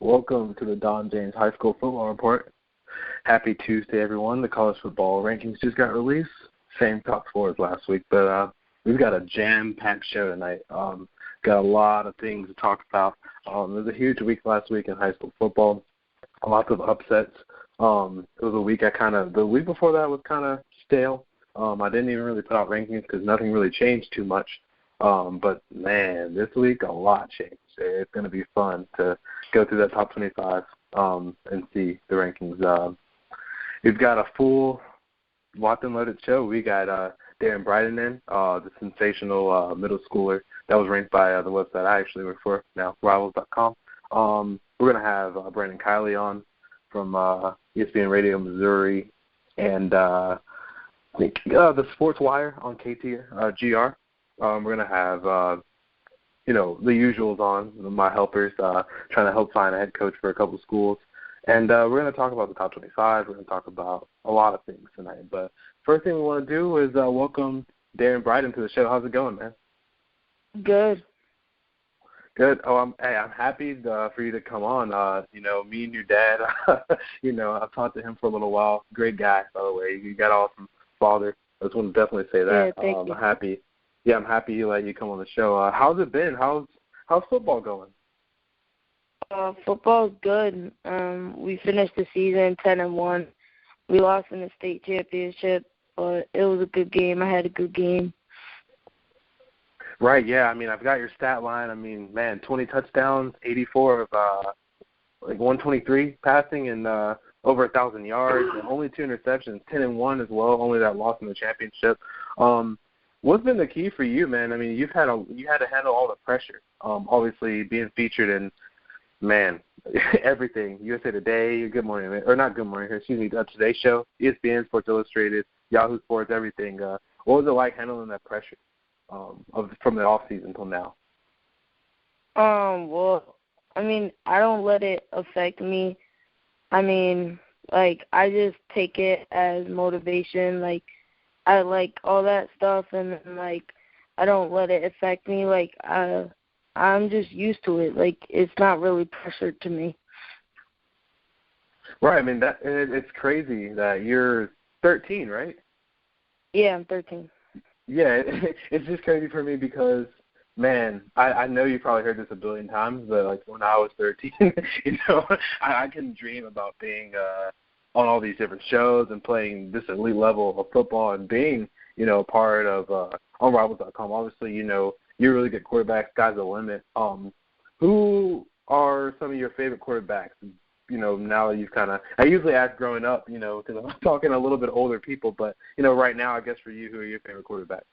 Welcome to the Don James High School Football Report. Happy Tuesday, everyone. The college football rankings just got released. Same top four as last week, but we've got a jam-packed show tonight. Got a lot of things to talk about. It was a huge week last week in high school football. Lots of upsets. It was a week the week before that was kind of stale. I didn't even really put out rankings because nothing really changed too much. But, man, this week a lot changed. It's going to be fun to go through that top 25 and see the rankings. We've got a full locked and loaded show. We got Daron Bryden in, the sensational middle schooler that was ranked by the website I actually work for now, Rivals.com. We're going to have Brandon Kiley on from ESPN Radio Missouri and I think the Sports Wire on KTGR. We're going to have, the usuals on, my helpers, trying to help find a head coach for a couple of schools. And we're going to talk about the top 25. We're going to talk about a lot of things tonight. But first thing we want to do is welcome Daron Bryden to the show. How's it going, man? Good. Good. Oh, I'm happy for you to come on. Me and your dad, I've talked to him for a little while. Great guy, by the way. You got an awesome father. I just want to definitely say that. Yeah, thank you. I'm happy you let you come on the show. How's it been? How's football going? Football's good. We finished the season 10-1. We lost in the state championship, but it was a good game. I had a good game. Right, yeah. I've got your stat line. 20 touchdowns, 84 of 123 passing, and over 1,000 yards, and only 2 interceptions, 10-1 as well. Only that loss in the championship. What's been the key for you, man? You had to handle all the pressure. Obviously being featured in, everything. USA Today, Good Morning, or not Good Morning, excuse me, Today Show, ESPN, Sports Illustrated, Yahoo Sports, everything. What was it like handling that pressure from the off season till now? I don't let it affect me. I just take it as motivation. I like all that stuff, and I don't let it affect me. I'm just used to it. It's not really pressure to me. Right. It's crazy that you're 13, right? Yeah, I'm 13. Yeah, it's just crazy for me because, I know you probably heard this a billion times, but when I was 13, I couldn't dream about being on all these different shows and playing this elite level of football and being, part of on Rivals.com. Obviously, you're a really good quarterback. Sky's the limit. Who are some of your favorite quarterbacks? Now that you've I usually ask growing up, because I'm talking a little bit older people, but, right now, I guess for you, who are your favorite quarterbacks?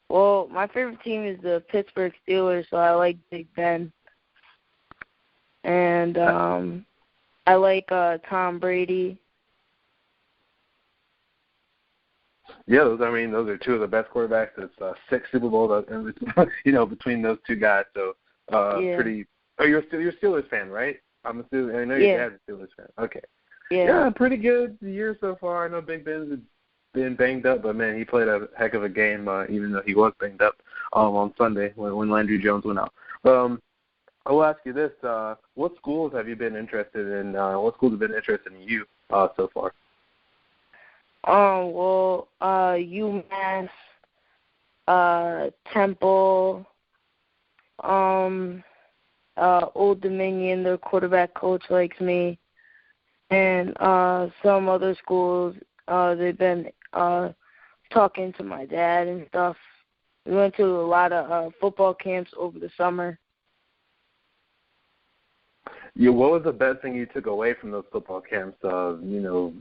Well, my favorite team is the Pittsburgh Steelers, so I like Big Ben. And I like Tom Brady. Yeah, those are two of the best quarterbacks. It's 6 Super Bowls, between those two guys. So yeah. Pretty. Oh, you're a Steelers fan, right? I know your dad's a Steelers fan. Okay. Yeah, pretty good year so far. I know Big Ben's been banged up, but man, he played a heck of a game, even though he was banged up on Sunday when Landry Jones went out. I will ask you this: what schools have you been interested in? What schools have been interested in you so far? UMass, Temple, Old Dominion. Their quarterback coach likes me, and some other schools. They've been talking to my dad and stuff. We went to a lot of football camps over the summer. Yeah, what was the best thing you took away from those football camps? Older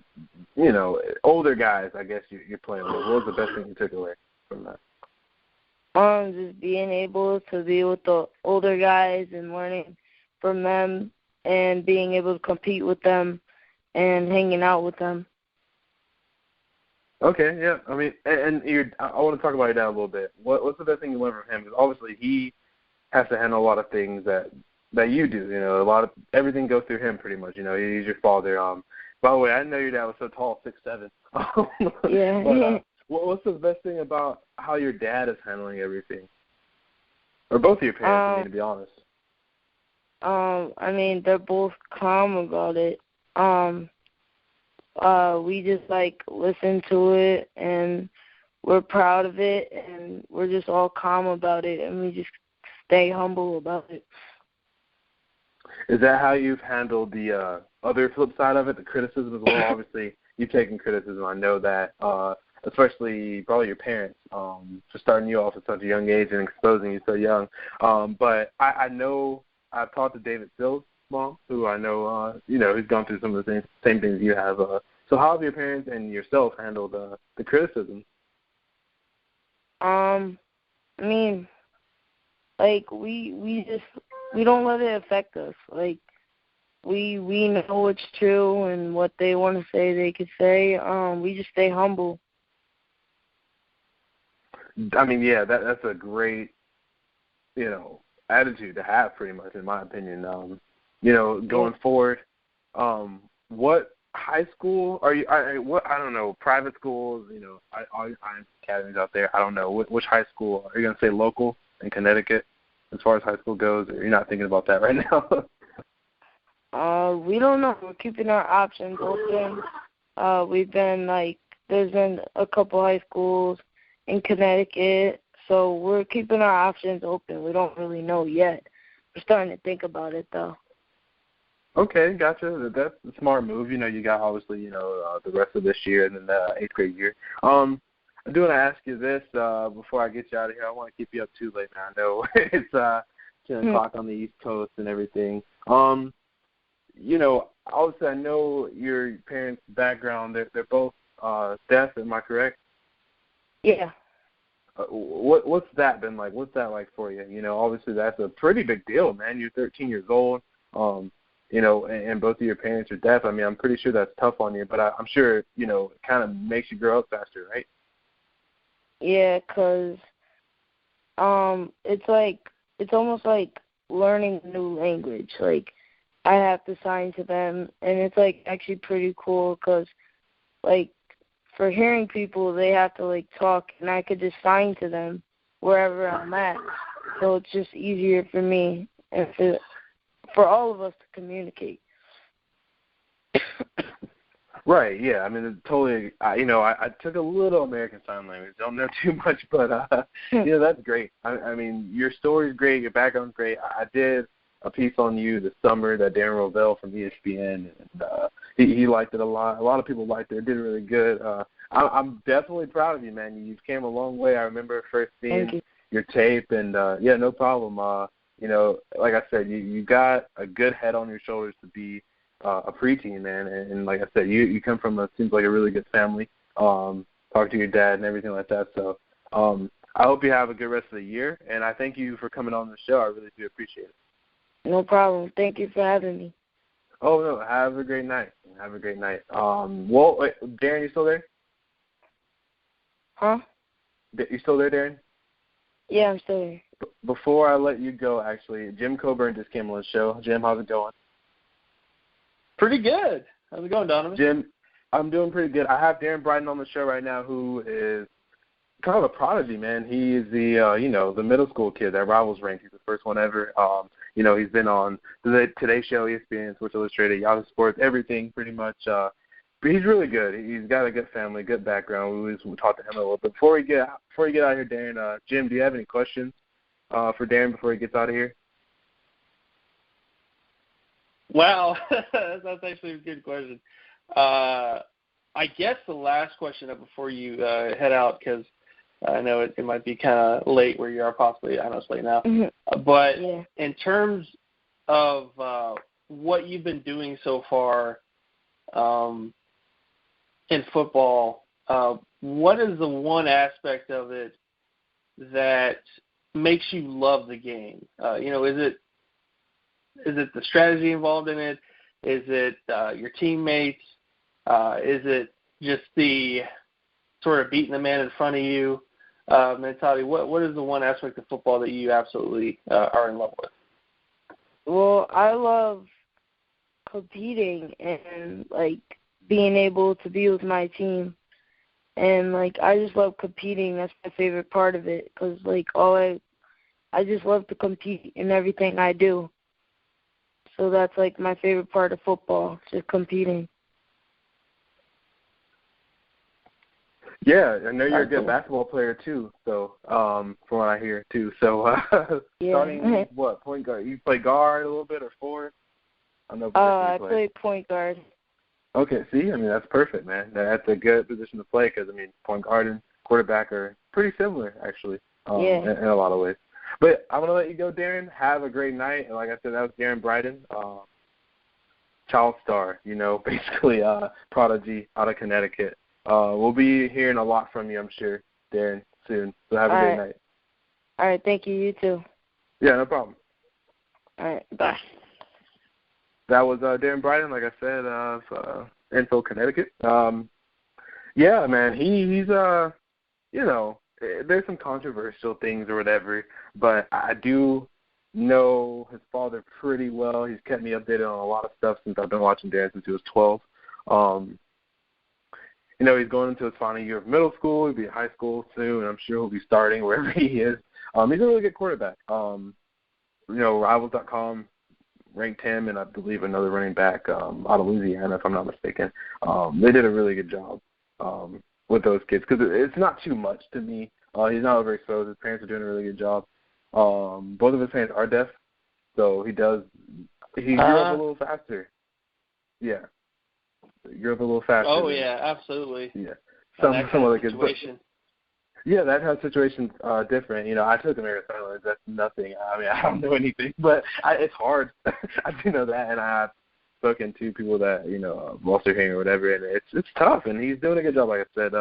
guys, I guess you're playing with. What was the best thing you took away from that? Just being able to be with the older guys and learning from them and being able to compete with them and hanging out with them. Okay, yeah. I want to talk about your dad a little bit. What's the best thing you learned from him? Because obviously he has to handle a lot of things that you do. Everything goes through him pretty much. He's your father. By the way, I didn't know your dad was so tall, 6'7". Yeah. But, what's the best thing about how your dad is handling everything? Or both of your parents, to be honest. I mean, they're both calm about it. We just, like, listen to it, and we're proud of it, and we're just all calm about it, and we just stay humble about it. Is that how you've handled the other flip side of it, the criticism as well? Obviously, you've taken criticism. I know that, especially probably your parents, for starting you off at such a young age and exposing you so young. But I know I've talked to David Sills' mom, who I know, he's gone through some of the same things you have. So how have your parents and yourself handled the criticism? I mean, like, we don't let it affect us. Like, we know what's true, and what they want to say, they could say. We just stay humble. I mean, yeah, that's a great, attitude to have, pretty much, in my opinion. Going forward, what high school are you? I don't know, private schools, all academies out there. I don't know which high school are you going to say? Local in Connecticut, as far as high school goes, or you're not thinking about that right now? We don't know. We're keeping our options open. We've been, there's been a couple high schools in Connecticut, so we're keeping our options open. We don't really know yet. We're starting to think about it, though. Okay, gotcha. That's a smart move. You got, obviously, the rest of this year and then the 8th grade year. I do want to ask you this before I get you out of here. I want to keep you up too late now. I know it's 10 o'clock on the East Coast and everything. Obviously, I know your parents' background. They're both deaf. Am I correct? Yeah. What's that been like? What's that like for you? Obviously that's a pretty big deal, man. You're 13 years old. And both of your parents are deaf. I mean, I'm pretty sure that's tough on you, but I'm sure it kind of makes you grow up faster, right? Yeah, 'cause it's almost like learning a new language. Like, I have to sign to them, and it's, actually pretty cool 'cause, for hearing people, they have to, talk, and I could just sign to them wherever I'm at. So it's just easier for me and for all of us to communicate. Right, yeah. I mean, it's totally, I took a little American Sign Language. Don't know too much, but, that's great. I mean, your story's great. Your background's great. I did a piece on you this summer that Daron Bryden from ESPN, and he liked it a lot. A lot of people liked it. It did really good. I'm definitely proud of you, man. You've came a long way. I remember first seeing your tape, and, no problem. Like I said, you got a good head on your shoulders to be a preteen, man. And like I said, you come from seems like a really good family. Talk to your dad and everything like that. So I hope you have a good rest of the year, and I thank you for coming on the show. I really do appreciate it. No problem. Thank you for having me. Oh, no. Have a great night. Have a great night. Wait, Darren, you still there? Huh? You still there, Darren? Yeah, I'm still here. Before I let you go, actually, Jim Cobern just came on the show. Jim, how's it going? Pretty good. How's it going, Donovan? Jim, I'm doing pretty good. I have Daron Bryden on the show right now, who is kind of a prodigy, man. He is the middle school kid that Rivals ranked. He's the first one ever. He's been on the Today Show, ESPN, Sports Illustrated, Yahoo Sports, everything pretty much. But he's really good. He's got a good family, good background. We talked to him a little bit. Before you get out of here, Darren, Jim, do you have any questions for Darren before he gets out of here? Wow, that's actually a good question. I guess the last question before you head out, because I know it might be kind of late where you are possibly. I know it's late now. Mm-hmm. But in terms of what you've been doing so far in football, what is the one aspect of it that makes you love the game? Is it the strategy involved in it? Is it your teammates? Is it just the sort of beating the man in front of you mentality? What is the one aspect of football that you absolutely are in love with? Well, I love competing and, being able to be with my team. And, I just love competing. That's my favorite part of it because, I just love to compete in everything I do. So that's like my favorite part of football, just competing. Yeah, I know you're a good basketball player too. So, from what I hear too. So, starting what point guard? You play guard a little bit or forward? I play point guard. Okay, see, I mean that's perfect, man. That's a good position to play because I mean point guard and quarterback are pretty similar actually, in a lot of ways. But I'm gonna let you go, Daron. Have a great night. And like I said, that was Daron Bryden, child star. Basically prodigy out of Connecticut. We'll be hearing a lot from you, I'm sure, Daron, soon. So have a great night. All right, thank you. You too. Yeah, no problem. All right, bye. That was Daron Bryden, like I said, of Enfield, Connecticut. Yeah, man, he's there's some controversial things or whatever, but I do know his father pretty well. He's kept me updated on a lot of stuff since I've been watching Daron since he was 12. He's going into his final year of middle school. He'll be in high school soon, and I'm sure he'll be starting wherever he is. He's a really good quarterback. Rivals.com ranked him and I believe another running back out of Louisiana, if I'm not mistaken. They did a really good job with those kids because it's not too much to me. He's not overexposed. His parents are doing a really good job. Both of his parents are deaf, so he grew up a little faster. Yeah. Grew up a little faster. Oh, yeah, absolutely. Yeah. Some other kids. Yeah, that kind of situation's different. I took American Sign Language. That's nothing. I mean, I don't know anything, but it's hard. I do know that, and I've spoken to people that, lost their hearing or whatever, and it's tough, and he's doing a good job, like I said.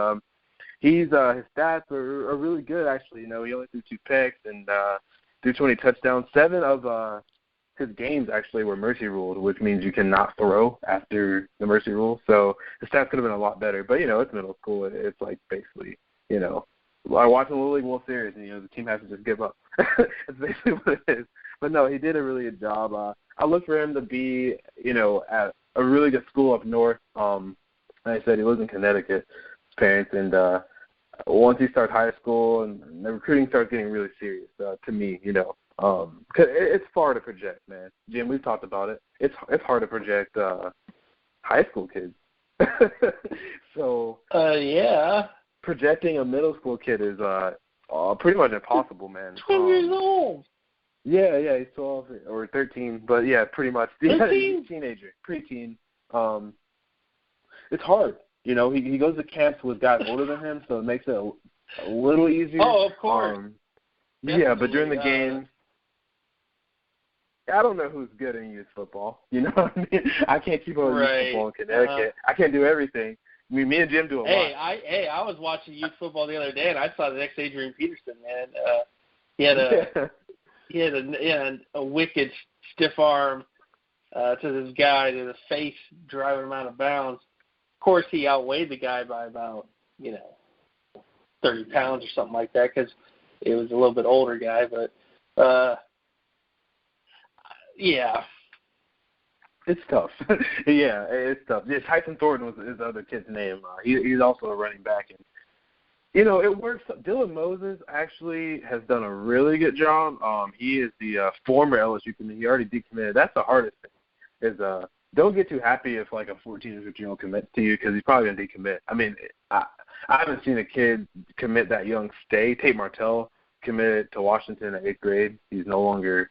His stats are really good, actually. He only threw 2 picks and threw 20 touchdowns. 7 of his games actually were mercy ruled, which means you cannot throw after the mercy rule. So the stats could have been a lot better. But, it's middle school. It's like basically, like watching the Little League World Series and, the team has to just give up. That's basically what it is. But, no, he did a really good job. I look for him to be, at a really good school up north. Like I said, he lives in Connecticut, his parents. And once he starts high school and the recruiting starts getting really serious, to me, cause it's far to project, man. Jim, we've talked about it. It's hard to project high school kids. So yeah, projecting a middle school kid is pretty much impossible, man. 12 years old. Yeah, he's 12 or 13, but yeah, pretty much. Yeah, he's a teenager, preteen. It's hard. He goes to camps with guys older than him, so it makes it a little easier. Oh, of course. Yeah, but during the game, I don't know who's good in youth football. You know what I mean? I can't keep on youth football in Connecticut. I can't do everything. I mean, me and Jim do a lot. I was watching youth football the other day, and I saw the next Adrian Peterson, man. He had a wicked stiff arm to this guy to the face, driving him out of bounds. Of course, he outweighed the guy by about 30 pounds or something like that because it was a little bit older guy, but. Yeah. It's tough. Yeah, it's tough. Yeah, Tyson Thornton was his other kid's name. He's also a running back. And, it works. Dylan Moses actually has done a really good job. He is the former LSU commit. He already decommitted. That's the hardest thing is don't get too happy if, like, a 14 or 15-year-old commits to you because he's probably going to decommit. I mean, I haven't seen a kid commit that young stay. Tate Martell committed to Washington in 8th grade. He's no longer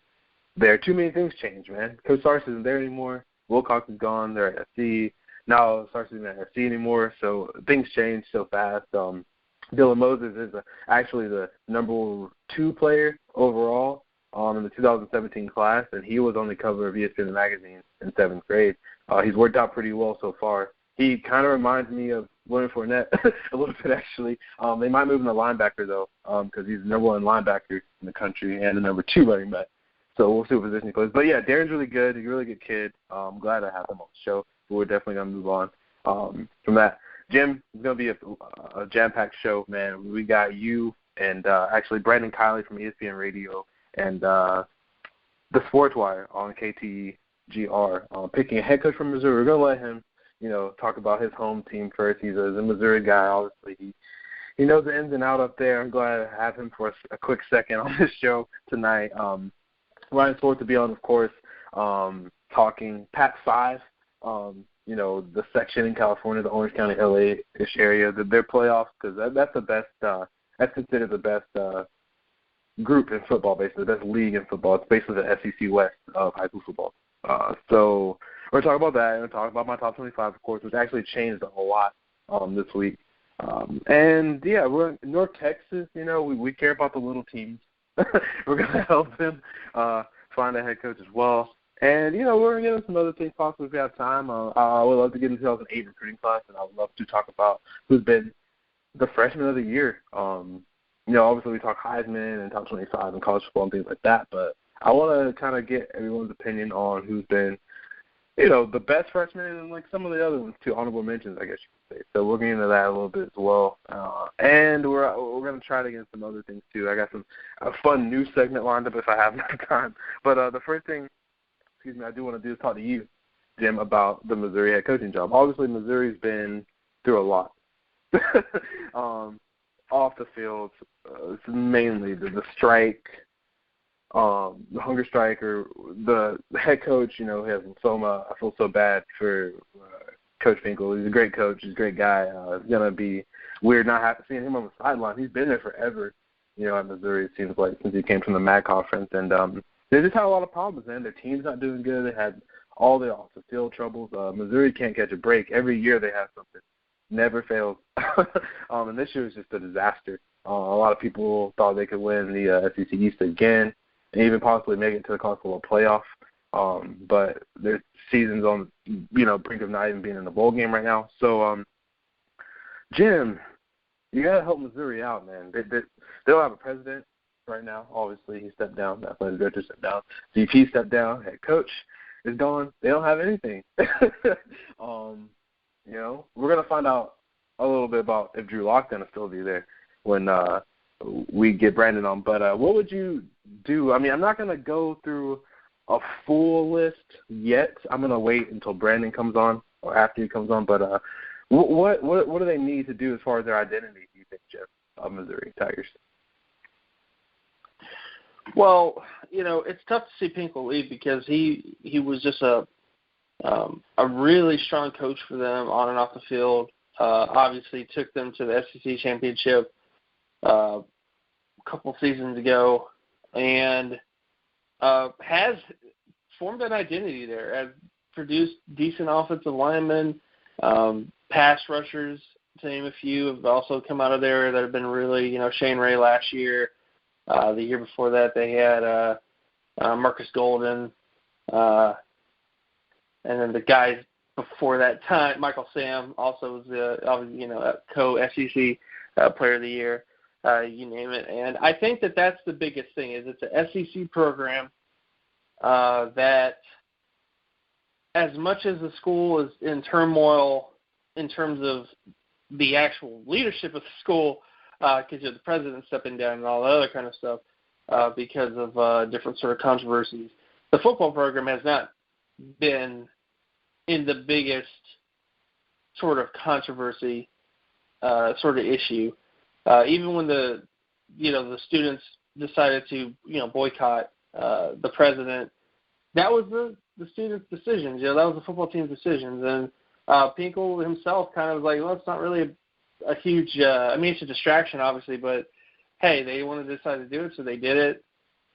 there. Too many things change, man. Coach Sarce isn't there anymore. Wilcox is gone. They're at SC. Now Sarce isn't at SC anymore, so things change so fast. Dylan Moses is actually the number 2 player overall in the 2017 class, and he was on the cover of ESPN magazine in 7th grade. He's worked out pretty well so far. He kind of reminds me of Leonard Fournette a little bit, actually. They might move him to linebacker, though, because he's the number 1 linebacker in the country and the number 2 running back. So we'll see what position he plays. But, yeah, Daron's really good. He's a really good kid. I'm glad I have him on the show. But we're definitely going to move on from that. Jim, it's going to be a jam-packed show, man. We got you and actually Brandon Kiley from ESPN Radio and the Sports Wire on KTGR picking a head coach from Missouri. We're going to let him, talk about his home team first. He's a Missouri guy, obviously. He knows the ins and outs up there. I'm glad to have him for a quick second on this show tonight. Ryan Swartz to be on, of course. talking Pac-5, the section in California, the Orange County, LA-ish area, their playoffs, because that's the best. That's considered the best group in football, basically, the best league in football. It's basically the SEC West of high school football. So we're talking about that, and we're talking about my top 25, of course, which actually changed a whole lot this week. We're in North Texas. We care about the little teams. We're going to help them find a head coach as well. And, we're going to get into some other things possibly if we have time. I would love to get into 2008 recruiting class, and I would love to talk about who's been the freshman of the year. Obviously we talk Heisman and top 25 and college football and things like that, but I want to kind of get everyone's opinion on who's been, the best freshman and like some of the other ones too, honorable mentions, I guess you could say. So we'll get into that a little bit as well. And we're going to try to get into some other things too. I got some fun news segment lined up if I have enough time. But the first thing, I do want to do is talk to you, Jim, about the Missouri head coaching job. Obviously, Missouri's been through a lot. Off the field, it's mainly the strike, the hunger strike, or the head coach, has lymphoma. I feel so bad for Coach Finkel. He's a great coach. He's a great guy. It's going to be weird not seeing him on the sideline. He's been there forever, at Missouri, it seems like, since he came from the MAC conference. And they just had a lot of problems, man. Their team's not doing good. They had all the off-the-field troubles. Missouri can't catch a break. Every year they have something. Never fails. And this year was just a disaster. A lot of people thought they could win the SEC East again and even possibly make it to the college football playoff. But their season's on, brink of not even being in the bowl game right now. So, Jim, you got to help Missouri out, man. They don't have a president right now. Obviously, he stepped down. The athletic director stepped down. VP stepped down. Head coach is gone. They don't have anything. We're going to find out a little bit about if Drew Lockdown will still be there when we get Brandon on. But what would you do? I mean, I'm not going to go through a full list yet. I'm going to wait until Brandon comes on or after he comes on. But what do they need to do as far as their identity, do you think, Jeff, of Missouri Tigers? Well, it's tough to see Pinkel leave because he was just a really strong coach for them on and off the field. Obviously took them to the SEC championship a couple seasons ago and has formed an identity there, has produced decent offensive linemen, pass rushers, to name a few, have also come out of there that have been really, Shane Ray last year. The year before that they had Marcus Golden, and then the guys before that time, Michael Sam also was a co-SEC player of the year, you name it. And I think that that's the biggest thing is it's an SEC program that as much as the school is in turmoil in terms of the actual leadership of the school, because the president stepping down and all that other kind of stuff because of different sort of controversies, the football program has not been in the biggest sort of controversy sort of issue. Even when the students decided to, boycott the president, that was the students' decisions. That was the football team's decisions. And Pinkel himself kind of was like, well, it's not really a huge it's a distraction, obviously, but, hey, they wanted to decide to do it, so they did it.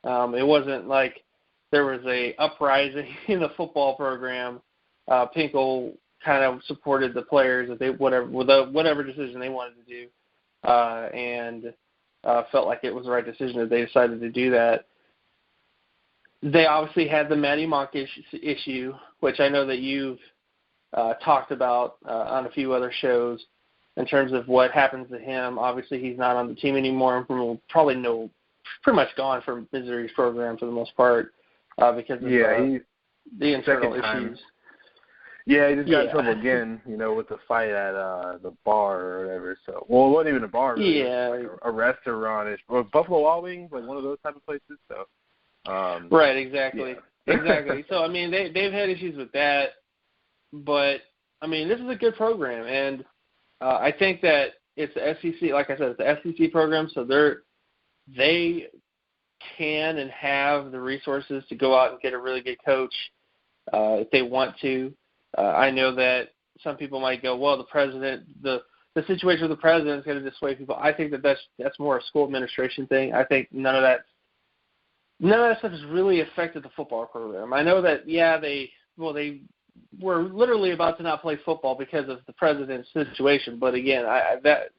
It wasn't like there was a uprising in the football program. Pinkel kind of supported the players that whatever decision they wanted to do, and felt like it was the right decision that they decided to do that. They obviously had the Matty Monk issue, which I know that you've talked about on a few other shows in terms of what happens to him. Obviously, he's not on the team anymore and will probably pretty much gone from Missouri's program for the most part because of the internal issues. Yeah, he just got in trouble again, with the fight at the bar or whatever. So, well, it wasn't even a bar, really. Yeah, like a restaurant, or Buffalo Wild Wings, like one of those type of places. So, right, exactly, yeah. Exactly. So, I mean, they've had issues with that, but I mean, this is a good program, and I think that it's the SEC. Like I said, it's the SEC program, so they can and have the resources to go out and get a really good coach if they want to. I know that some people might go, well, the president, the situation with the president is going to dissuade people. I think that's more a school administration thing. I think none of that stuff has really affected the football program. I know that, they were literally about to not play football because of the president's situation. But again, that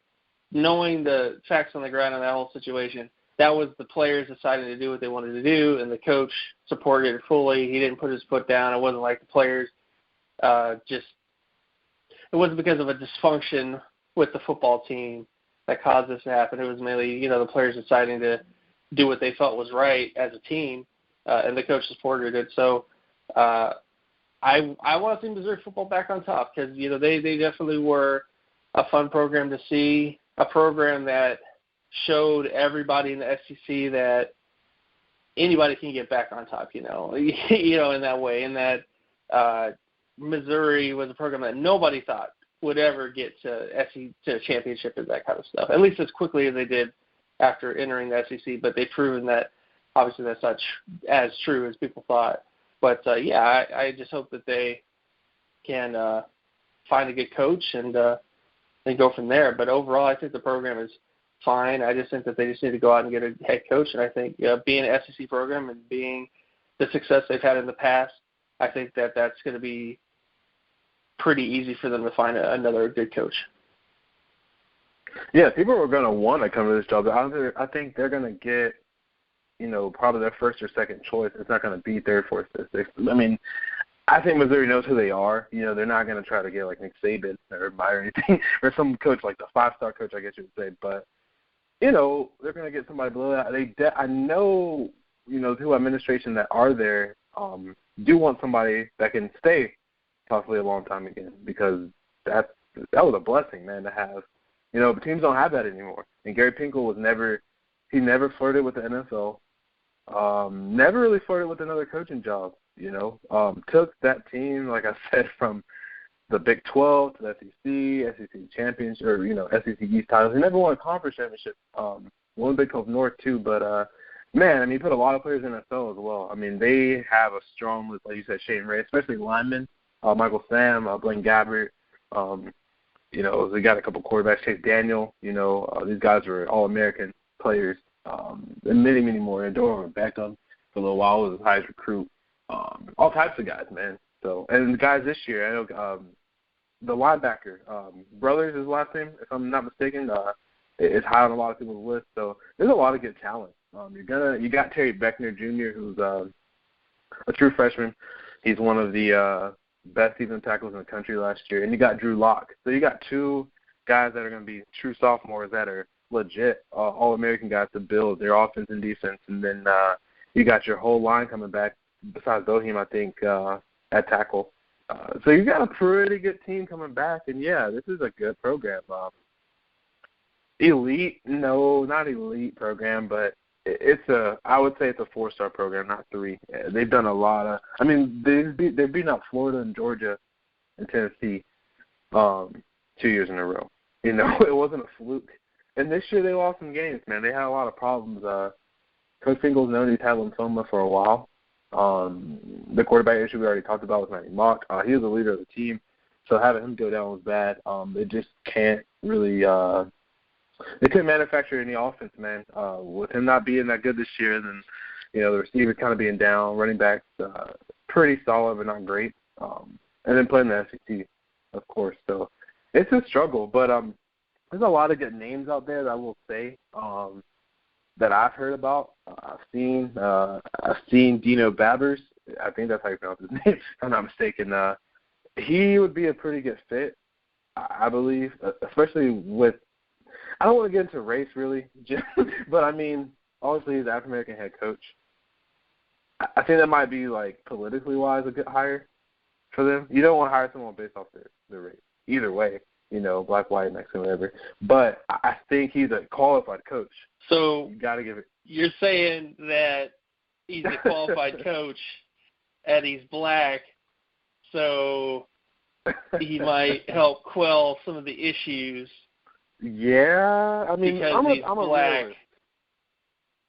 knowing the facts on the ground in that whole situation, that was the players deciding to do what they wanted to do, and the coach supported it fully. He didn't put his foot down. It wasn't like the players it wasn't because of a dysfunction with the football team that caused this to happen. It was mainly, the players deciding to do what they felt was right as a team, and the coach supported it. So I want to see Missouri football back on top because, they definitely were a fun program to see, a program that showed everybody in the SEC that anybody can get back on top, in that way, and that Missouri was a program that nobody thought would ever get to a championship and that kind of stuff, at least as quickly as they did after entering the SEC. But they've proven that obviously that's not as true as people thought. But, I just hope that they can find a good coach and go from there. But overall, I think the program is fine. I just think that they just need to go out and get a head coach. And I think being an SEC program and being the success they've had in the past, I think that that's going to be pretty easy for them to find another good coach. Yeah, people are going to want to come to this job. I think they're going to get, probably their first or second choice. It's not going to be third, fourth, fifth, sixth. I mean, I think Missouri knows who they are. They're not going to try to get like Nick Saban or anything, or some coach like the 5-star coach, I guess you would say. But, they're going to get somebody below that. I know, the administration that are there do want somebody that can stay possibly a long time again, because that was a blessing, man, to have. But teams don't have that anymore. And Gary Pinkel never flirted with the NFL. Never really flirted with another coaching job. Took that team, like I said, from the Big 12 to the SEC championship, or SEC East titles. He never won a conference championship. Won Big 12 North too, but man, he put a lot of players in the NFL as well. I mean, they have a strong list, like you said, Shane Ray, especially linemen. Michael Sam, Blaine Gabbert, they got a couple quarterbacks, Chase Daniel, these guys were All-American players, and many, many more. And Doran Beckham for a little while was his highest recruit. All types of guys, man. So, and the guys this year, I know the linebacker, Brothers is his last name, if I'm not mistaken, is high on a lot of people's list. So there's a lot of good talent. You got Terry Beckner Jr., who's a true freshman. He's one of the best defensive tackles in the country last year. And you got Drew Lock. So you got two guys that are going to be true sophomores that are legit All-American guys to build their offense and defense. And then you got your whole line coming back, besides Boheim, I think, at tackle. So you got a pretty good team coming back. And, yeah, this is a good program. Elite? No, not elite program, but I would say it's a 4-star program, not 3. They've done a lot of. I mean, they've beaten up Florida and Georgia and Tennessee 2 years in a row. It wasn't a fluke. And this year they lost some games, man. They had a lot of problems. Coach Finkel's known he's had lymphoma for a while. The quarterback issue we already talked about with Matty Mock. He was the leader of the team, so having him go down was bad. They just can't really. They couldn't manufacture any offense, man. With him not being that good this year, then the receivers kind of being down, running backs pretty solid but not great, and then playing the SEC, of course. So it's a struggle, but there's a lot of good names out there that I will say that I've heard about. I've seen Dino Babbers. I think that's how you pronounce his name, if I'm not mistaken. He would be a pretty good fit, I believe, especially with. I don't want to get into race, really, but, I mean, obviously he's an African-American head coach. I think that might be, like, politically wise, a good hire for them. You don't want to hire someone based off their race. Either way, black, white, Mexican, whatever. But I think he's a qualified coach. So you got to give it. You're saying that he's a qualified coach and he's black, so he might help quell some of the issues. Yeah, I mean, I'm a black. realist.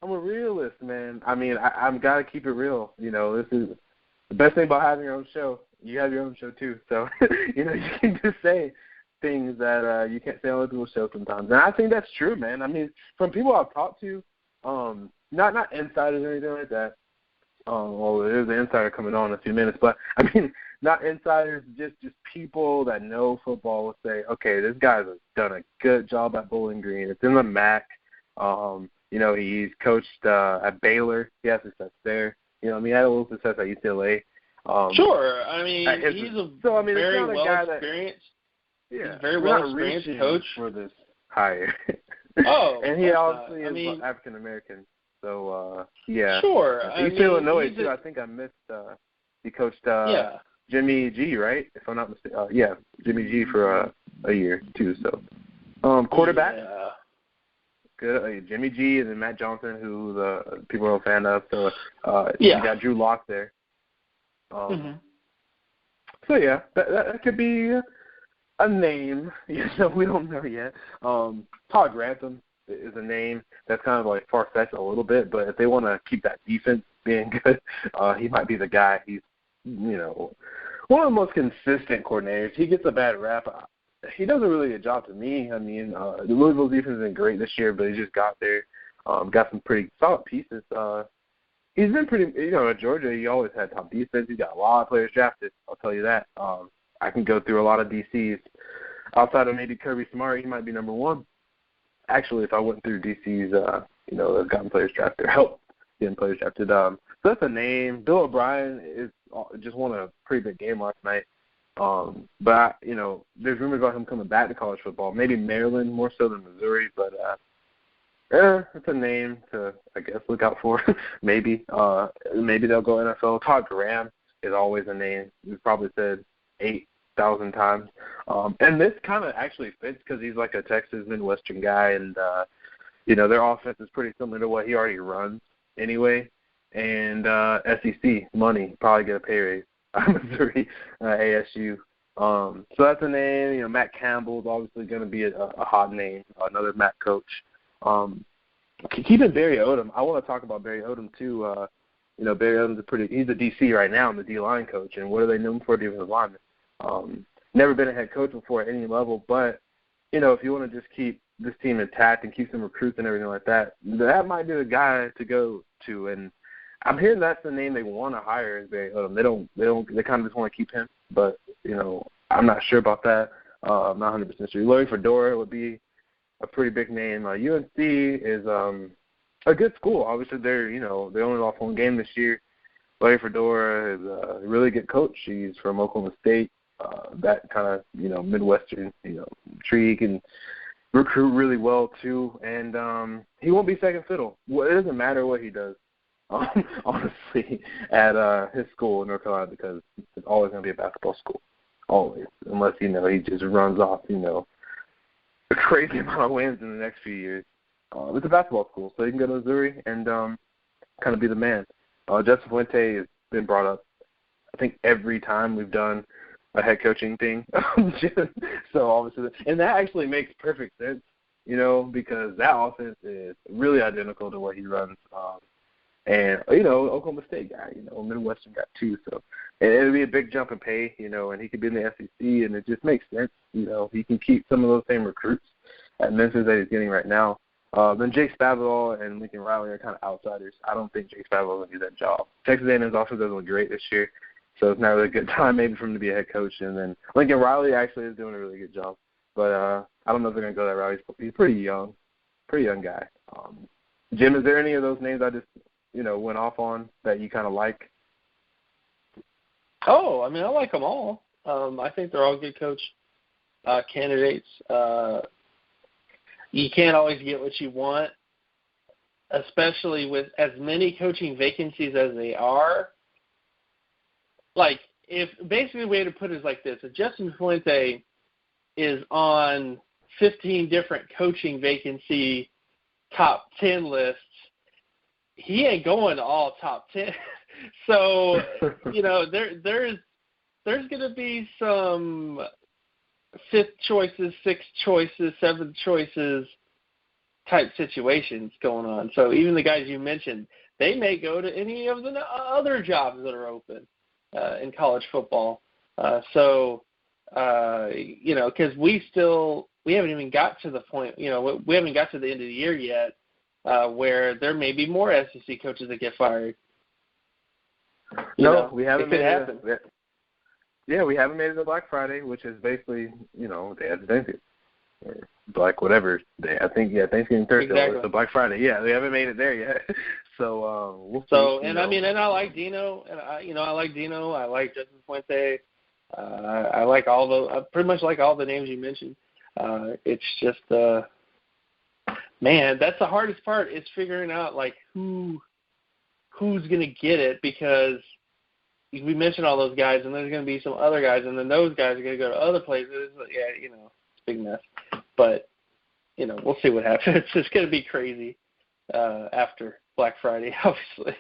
I'm a realist, man. I mean, I've got to keep it real. This is the best thing about having your own show, you have your own show too. So, you can just say things that you can't say on other people's show sometimes. And I think that's true, man. I mean, from people I've talked to, not insiders or anything like that. Well, there's an insider coming on in a few minutes, but I mean, not insiders, just people that know football will say, okay, this guy's done a good job at Bowling Green. It's in the MAC. He's coached at Baylor. He has success there. He had a little success at UCLA. Sure. I mean, he's a very well-experienced. Yeah, he's very well-experienced coach for this hire. Oh, and he also is African American. So yeah. Sure. He's Illinois too. I think I missed. He coached Jimmy G, right? If I'm not mistaken. Jimmy G for a year too. So quarterback. Yeah. Good. Jimmy G and then Matt Johnson, who the people are a fan of. So you got Drew Lock there. So yeah, that could be a name. We don't know yet. Todd Grantham is a name that's kind of like far-fetched a little bit, but if they want to keep that defense being good, he might be the guy. He's one of the most consistent coordinators. He gets a bad rap. He does a really good job to me. I mean, the Louisville defense isn't great this year, but he just got there. Got some pretty solid pieces. He's been pretty, at Georgia, he always had top defense. He's got a lot of players drafted, I'll tell you that. I can go through a lot of DCs. Outside of maybe Kirby Smart, he might be number one. Actually, if I went through DCs, have gotten players drafted, or helped getting players drafted. So that's a name. Bill O'Brien just won a pretty big game last night. But there's rumors about him coming back to college football. Maybe Maryland more so than Missouri, but it's a name to, I guess, look out for. Maybe they'll go NFL. Todd Graham is always a name. We've probably said 8,000 times. And this kind of actually fits because he's like a Texas Midwestern guy, and their offense is pretty similar to what he already runs anyway. And SEC money, probably get a pay raise. Missouri, ASU. So that's a name. Matt Campbell's obviously going to be a hot name, another MAC coach. Keeping Barry Odom, I want to talk about Barry Odom too. Barry Odom's he's a DC right now, and the D-line coach. And what are they known for? Defensive lineman. Never been a head coach before at any level, but if you want to just keep this team intact and keep some recruits and everything like that, that might be the guy to go to. And I'm hearing that's the name they want to hire is Barry Odom. They kind of just want to keep him, but I'm not sure about that. I'm not 100% sure. Larry Fedora would be a pretty big name. UNC is a good school. Obviously, they only lost one game this year. Larry Fedora is a really good coach. He's from Oklahoma State. That kind of Midwestern tree. He can recruit really well too, and he won't be second fiddle. Well, it doesn't matter what he does. Honestly, at his school in North Carolina, because it's always going to be a basketball school, always, unless he just runs off a crazy amount of wins in the next few years. It's a basketball school, so he can go to Missouri and kind of be the man. Justin Fuente has been brought up, I think, every time we've done a head coaching thing. So obviously, and that actually makes perfect sense, because that offense is really identical to what he runs. And, Oklahoma State guy, Midwestern guy too. So it'll be a big jump in pay, and he could be in the SEC, and it just makes sense. He can keep some of those same recruits at Memphis that he's getting right now. Then Jake Spavital and Lincoln Riley are kind of outsiders. I don't think Jake Spavital will do that job. Texas A&M's offense doesn't look great this year, so it's not really a good time maybe for him to be a head coach. And then Lincoln Riley actually is doing a really good job. But I don't know if they're going to go that route. He's pretty young guy. Jim, is there any of those names I just went off on that you kind of like? Oh, I mean, I like them all. I think they're all good coach candidates. You can't always get what you want, especially with as many coaching vacancies as they are. Like, if basically the way to put it is like this: if Justin Fuente is on 15 different coaching vacancy top 10 lists, he ain't going to all top 10. So, there's going to be some fifth choices, sixth choices, seventh choices type situations going on. So even the guys you mentioned, they may go to any of the other jobs that are open. in college football. Because we haven't even got to the point, we haven't got to the end of the year yet where there may be more SEC coaches that get fired. We haven't. It could happen. We haven't made it to Black Friday, which is basically, day after Thanksgiving. Or Black whatever day. I think, Thanksgiving Thursday. Exactly. So Black Friday. Yeah, we haven't made it there yet. So we'll see. So, and I like Dino, and I like Dino. I like Justin Fuente. I like I pretty much like all the names you mentioned. It's just, man, that's the hardest part is figuring out like who's gonna get it, because we mentioned all those guys, and there's gonna be some other guys, and then those guys are gonna go to other places. Yeah, it's a big mess. But we'll see what happens. It's gonna be crazy after Black Friday, obviously.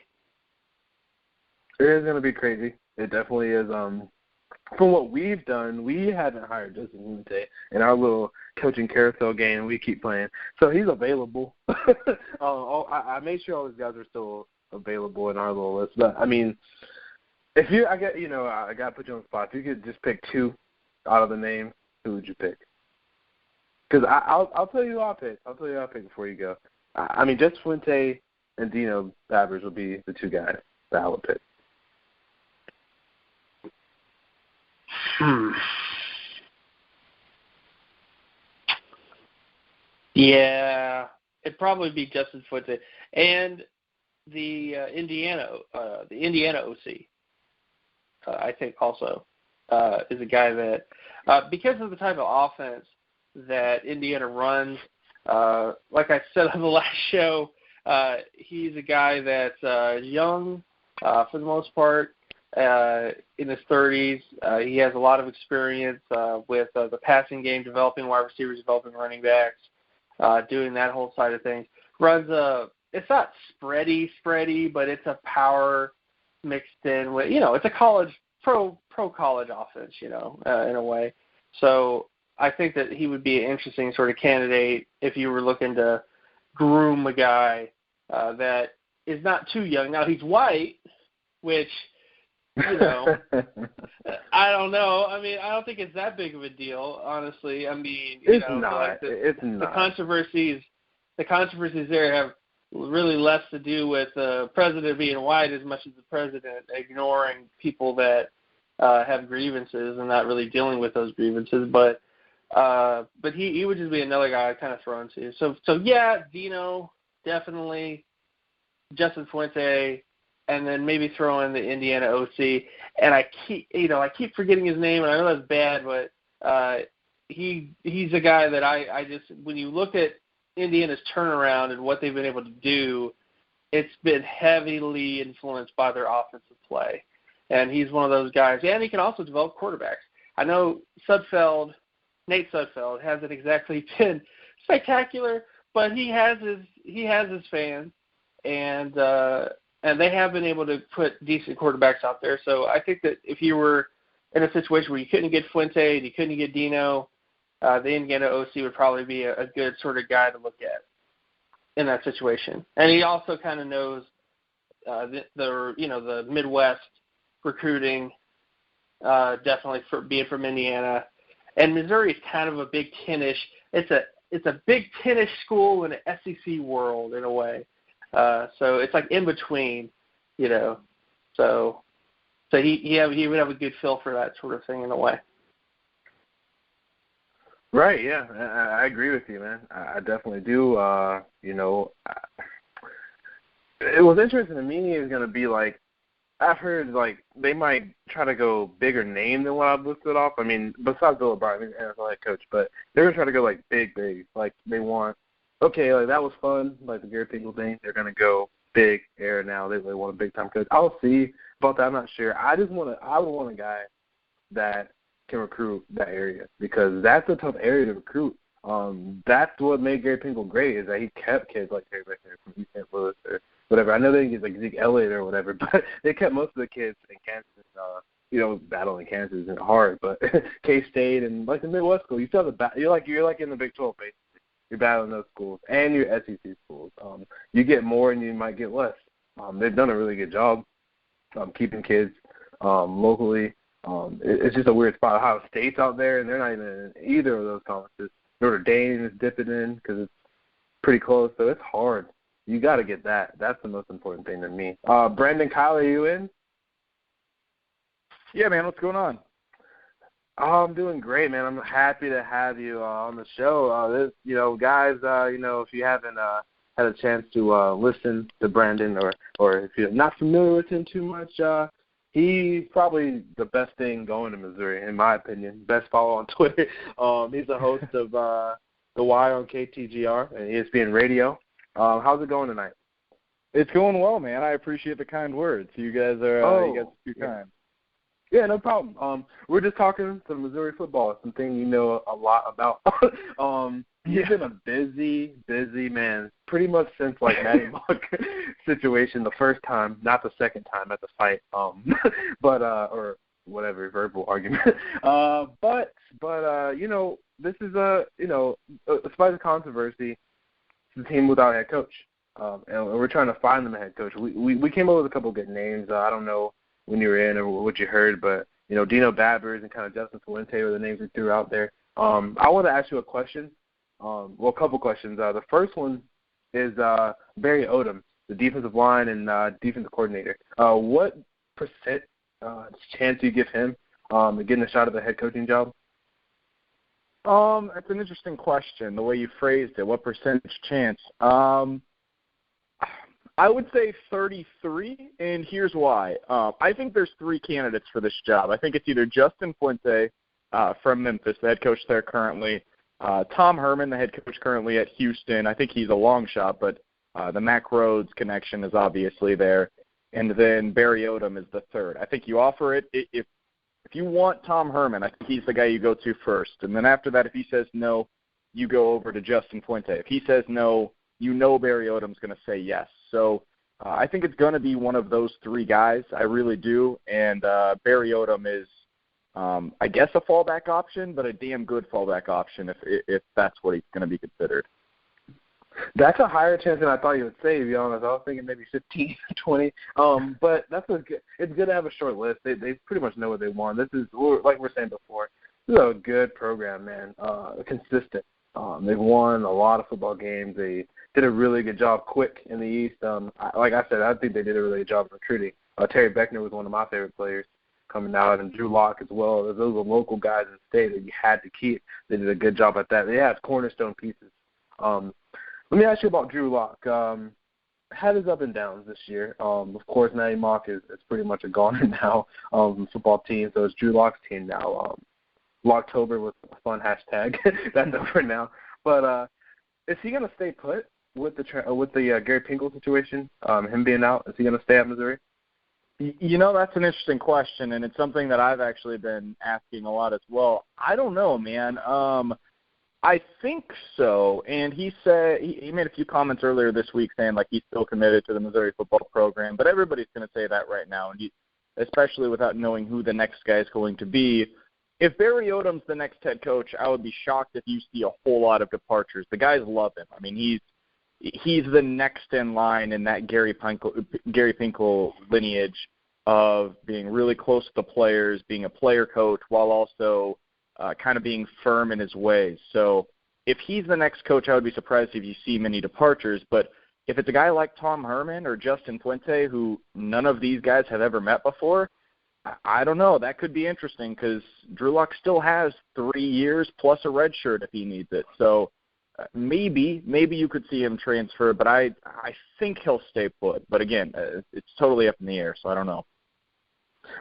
It is gonna be crazy. It definitely is. From what we've done, we haven't hired Justin Fuente in our little coaching carousel game we keep playing. So he's available. I made sure all these guys are still available in our little list. But, I mean, I got to put you on the spot. If you could just pick two out of the name, who would you pick? Because I'll tell you who I'll pick. I'll tell you who I'll pick before you go. I mean, Justin Fuente and Dino Babers will be the two guys that I would pick. Yeah, it'd probably be Justin Fuente and the Indiana OC. I think also is a guy that because of the type of offense that Indiana runs. Like I said on the last show, he's a guy that's young for the most part. In his 30s. He has a lot of experience with the passing game, developing wide receivers, developing running backs, doing that whole side of things. Runs it's not spready, but it's a power mixed in with, it's a college, pro college offense, in a way. So I think that he would be an interesting sort of candidate if you were looking to groom a guy that is not too young. Now, he's white, which – I don't know. I mean, I don't think it's that big of a deal, honestly. I mean, it's not. Like it's not. The controversies there have really less to do with the president being white as much as the president ignoring people that have grievances and not really dealing with those grievances. But he would just be another guy I'd kind of throw into. So yeah, Dino definitely, Justin Fuente. And then maybe throw in the Indiana OC. And I keep forgetting his name, and I know that's bad, but he's a guy that I just, when you look at Indiana's turnaround and what they've been able to do, it's been heavily influenced by their offensive play. And he's one of those guys. And he can also develop quarterbacks. I know Nate Sudfeld hasn't exactly been spectacular, but he has his fans, and they have been able to put decent quarterbacks out there. So I think that if you were in a situation where you couldn't get Fuente and you couldn't get Dino, the Indiana OC would probably be a good sort of guy to look at in that situation. And he also kind of knows the Midwest recruiting, definitely for being from Indiana. And Missouri is kind of a Big Ten-ish. It's a Big Ten-ish school in an SEC world in a way. So it's like in between, So he would have a good feel for that sort of thing in a way. Right. Yeah, I agree with you, man. I definitely do. It was interesting to me. Is going to be like, I've heard like they might try to go bigger name than what I've listed off. I mean, besides Bill Carroll, NFL head coach, but they're going to try to go like big. Like they want. Okay, like that was fun, like the Gary Pinkel thing. They're gonna go big air now. They want a big time coach. I'll see about that. I'm not sure. I would want a guy that can recruit that area, because that's a tough area to recruit. That's what made Gary Pinkel great, is that he kept kids like Terry Becker from East St. Louis or whatever. I know they didn't get like Zeke Elliott or whatever, but they kept most of the kids in Kansas. Battling Kansas isn't hard, but K-State and like the Midwest school, you still have the you're like in the Big 12 basically. You're battling those schools and your SEC schools. You get more and you might get less. They've done a really good job keeping kids locally. It's just a weird spot. Ohio State's out there, and they're not even in either of those conferences. Notre Dame is dipping in because it's pretty close, so it's hard. You got to get that. That's the most important thing to me. Brandon, Kiley, are you in? Yeah, man, what's going on? I'm doing great, man. I'm happy to have you on the show. Guys, if you haven't had a chance to listen to Brandon, or if you're not familiar with him too much, he's probably the best thing going to Missouri, in my opinion. Best follow on Twitter. He's the host of The Y on KTGR and ESPN Radio. How's it going tonight? It's going well, man. I appreciate the kind words. You guys are too kind. Yeah, no problem. We're just talking some Missouri football, something you know a lot about. He's been a busy man, pretty much since like Matty Mock situation the first time, not the second time at the fight, but or whatever verbal argument. But this is despite the controversy, it's a team without a head coach, and we're trying to find them a head coach. We came up with a couple of good names. I don't know when you were in or what you heard, but, Dino Babbers and kind of Justin Fuente were the names we threw out there. I want to ask you a question, a couple questions. The first one is Barry Odom, the defensive line and defensive coordinator. What percent chance do you give him of getting a shot at the head coaching job? That's an interesting question, the way you phrased it. What percentage chance? I would say 33, and here's why. I think there's three candidates for this job. I think it's either Justin Fuente from Memphis, the head coach there currently, Tom Herman, the head coach currently at Houston. I think he's a long shot, but the Mack Rhodes connection is obviously there. And then Barry Odom is the third. I think you offer it. If you want Tom Herman, I think he's the guy you go to first. And then after that, if he says no, you go over to Justin Fuente. If he says no, Barry Odom's going to say yes. So I think it's going to be one of those three guys. I really do. And Barry Odom is, I guess, a fallback option, but a damn good fallback option if that's what he's going to be considered. That's a higher chance than I thought you would say, to be honest. I was thinking maybe 15, 20. But it's good to have a short list. They pretty much know what they want. This is, like we're saying before, this is a good program, man, consistent. They've won a lot of football games. They did a really good job quick in the East. Like I said, I think they did a really good job recruiting. Terry Beckner was one of my favorite players coming out, and Drew Lock as well. Those were local guys in the state that you had to keep. They did a good job at that. They have cornerstone pieces. Let me ask you about Drew Lock. Had his up and downs this year. Of course, Matty Mock is pretty much a goner now from the football team, so it's Drew Lock's team now. Locktober was a fun hashtag. That's over now. But is he going to stay put with the Gary Pinkel situation, him being out? Is he going to stay at Missouri? That's an interesting question, and it's something that I've actually been asking a lot as well. I don't know, man. I think so, and he said he made a few comments earlier this week saying like he's still committed to the Missouri football program, but everybody's going to say that right now, and especially without knowing who the next guy is going to be. If Barry Odom's the next head coach, I would be shocked if you see a whole lot of departures. The guys love him. I mean, he's the next in line in that Gary Pinkel lineage of being really close to the players, being a player coach, while also kind of being firm in his ways. So if he's the next coach, I would be surprised if you see many departures. But if it's a guy like Tom Herman or Justin Fuente, who none of these guys have ever met before, I don't know. That could be interesting because Drew Lock still has 3 years plus a red shirt if he needs it. So maybe you could see him transfer, but I think he'll stay put. But again, it's totally up in the air, so I don't know.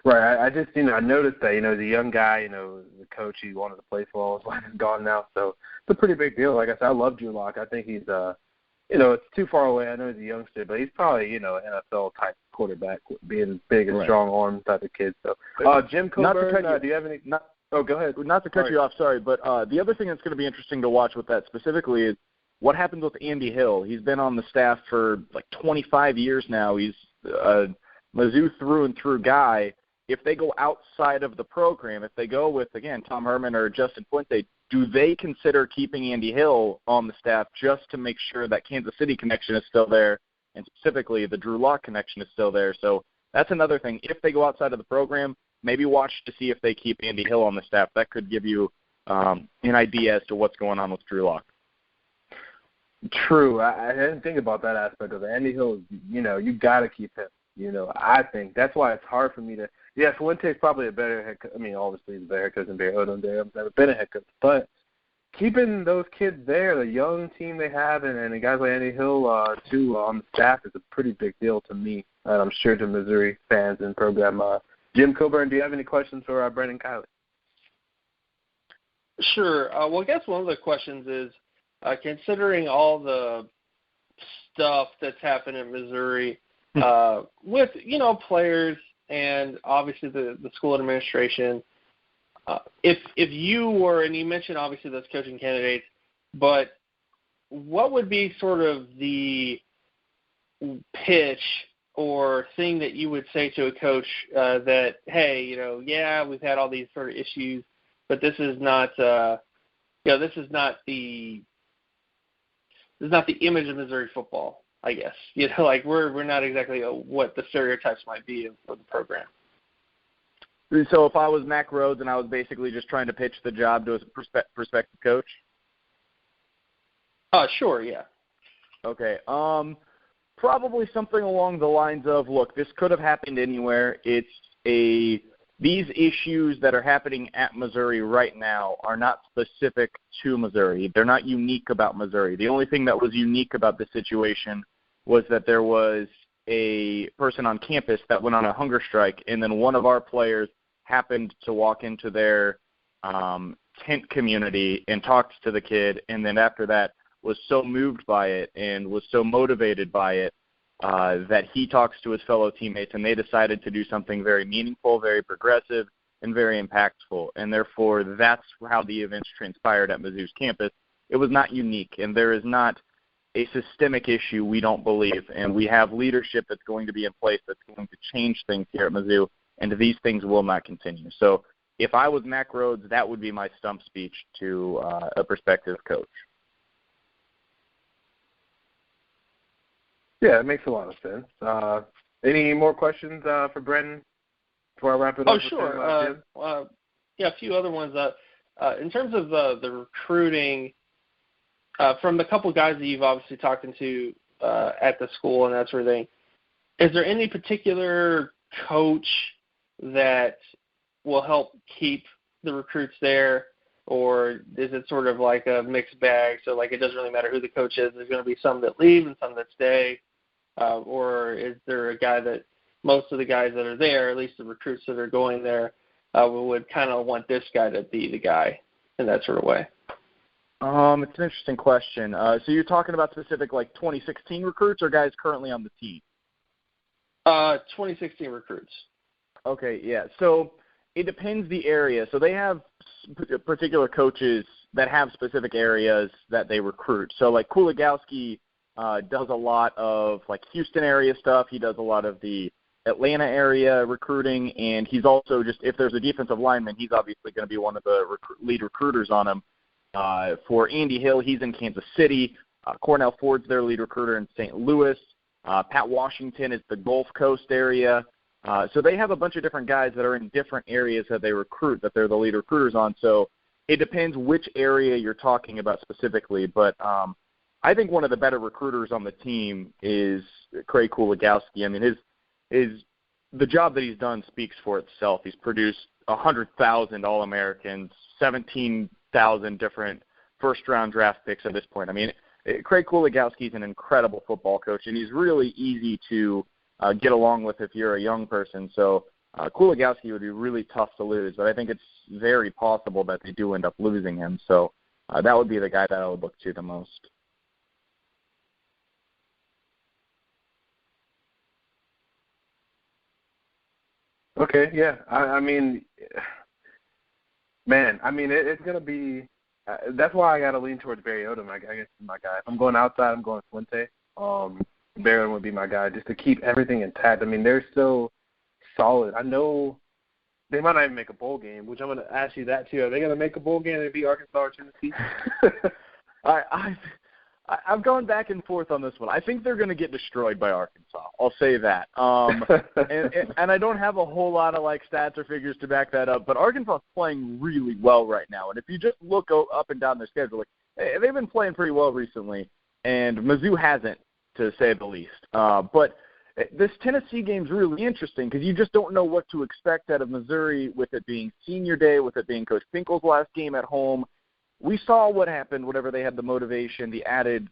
Right. I just, I noticed that, the young guy, the coach he wanted to play for is gone now. So it's a pretty big deal. Like I said, I love Drew Lock. I think he's, it's too far away. I know he's a youngster, but he's probably, NFL-type quarterback, being big and strong arm type of kid. So, Jim Cobern, do you have any? Go ahead. Not to cut you off, sorry, but the other thing that's going to be interesting to watch with that specifically is what happens with Andy Hill. He's been on the staff for like 25 years now. He's a Mizzou through and through guy. If they go outside of the program, if they go with, again, Tom Herman or Justin Fuente, do they consider keeping Andy Hill on the staff just to make sure that Kansas City connection is still there, and specifically the Drew Lock connection is still there? So that's another thing. If they go outside of the program, maybe watch to see if they keep Andy Hill on the staff. That could give you an idea as to what's going on with Drew Lock. True. I didn't think about that aspect of it. Andy Hill, you got to keep him. I think that's why it's hard for me to. Yeah, Fuente's probably a better head coach. I mean, obviously he's a better head coach than Barry Odom there. I've never been a head coach, but keeping those kids there, the young team they have, and the guys like Andy Hill too on the staff is a pretty big deal to me, and I'm sure to Missouri fans and program. Jim Cobern, do you have any questions for Brendan Kiley? Sure. Well, I guess one of the questions is, considering all the stuff that's happened in Missouri with, players and obviously the school administration, if you were, and you mentioned obviously those coaching candidates, but what would be sort of the pitch or thing that you would say to a coach that, hey, we've had all these sort of issues, but this is not, this is not the image of Missouri football, I guess. We're not exactly what the stereotypes might be of the program. So if I was Mac Rhodes and I was basically just trying to pitch the job to a prospective coach? Sure, yeah. Okay. Probably something along the lines of, look, this could have happened anywhere. These issues that are happening at Missouri right now are not specific to Missouri. They're not unique about Missouri. The only thing that was unique about this situation was that there was a person on campus that went on a hunger strike, and then one of our players happened to walk into their tent community and talked to the kid, and then after that was so moved by it and was so motivated by it that he talks to his fellow teammates, and they decided to do something very meaningful, very progressive, and very impactful. And therefore, that's how the events transpired at Mizzou's campus. It was not unique, and there is not a systemic issue, we don't believe. And we have leadership that's going to be in place that's going to change things here at Mizzou, and these things will not continue. So if I was Mac Rhodes, that would be my stump speech to a prospective coach. Yeah, it makes a lot of sense. Any more questions for Brendan before I wrap it up? Oh, sure. A few other ones. In terms of the recruiting, from the couple guys that you've obviously talked to at the school and that sort of thing, is there any particular coach that will help keep the recruits there, or is it sort of like a mixed bag? So, it doesn't really matter who the coach is. There's going to be some that leave and some that stay. Or is there a guy that most of the guys that are there, at least the recruits that are going there, would kind of want this guy to be the guy in that sort of way? It's an interesting question. So you're talking about specific 2016 recruits or guys currently on the team? 2016 recruits. Okay, yeah. So it depends the area. So they have particular coaches that have specific areas that they recruit. So Kuligowski does a lot of Houston area stuff. He does a lot of the Atlanta area recruiting, and he's also if there's a defensive lineman, he's obviously going to be one of the lead recruiters on him. For Andy Hill, he's in Kansas City. Cornell Ford's their lead recruiter in St. Louis. Pat Washington is the Gulf Coast area. So they have a bunch of different guys that are in different areas that they recruit, that they're the lead recruiters on. So it depends which area you're talking about specifically, but I think one of the better recruiters on the team is Craig Kuligowski. I mean, the job that he's done speaks for itself. He's produced 100,000 All-Americans, 17,000 different first-round draft picks at this point. I mean, Craig Kuligowski is an incredible football coach, and he's really easy to get along with if you're a young person. So Kuligowski would be really tough to lose, but I think it's very possible that they do end up losing him. So that would be the guy that I would look to the most. Okay, yeah. I mean, it's going to be that's why I got to lean towards Barry Odom. I guess is my guy. If I'm going outside, I'm going Fuente. Barry Odom would be my guy just to keep everything intact. I mean, they're so solid. I know they might not even make a bowl game, which I'm going to ask you that too. Are they going to make a bowl game and beat Arkansas or Tennessee? I've gone back and forth on this one. I think they're going to get destroyed by Arkansas. I'll say that. And I don't have a whole lot of stats or figures to back that up, but Arkansas is playing really well right now. And if you just look up and down their schedule, they've been playing pretty well recently, and Mizzou hasn't, to say the least. But this Tennessee game's really interesting because you just don't know what to expect out of Missouri with it being senior day, with it being Coach Finkel's last game at home. We saw what happened whenever they had the motivation, the added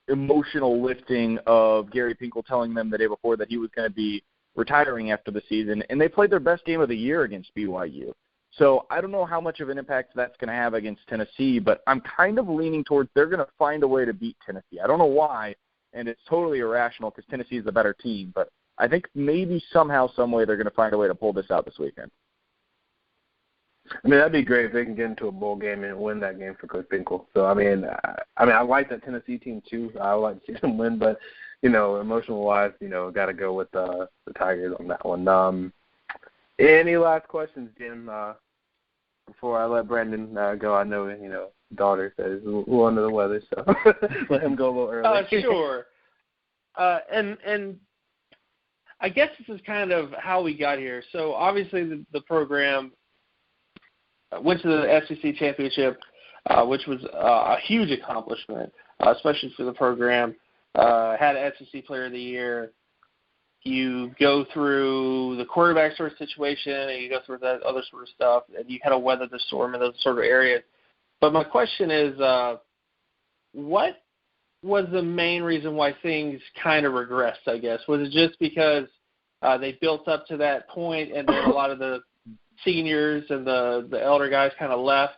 emotional lifting of Gary Pinkel telling them the day before that he was going to be retiring after the season, and they played their best game of the year against BYU. So I don't know how much of an impact that's going to have against Tennessee, but I'm kind of leaning towards they're going to find a way to beat Tennessee. I don't know why, and it's totally irrational because Tennessee is the better team, but I think maybe somehow, some way they're going to find a way to pull this out this weekend. I mean, that'd be great if they can get into a bowl game and win that game for Coach Finkel. So, I mean, I like that Tennessee team too. I would like to see them win, but, emotional-wise, got to go with the Tigers on that one. Any last questions, Jim, before I let Brandon go? I know, daughter says a little under the weather, so let him go a little early. Sure. And I guess this is kind of how we got here. So, obviously, the program went to the SEC championship, which was a huge accomplishment, especially for the program. Had an SEC Player of the Year. You go through the quarterback sort of situation, and you go through that other sort of stuff, and you kind of weather the storm in those sort of areas. But my question is, what was the main reason why things kind of regressed, I guess? Was it just because they built up to that point, and then a lot of the seniors and the elder guys kind of left,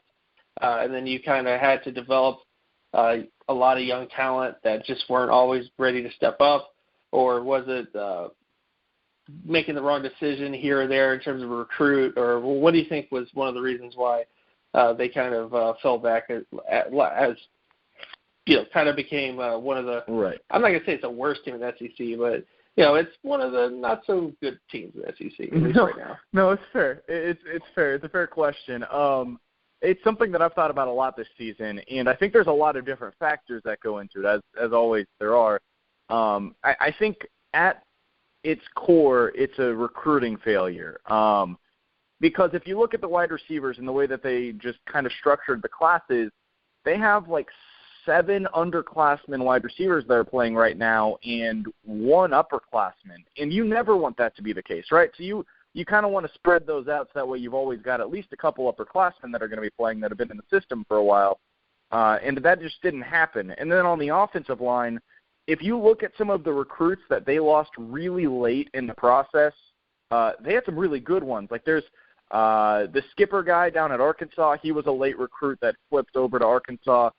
and then you kind of had to develop a lot of young talent that just weren't always ready to step up? Or was it making the wrong decision here or there in terms of a recruit? Or what do you think was one of the reasons why they kind of fell back as kind of became one of the right. I'm not going to say it's the worst team in the SEC, but it's one of the not so good teams in the SEC right now. No, it's fair. It's fair. It's a fair question. It's something that I've thought about a lot this season, and I think there's a lot of different factors that go into it, as always there are. I think at its core, it's a recruiting failure. Because if you look at the wide receivers and the way that they just kind of structured the classes, they have 7 underclassmen wide receivers that are playing right now and 1 upperclassman. And you never want that to be the case, right? So you kind of want to spread those out so that way you've always got at least a couple upperclassmen that are going to be playing that have been in the system for a while. And that just didn't happen. And then on the offensive line, if you look at some of the recruits that they lost really late in the process, they had some really good ones. There's the skipper guy down at Arkansas. He was a late recruit that flipped over to Arkansas.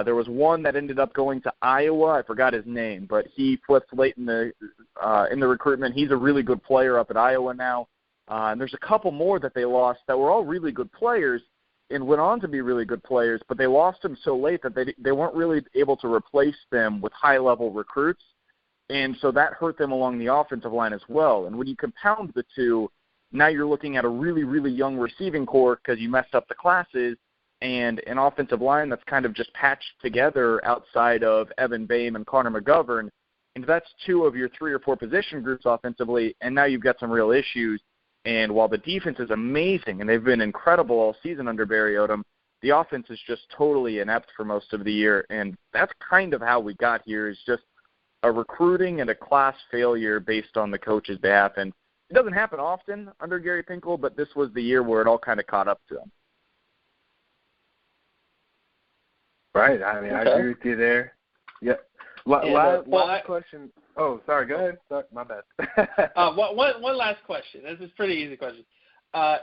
There was one that ended up going to Iowa. I forgot his name, but he flipped late in the recruitment. He's a really good player up at Iowa now. And there's a couple more that they lost that were all really good players and went on to be really good players, but they lost them so late that they weren't really able to replace them with high-level recruits. And so that hurt them along the offensive line as well. And when you compound the two, now you're looking at a really, really young receiving corps because you messed up the classes, and an offensive line that's kind of just patched together outside of Evan Boehm and Connor McGovern. And that's 2 of your 3 or 4 position groups offensively, and now you've got some real issues. And while the defense is amazing, and they've been incredible all season under Barry Odom, the offense is just totally inept for most of the year. And that's kind of how we got here, is just a recruiting and a class failure based on the coach's behalf. And it doesn't happen often under Gary Pinkel, but this was the year where it all kind of caught up to him. Right. I mean, okay. I agree with you there. Yep. Last question. Oh, sorry. Go ahead. Sorry, my bad. One last question. This is a pretty easy question.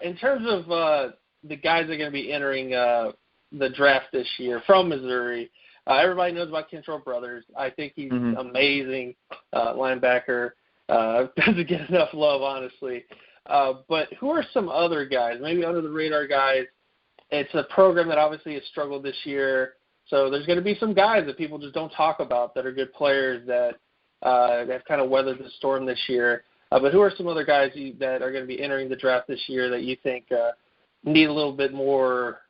In terms of the guys that are going to be entering the draft this year from Missouri, everybody knows about Kentrell Brothers. I think he's amazing linebacker. Doesn't get enough love, honestly. But who are some other guys, maybe under-the-radar guys? It's a program that obviously has struggled this year. So there's going to be some guys that people just don't talk about that are good players that have kind of weathered the storm this year. But who are some other guys that are going to be entering the draft this year that you think need a little bit more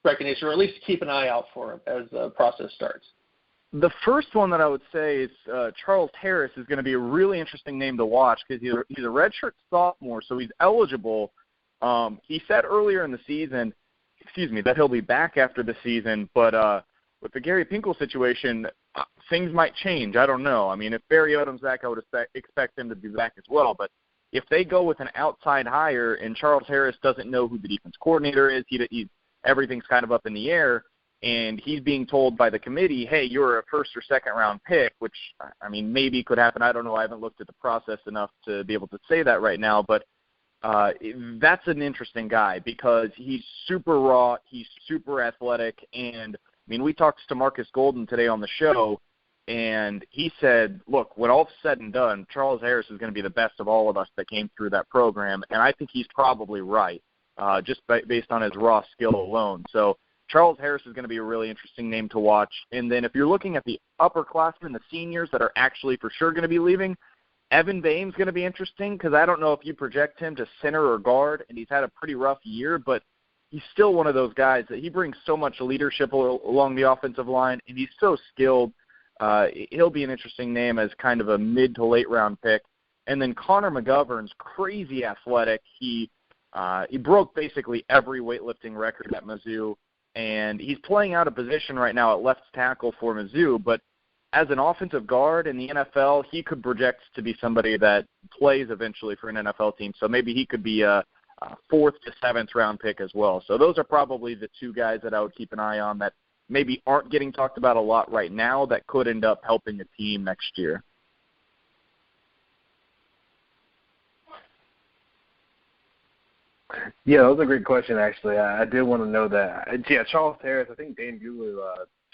recognition, or at least keep an eye out for them as the process starts? The first one that I would say is Charles Harris is going to be a really interesting name to watch because he's a redshirt sophomore, so he's eligible. He said earlier in the season, that he'll be back after the season, but with the Gary Pinkel situation, things might change. I don't know. I mean, if Barry Odom's back, I would expect him to be back as well. But if they go with an outside hire and Charles Harris doesn't know who the defense coordinator is, everything's kind of up in the air, and he's being told by the committee, hey, you're a first or second round pick, which, I mean, maybe could happen. I don't know. I haven't looked at the process enough to be able to say that right now. But that's an interesting guy because he's super raw, he's super athletic, and I mean, we talked to Marcus Golden today on the show, and he said, look, when all's said and done, Charles Harris is going to be the best of all of us that came through that program, and I think he's probably right, just based on his raw skill alone. So Charles Harris is going to be a really interesting name to watch. And then if you're looking at the upperclassmen, the seniors that are actually for sure going to be leaving, Evan Boehm's going to be interesting because I don't know if you project him to center or guard, and he's had a pretty rough year, but he's still one of those guys that he brings so much leadership along the offensive line, and he's so skilled. He'll be an interesting name as kind of a mid to late round pick. And then Connor McGovern's crazy athletic. He broke basically every weightlifting record at Mizzou, and he's playing out a position right now at left tackle for Mizzou, but as an offensive guard in the NFL, he could project to be somebody that plays eventually for an NFL team. So maybe he could be a fourth to seventh round pick as well. So those are probably the two guys that I would keep an eye on that maybe aren't getting talked about a lot right now that could end up helping the team next year. Yeah, that was a great question, actually. I did want to know that. Yeah, Charles Harris, I think Dane Buehler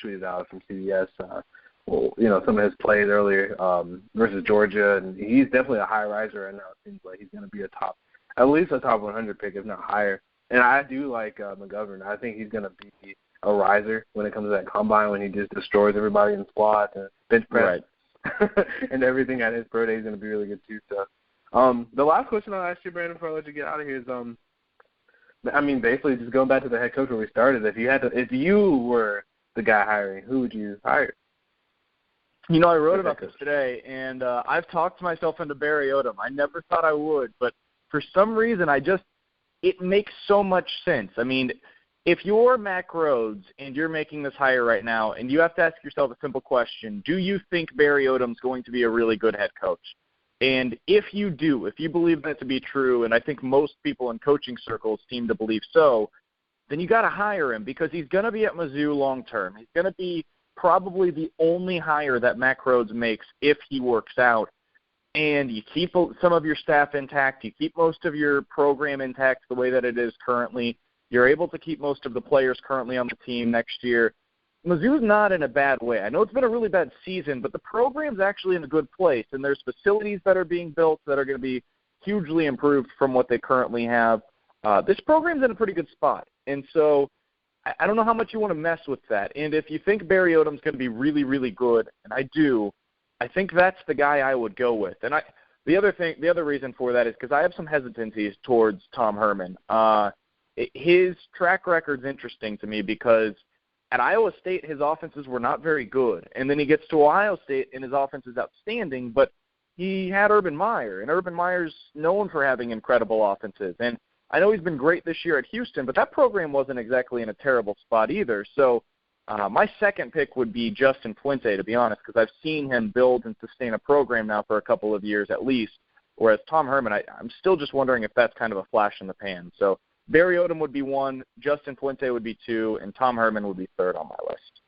tweeted out from CBS, some of his plays earlier versus Georgia, and he's definitely a high riser right now. It seems like he's going to be at least a top 100 pick, if not higher. And I do like McGovern. I think he's going to be a riser when it comes to that combine when he just destroys everybody in squats and bench press. Right. And everything at his pro day is going to be really good too. So the last question I'll ask you, Brandon, before I let you get out of here is, basically just going back to the head coach where we started, if you were the guy hiring, who would you hire? I wrote about this today, and I've talked myself into Barry Odom. I never thought I would, but for some reason, it makes so much sense. I mean, if you're Mack Rhodes and you're making this hire right now, and you have to ask yourself a simple question, do you think Barry Odom's going to be a really good head coach? And if you do, if you believe that to be true, and I think most people in coaching circles seem to believe so, then you got to hire him because he's going to be at Mizzou long term. He's going to be probably the only hire that Mack Rhodes makes if he works out. And you keep some of your staff intact. You keep most of your program intact the way that it is currently. You're able to keep most of the players currently on the team next year. Mizzou's not in a bad way. I know it's been a really bad season, but the program's actually in a good place, and there's facilities that are being built that are going to be hugely improved from what they currently have. This program's in a pretty good spot, and so I don't know how much you want to mess with that. And if you think Barry Odom's going to be really, really good, and I do, I think that's the guy I would go with. And the other reason for that is because I have some hesitancies towards Tom Herman. His track record's interesting to me because at Iowa State, his offenses were not very good. And then he gets to Ohio State, and his offense is outstanding, but he had Urban Meyer, and Urban Meyer's known for having incredible offenses. And I know he's been great this year at Houston, but that program wasn't exactly in a terrible spot either. So my second pick would be Justin Fuente, to be honest, because I've seen him build and sustain a program now for a couple of years at least, whereas Tom Herman, I'm still just wondering if that's kind of a flash in the pan. So Barry Odom would be one, Justin Fuente would be two, and Tom Herman would be third on my list.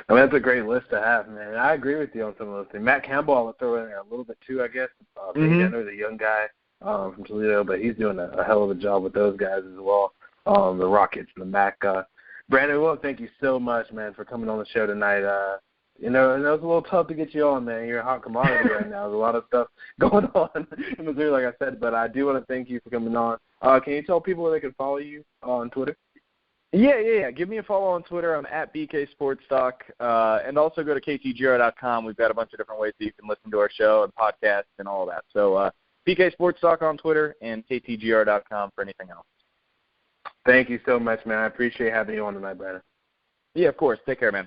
I mean, that's a great list to have, man. I agree with you on some of those things. Matt Campbell, I would throw in there a little bit too, I guess. The young guy from Toledo, but he's doing a hell of a job with those guys as well, the Rockets and the Mac. Brandon, well, thank you so much, man, for coming on the show tonight. And it was a little tough to get you on, man. You're a hot commodity right now. There's a lot of stuff going on in Missouri, like I said, but I do want to thank you for coming on. Can you tell people where they can follow you on Twitter? Yeah. Give me a follow on Twitter. I'm at BK Sports Talk. And also go to KTGR.com. We've got a bunch of different ways that you can listen to our show and podcasts and all that. So BK Sports Talk on Twitter and KTGR.com for anything else. Thank you so much, man. I appreciate having you on tonight, Brandon. Yeah, of course. Take care, man.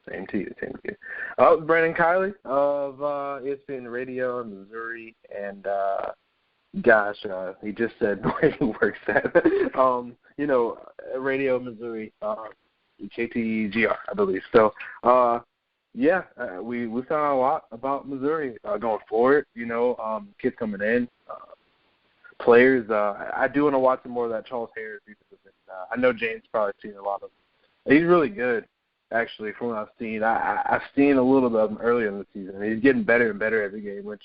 Same to you. Oh, Brandon Kiley of ESPN Radio in Missouri, and he just said where he works at. Radio Missouri, KTGR, I believe. So, we found out a lot about Missouri going forward. Kids coming in, players. I do want to watch some more of that Charles Harris because of it. I know James probably seen a lot of. He's really good, actually, from what I've seen. I've seen a little bit of him earlier in the season. He's getting better and better every game, which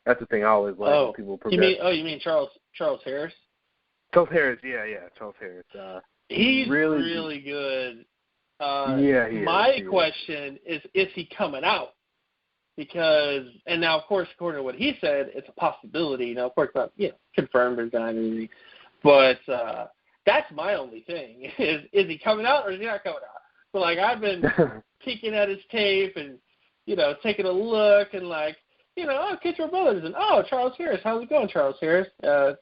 that's the thing I always like when people progress. You mean Charles Harris? Charles Harris, yeah, Charles Harris. He's really good. My question is he coming out? Because, and now, of course, according to what he said, it's a possibility. Now, of course, not confirmed or done anything. But that's my only thing. Is he coming out or is he not coming out? So, I've been peeking at his tape and, taking a look and, Kintrow Brothers. And, Charles Harris. How's it going, Charles Harris?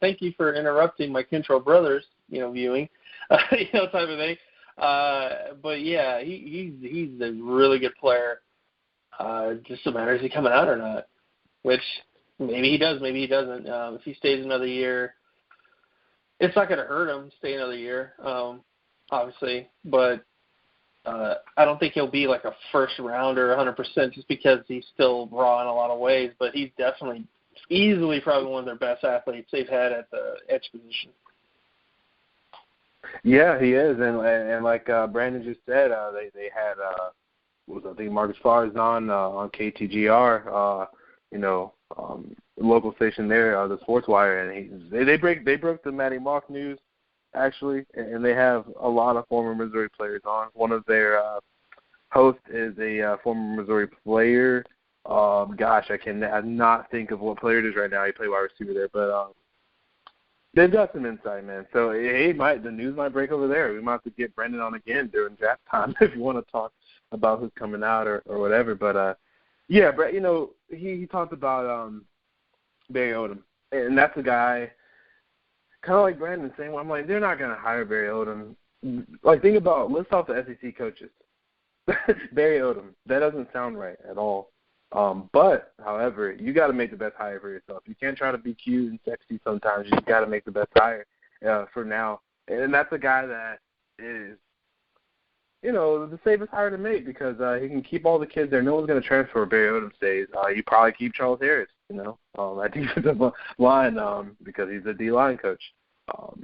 Thank you for interrupting my Kintrow Brothers, viewing, type of thing. But, yeah, he's a really good player. Just a matter, is he coming out or not? Which maybe he does, maybe he doesn't. If he stays another year, it's not going to hurt him to stay another year, obviously. But I don't think he'll be like a first rounder 100% just because he's still raw in a lot of ways. But he's definitely easily probably one of their best athletes they've had at the edge position. Yeah, he is. And like Brandon just said, they had I think Marcus Farr is on KTGR, local station there, the Sports Wire, and they broke the Matty Mock news actually, and they have a lot of former Missouri players on. One of their hosts is a former Missouri player. I cannot think of what player it is right now. He played wide receiver there, but they've got some insight, man. So the news might break over there. We might have to get Brendan on again during draft time if you want to talk about who's coming out or whatever. But, Brett, he talked about Barry Odom. And that's a guy, kind of like Brandon saying, I'm like, they're not going to hire Barry Odom. Think about, list off the SEC coaches. Barry Odom. That doesn't sound right at all. But, however, you got to make the best hire for yourself. You can't try to be cute and sexy sometimes. You got to make the best hire for now. And that's a guy that is, the safest hire to make because he can keep all the kids there. No one's going to transfer if Barry Odom stays. You probably keep Charles Harris, at defensive line because he's a D-line coach.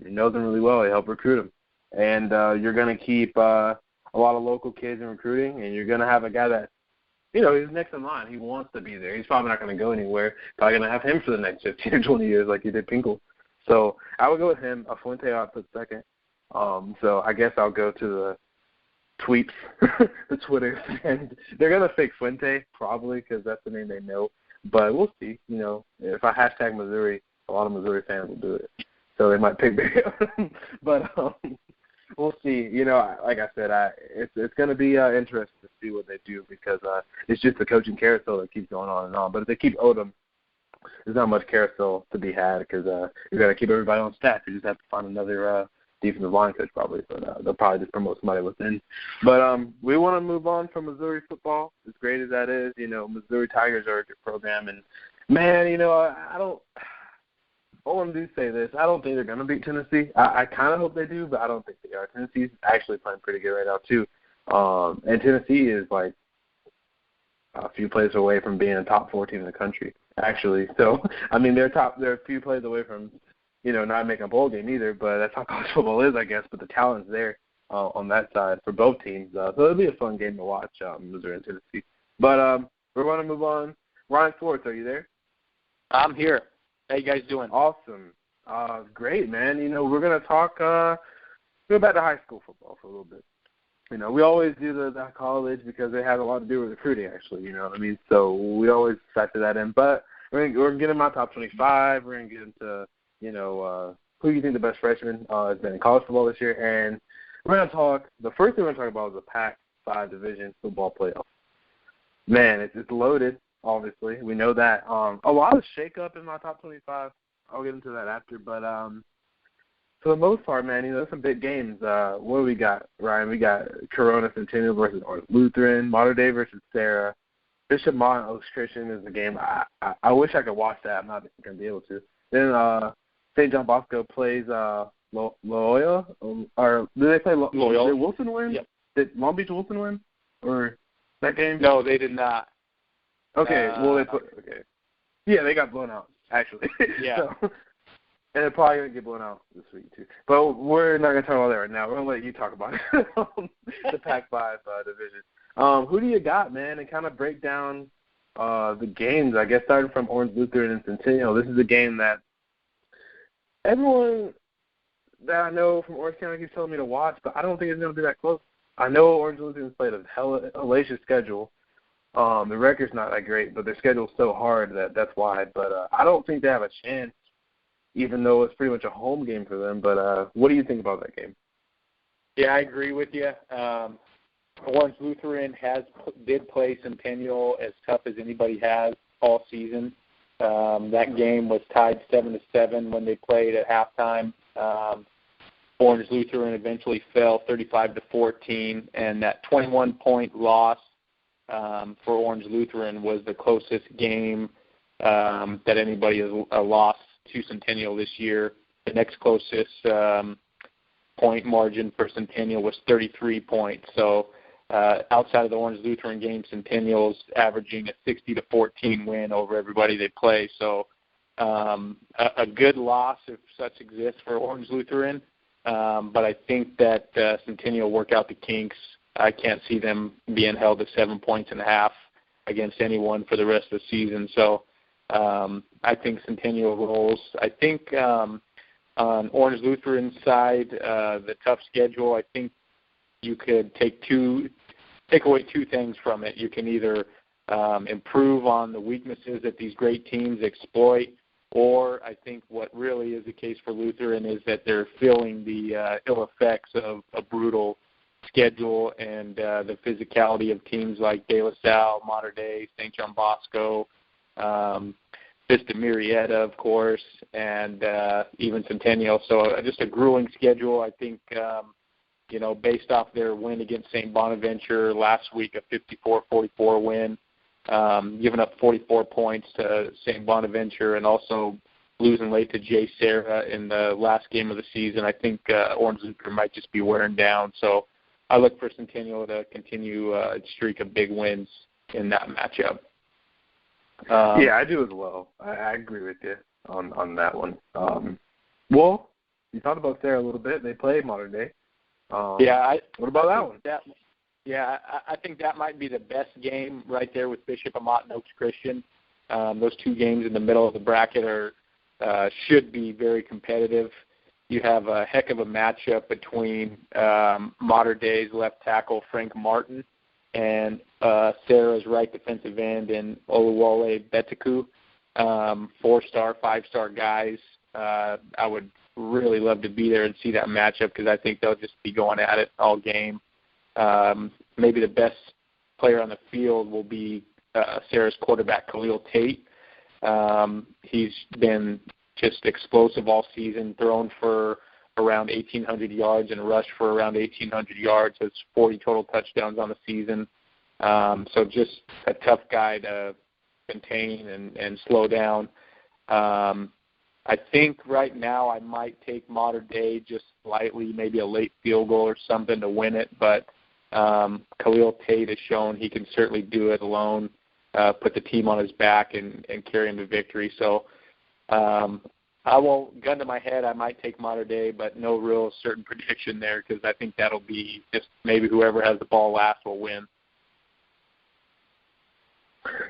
He knows him really well. He helped recruit him. And you're going to keep a lot of local kids in recruiting, and you're going to have a guy that, he's next in line. He wants to be there. He's probably not going to go anywhere. Probably going to have him for the next 15 or 20 years like he did Pinkel. So I would go with him. Fuente I'll put second. So I guess I'll go to the tweets, the Twitter, and they're going to fake Fuente probably because that's the name they know. But we'll see. If I hashtag Missouri, a lot of Missouri fans will do it. So they might pick Barry Odom. But we'll see. Like I said, it's going to be interesting to see what they do because it's just the coaching carousel that keeps going on and on. But if they keep Odom, there's not much carousel to be had because you've got to keep everybody on staff. You just have to find another defensive line coach probably, but they'll probably just promote somebody within. But we want to move on from Missouri football, as great as that is. Missouri Tigers are a good program, and man, I don't. I want to say this. I don't think they're going to beat Tennessee. I kind of hope they do, but I don't think they are. Tennessee's actually playing pretty good right now too, and Tennessee is like a few plays away from being a top 4 team in the country, actually. So they're a few plays away from not making a bowl game either, but that's how college football is, I guess. But the talent's there on that side for both teams. So it'll be a fun game to watch, Missouri and Tennessee. But we're going to move on. Ryan Swartz, are you there? I'm here. How you guys doing? Awesome. Great, man. We're going to talk go back to high school football for a little bit. We always do the college because it has a lot to do with recruiting, actually. You know what I mean? So we always factor that in. But we're going to get in my top 25. We're going to get into who you think the best freshman has been in college football this year. And we're going to talk, the first thing we're going to talk about is the Pac-5 division football playoff. Man, it's loaded, obviously. We know that. A lot of shake-up in my top 25. I'll get into that after. But for the most part, man, there's some big games. What do we got, Ryan? We got Corona Centennial versus Orange Lutheran, Mater Dei versus Sarah. Bishop Mont Oaks Christian is a game. I wish I could watch that. I'm not going to be able to. Then St. John Bosco plays Loyola, or did they play Loyola? Did Wilson win? Yep. Did Long Beach Wilson win? Or that game? No, they did not. Okay, okay. Yeah, they got blown out, actually. Yeah. So, and they're probably going to get blown out this week, too. But we're not going to talk about that right now. We're going to let you talk about it, the Pac-5 division. Who do you got, man, and kind of break down the games, I guess, starting from Orange Lutheran and Centennial. This is a game that everyone that I know from Orange County keeps telling me to watch, but I don't think it's going to be that close. I know Orange Lutheran's played a hellacious schedule. The record's not that great, but their schedule's so hard that's why. But I don't think they have a chance, even though it's pretty much a home game for them. But what do you think about that game? Yeah, I agree with you. Orange Lutheran did play Centennial as tough as anybody has all season. That game was tied 7-7 when they played at halftime. Orange Lutheran eventually fell 35-14, and that 21-point loss for Orange Lutheran was the closest game that anybody has lost to Centennial this year. The next closest point margin for Centennial was 33 points. So outside of the Orange Lutheran game, Centennial's averaging a 60-14 win over everybody they play. So a good loss, if such exists, for Orange Lutheran. But I think that Centennial will work out the kinks. I can't see them being held to 7.5 points against anyone for the rest of the season. So I think Centennial rolls. I think on Orange Lutheran's side, the tough schedule, I think you could take away two things from it. You can either improve on the weaknesses that these great teams exploit, or I think what really is the case for Lutheran is that they're feeling the ill effects of a brutal schedule and the physicality of teams like De La Salle, Mater Dei, St. John Bosco, Vista Marietta, of course, and even Centennial. So just a grueling schedule. I think, based off their win against St. Bonaventure last week, a 54-44 win, giving up 44 points to St. Bonaventure and also losing late to J. Sarah in the last game of the season. I think Orange Lutheran might just be wearing down. So I look for Centennial to continue a streak of big wins in that matchup. Yeah, I do as well. I agree with you on that one. Well, you talked about Sarah a little bit. They played Mater Dei. What about that one? I think that might be the best game right there with Bishop Amat and Oaks Christian. Those two games in the middle of the bracket should be very competitive. You have a heck of a matchup between Mater Dei's left tackle Frank Martin and Sarah's right defensive end in Oluwole Betiku. 4-star, 5-star guys. I would really love to be there and see that matchup because I think they'll just be going at it all game. Maybe the best player on the field will be Sarah's quarterback, Khalil Tate. He's been just explosive all season, thrown for around 1,800 yards and rushed for around 1,800 yards. That's 40 total touchdowns on the season. So just a tough guy to contain and slow down. I think right now I might take Mater Dei just slightly, maybe a late field goal or something to win it, but Khalil Tate has shown he can certainly do it alone, put the team on his back and carry him to victory. So I won't, gun to my head, I might take Mater Dei, but no real certain prediction there because I think that'll be just maybe whoever has the ball last will win.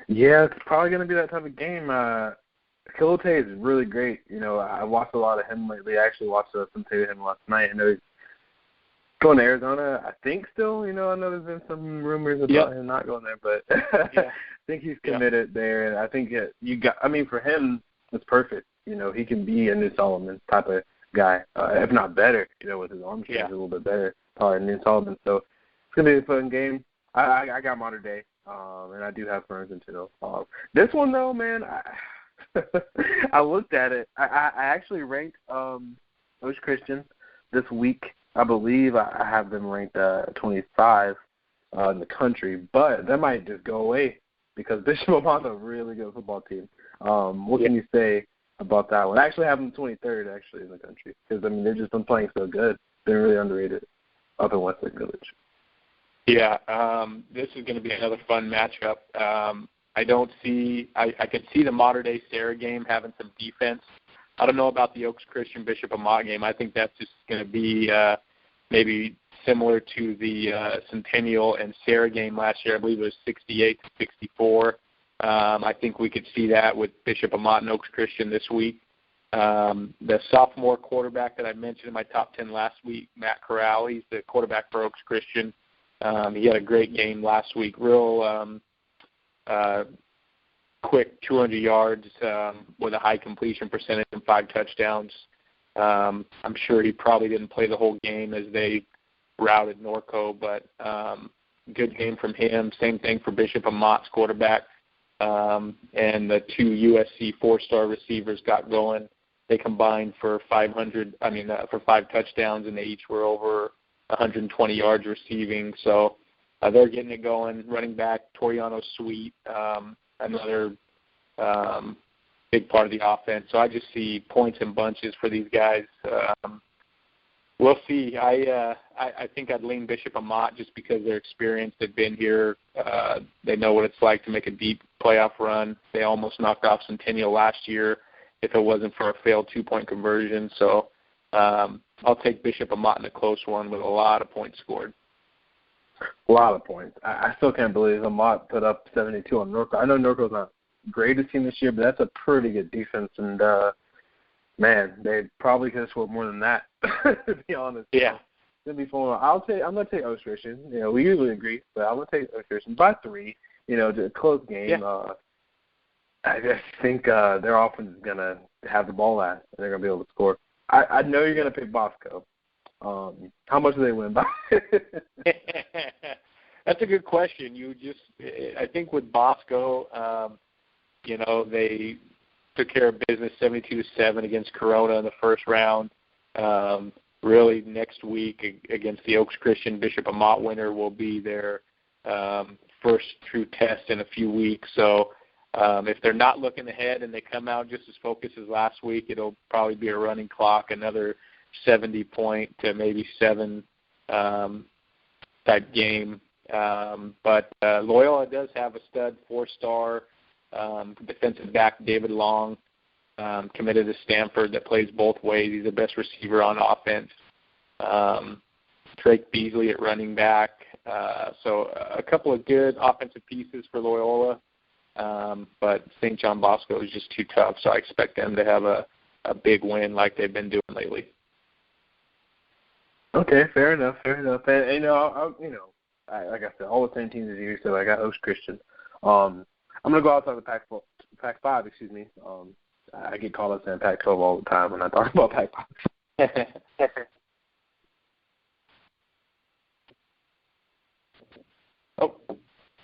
Yeah, it's probably going to be that type of game. Khalil Tate is really great. I watched a lot of him lately. I actually watched some tape of him last night. I know he's going to Arizona, I think still. I know there's been some rumors about him not going there, but I think he's committed there. And I think for him, it's perfect. He can be a New Solomon type of guy, if not better, with his arm strength a little bit better, probably New Solomon. So it's going to be a fun game. I got Mater Dei, and I do have Ferns and Tito. This one, though, man, I looked at it. I actually ranked Oaks Christian this week. I believe I have them ranked 25 in the country, but that might just go away because Bishop Amont's a really good football team. What can you say about that one? I actually have them 23rd in the country because, I mean, they've just been playing so good. They're really underrated up in Westlake Village. Yeah, this is going to be another fun matchup. I could see the modern-day Sarah game having some defense. I don't know about the Oaks Christian Bishop Amat game. I think that's just going to be maybe similar to the Centennial and Sarah game last year. I believe it was 68-64. I think we could see that with Bishop Amat and Oaks Christian this week. The sophomore quarterback that I mentioned in my top 10 last week, Matt Corral, he's the quarterback for Oaks Christian. He had a great game last week, real quick 200 yards with a high completion percentage and 5 touchdowns. I'm sure he probably didn't play the whole game as they routed Norco, but good game from him. Same thing for Bishop Amat's quarterback. And the 2 USC 4-star receivers got going. They combined for 5 touchdowns, and they each were over 120 yards receiving. So they're getting it going. Running back Toriano Sweet, another big part of the offense. So I just see points in bunches for these guys. We'll see. I think I'd lean Bishop Amat just because they're experienced. They've been here. They know what it's like to make a deep playoff run. They almost knocked off Centennial last year if it wasn't for a failed 2-point conversion. So I'll take Bishop Amat in a close one with a lot of points scored. A lot of points. I still can't believe Amat put up 72 on Norco. I know Norco's not the greatest team this year, but that's a pretty good defense. And, man, they probably could have scored more than that, to be honest. Yeah. It's going to be fun. I'm going to take Oaks Christian. You know, we usually agree, but I'm going to take Oaks Christian by 3. You know, a close game. Yeah. I just think their offense is going to have the ball last, and they're going to be able to score. I know you're going to pick Bosco. How much do they win by? That's a good question. I think with Bosco, they took care of business 72-7 against Corona in the first round. Really, next week against the Oaks Christian Bishop Amat winner will be their first true test in a few weeks. So if they're not looking ahead and they come out just as focused as last week, it'll probably be a running clock, another 70-point to maybe 7 type game. But Loyola does have a stud 4-star defensive back, David Long, committed to Stanford, that plays both ways. He's the best receiver on offense. Drake Beasley at running back. So a couple of good offensive pieces for Loyola. But St. John Bosco is just too tough, so I expect them to have a big win like they've been doing lately. Okay, fair enough. And like I said, all the same teams as you, so I got Oaks Christian. I'm going to go outside the Pac-5, excuse me. I get called up saying Pac-12 all the time when I talk about Pac-5. Oh, did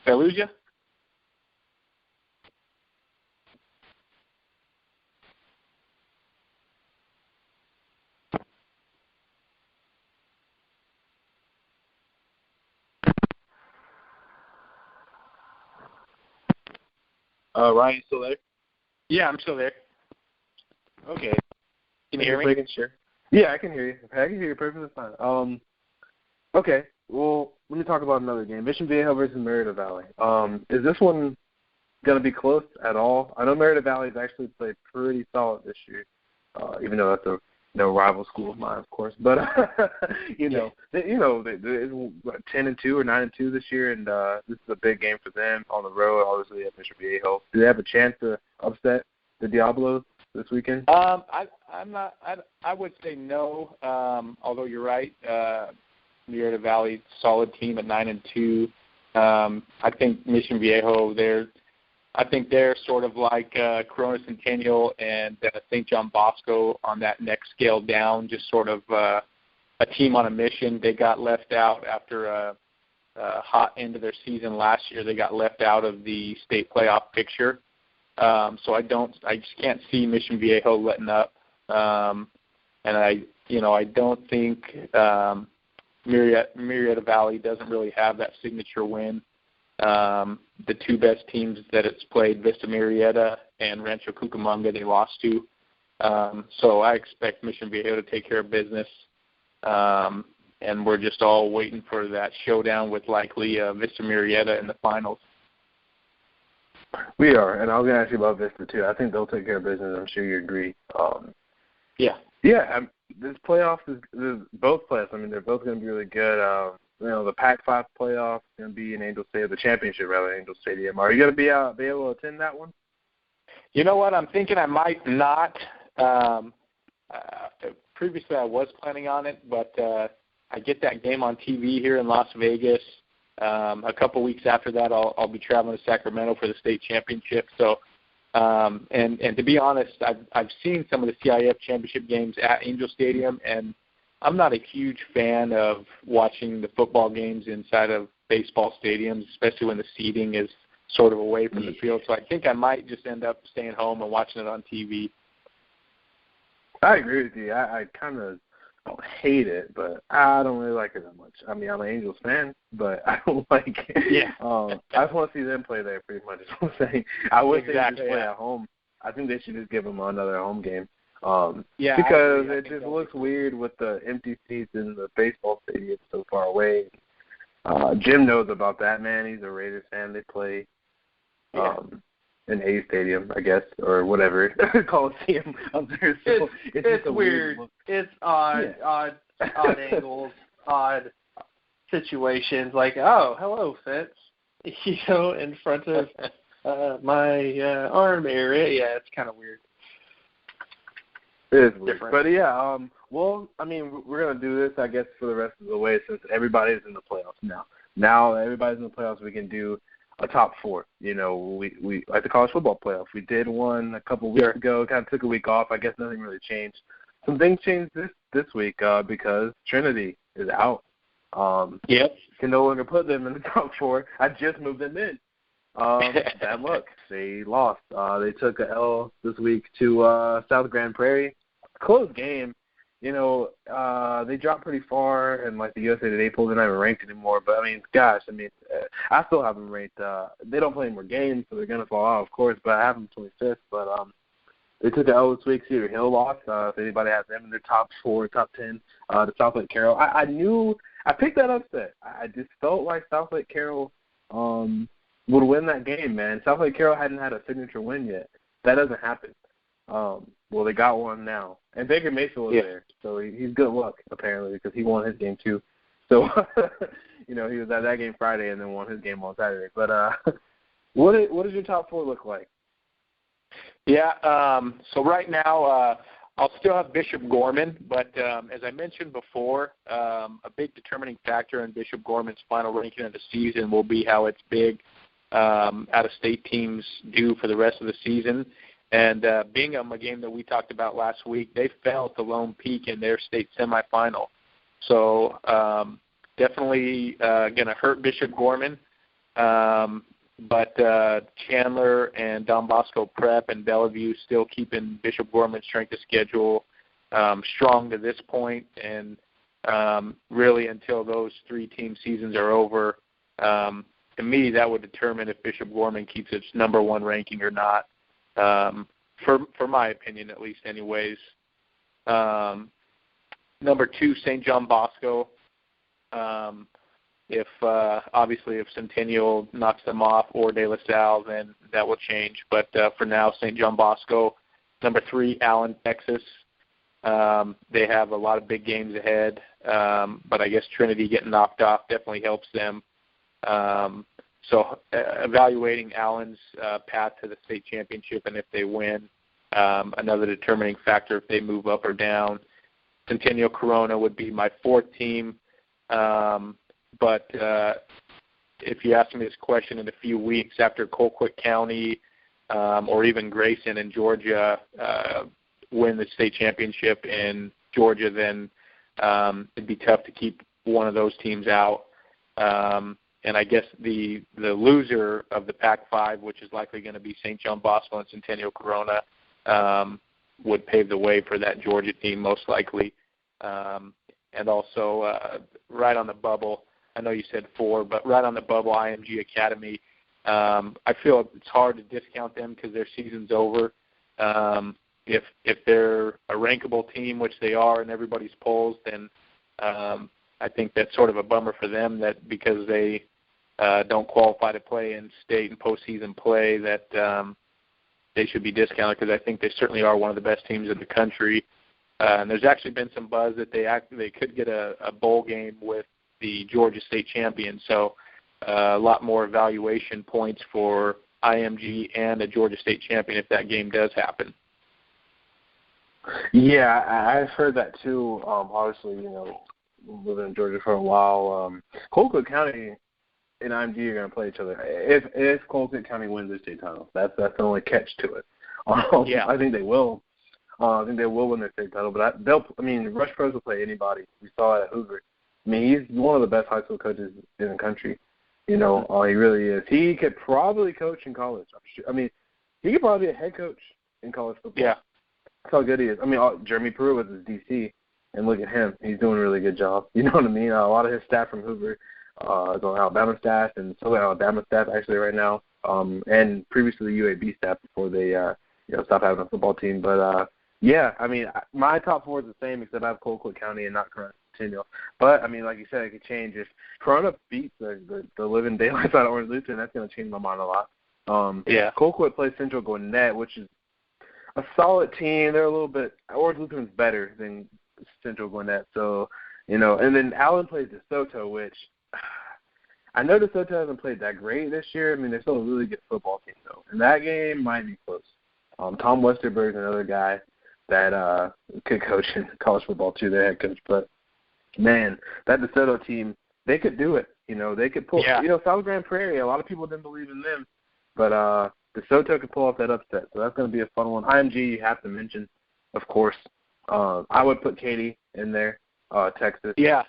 I lose you? Ryan, still there? Yeah, I'm still there. Okay. Can you hear me? Sure. Yeah, I can hear you. I can hear you perfectly fine. Okay. Well, let me talk about another game. Mission Viejo versus Merida Valley. Is this one going to be close at all? I know Merida Valley has actually played pretty solid this year, even though that's a rival school of mine, of course. But they're 10-2 or 9-2 this year, and this is a big game for them on the road. Obviously, at Mission Viejo, do they have a chance to upset the Diablos this weekend? I would say no. Although you're right, Merida Valley, solid team at 9-2. I think Mission Viejo, they're sort of like Corona Centennial and St. John Bosco on that next scale down, just sort of a team on a mission. They got left out after a hot end of their season last year. They got left out of the state playoff picture. So I just can't see Mission Viejo letting up. and I don't think Marietta Valley doesn't really have that signature win. The two best teams that it's played, Vista Marietta and Rancho Cucamonga, they lost to. So I expect Mission Viejo to take care of business. And we're just all waiting for that showdown with likely Vista Marietta in the finals. We are, and I was going to ask you about Vista, too. I think they'll take care of business. I'm sure you agree. Yeah. Yeah, this playoff is both playoffs. I mean, they're both going to be really good. The Pac-5 playoff is going to be in Angel Stadium, the championship, rather, Angel Stadium. Are you going to be able to attend that one? You know what? I'm thinking I might not. Previously, I was planning on it, but I get that game on TV here in Las Vegas. A couple weeks after that, I'll be traveling to Sacramento for the state championship. So, and to be honest, I've seen some of the CIF championship games at Angel Stadium, and I'm not a huge fan of watching the football games inside of baseball stadiums, especially when the seating is sort of away from the field. So I think I might just end up staying home and watching it on TV. I agree with you. I kind of don't hate it, but I don't really like it that much. I mean, I'm an Angels fan, but I don't like it. Yeah. I just want to see them play there pretty much is what I'm saying. I wish they would just play yeah. at home. I think they should just give them another home game. Because it just looks weird with the empty seats in the baseball stadium so far away. Jim knows about that, man. He's a Raiders fan. They play in A Stadium, I guess, or whatever Coliseum up there. So it's weird. It's odd, odd angles, odd situations. Like, oh, hello, Fitz. In front of my arm area. Yeah, it's kind of weird. It is weird. Different. But yeah, well, I mean, we're gonna do this, I guess, for the rest of the way since everybody's in the playoffs now. Now everybody's in the playoffs. We can do a top four. We like the college football playoff. We did one a couple weeks ago. Kind of took a week off. I guess nothing really changed. Some things changed this week because Trinity is out. Can no longer put them in the top four. I just moved them in. Bad luck. They lost. They took a L this week to South Grand Prairie. Close game. They dropped pretty far, and like the USA Today poll, they're not even ranked anymore. But I still have them ranked. They don't play any more games, so they're gonna fall out, of course. But I have them 25th. But they took an L this week. Cedar Hill lost. If anybody has them in their top 4, top 10, to South Lake Carroll. I knew I picked that upset. I just felt like South Lake Carroll would win that game, man. South Lake Carroll hadn't had a signature win yet. That doesn't happen. Well, they got one now. And Baker Mayfield was there, so he's good luck, apparently, because he won his game too. So, he was at that game Friday and then won his game on Saturday. But what does your top 4 look like? Yeah, so right now I'll still have Bishop Gorman, but as I mentioned before, a big determining factor in Bishop Gorman's final ranking of the season will be how its big out-of-state teams do for the rest of the season. And Bingham, a game that we talked about last week, they fell to Lone Peak in their state semifinal. So definitely going to hurt Bishop Gorman. But Chandler and Don Bosco Prep and Bellevue still keeping Bishop Gorman's strength of schedule strong to this point. And really until those 3-team seasons are over, to me that would determine if Bishop Gorman keeps its number 1 ranking or not. For my opinion, at least, anyways. Number 2, St. John Bosco. If Centennial knocks them off or De La Salle, then that will change. But for now, St. John Bosco. Number 3, Allen, Texas. They have a lot of big games ahead, but I guess Trinity getting knocked off definitely helps them. So evaluating Allen's path to the state championship, and if they win, another determining factor if they move up or down. Centennial Corona would be my 4th team. But if you ask me this question in a few weeks after Colquitt County or even Grayson in Georgia win the state championship in Georgia, then it'd be tough to keep one of those teams out. And I guess the loser of the Pac-5, which is likely going to be St. John Bosco and Centennial Corona, would pave the way for that Georgia team most likely. And also right on the bubble, I know you said 4, but right on the bubble, IMG Academy. I feel it's hard to discount them because their season's over. If they're a rankable team, which they are in everybody's polls, then I think that's sort of a bummer for them that because they don't qualify to play in state and postseason play that they should be discounted because I think they certainly are one of the best teams in the country. And there's actually been some buzz that they could get a bowl game with the Georgia State champion. So a lot more evaluation points for IMG and a Georgia State champion if that game does happen. Yeah, I've heard that too. Obviously, living in Georgia for a while, Colquitt County and IMG are going to play each other. If Colquitt County wins the state title, that's the only catch to it. Yeah. I think they will. I think they will win their state title, but Rush Pros will play anybody. We saw it at Hoover. I mean, he's one of the best high school coaches in the country. He really is. He could probably coach in college. I'm sure. I mean, he could probably be a head coach in college football. Yeah. That's how good he is. I mean, Jeremy Pruitt was his DC, and look at him. He's doing a really good job. You know what I mean? A lot of his staff from Hoover is on Alabama staff, and so Alabama staff actually right now, and previously the UAB staff before they stopped having a football team. But yeah, I mean, my top 4 is the same except I have Colquitt County and not Corona Centennial. But I mean, like you said, it could change if Corona beats the living daylights out of Orange Lutheran. That's going to change my mind a lot. Yeah. Colquitt plays Central Gwinnett, which is a solid team. They're a little bit Orange Lutheran's better than Central Gwinnett. So and then Allen plays DeSoto, which I know DeSoto hasn't played that great this year. I mean, they're still a really good football team though, and that game might be close. Tom Westerberg's another guy that could coach in college football too, their head coach. But man, that DeSoto team, they could do it. They could pull. Yeah. South Grand Prairie, a lot of people didn't believe in them, but DeSoto could pull off that upset. So that's going to be a fun one. IMG, you have to mention, of course. I would put Katy in there, Texas. Yeah.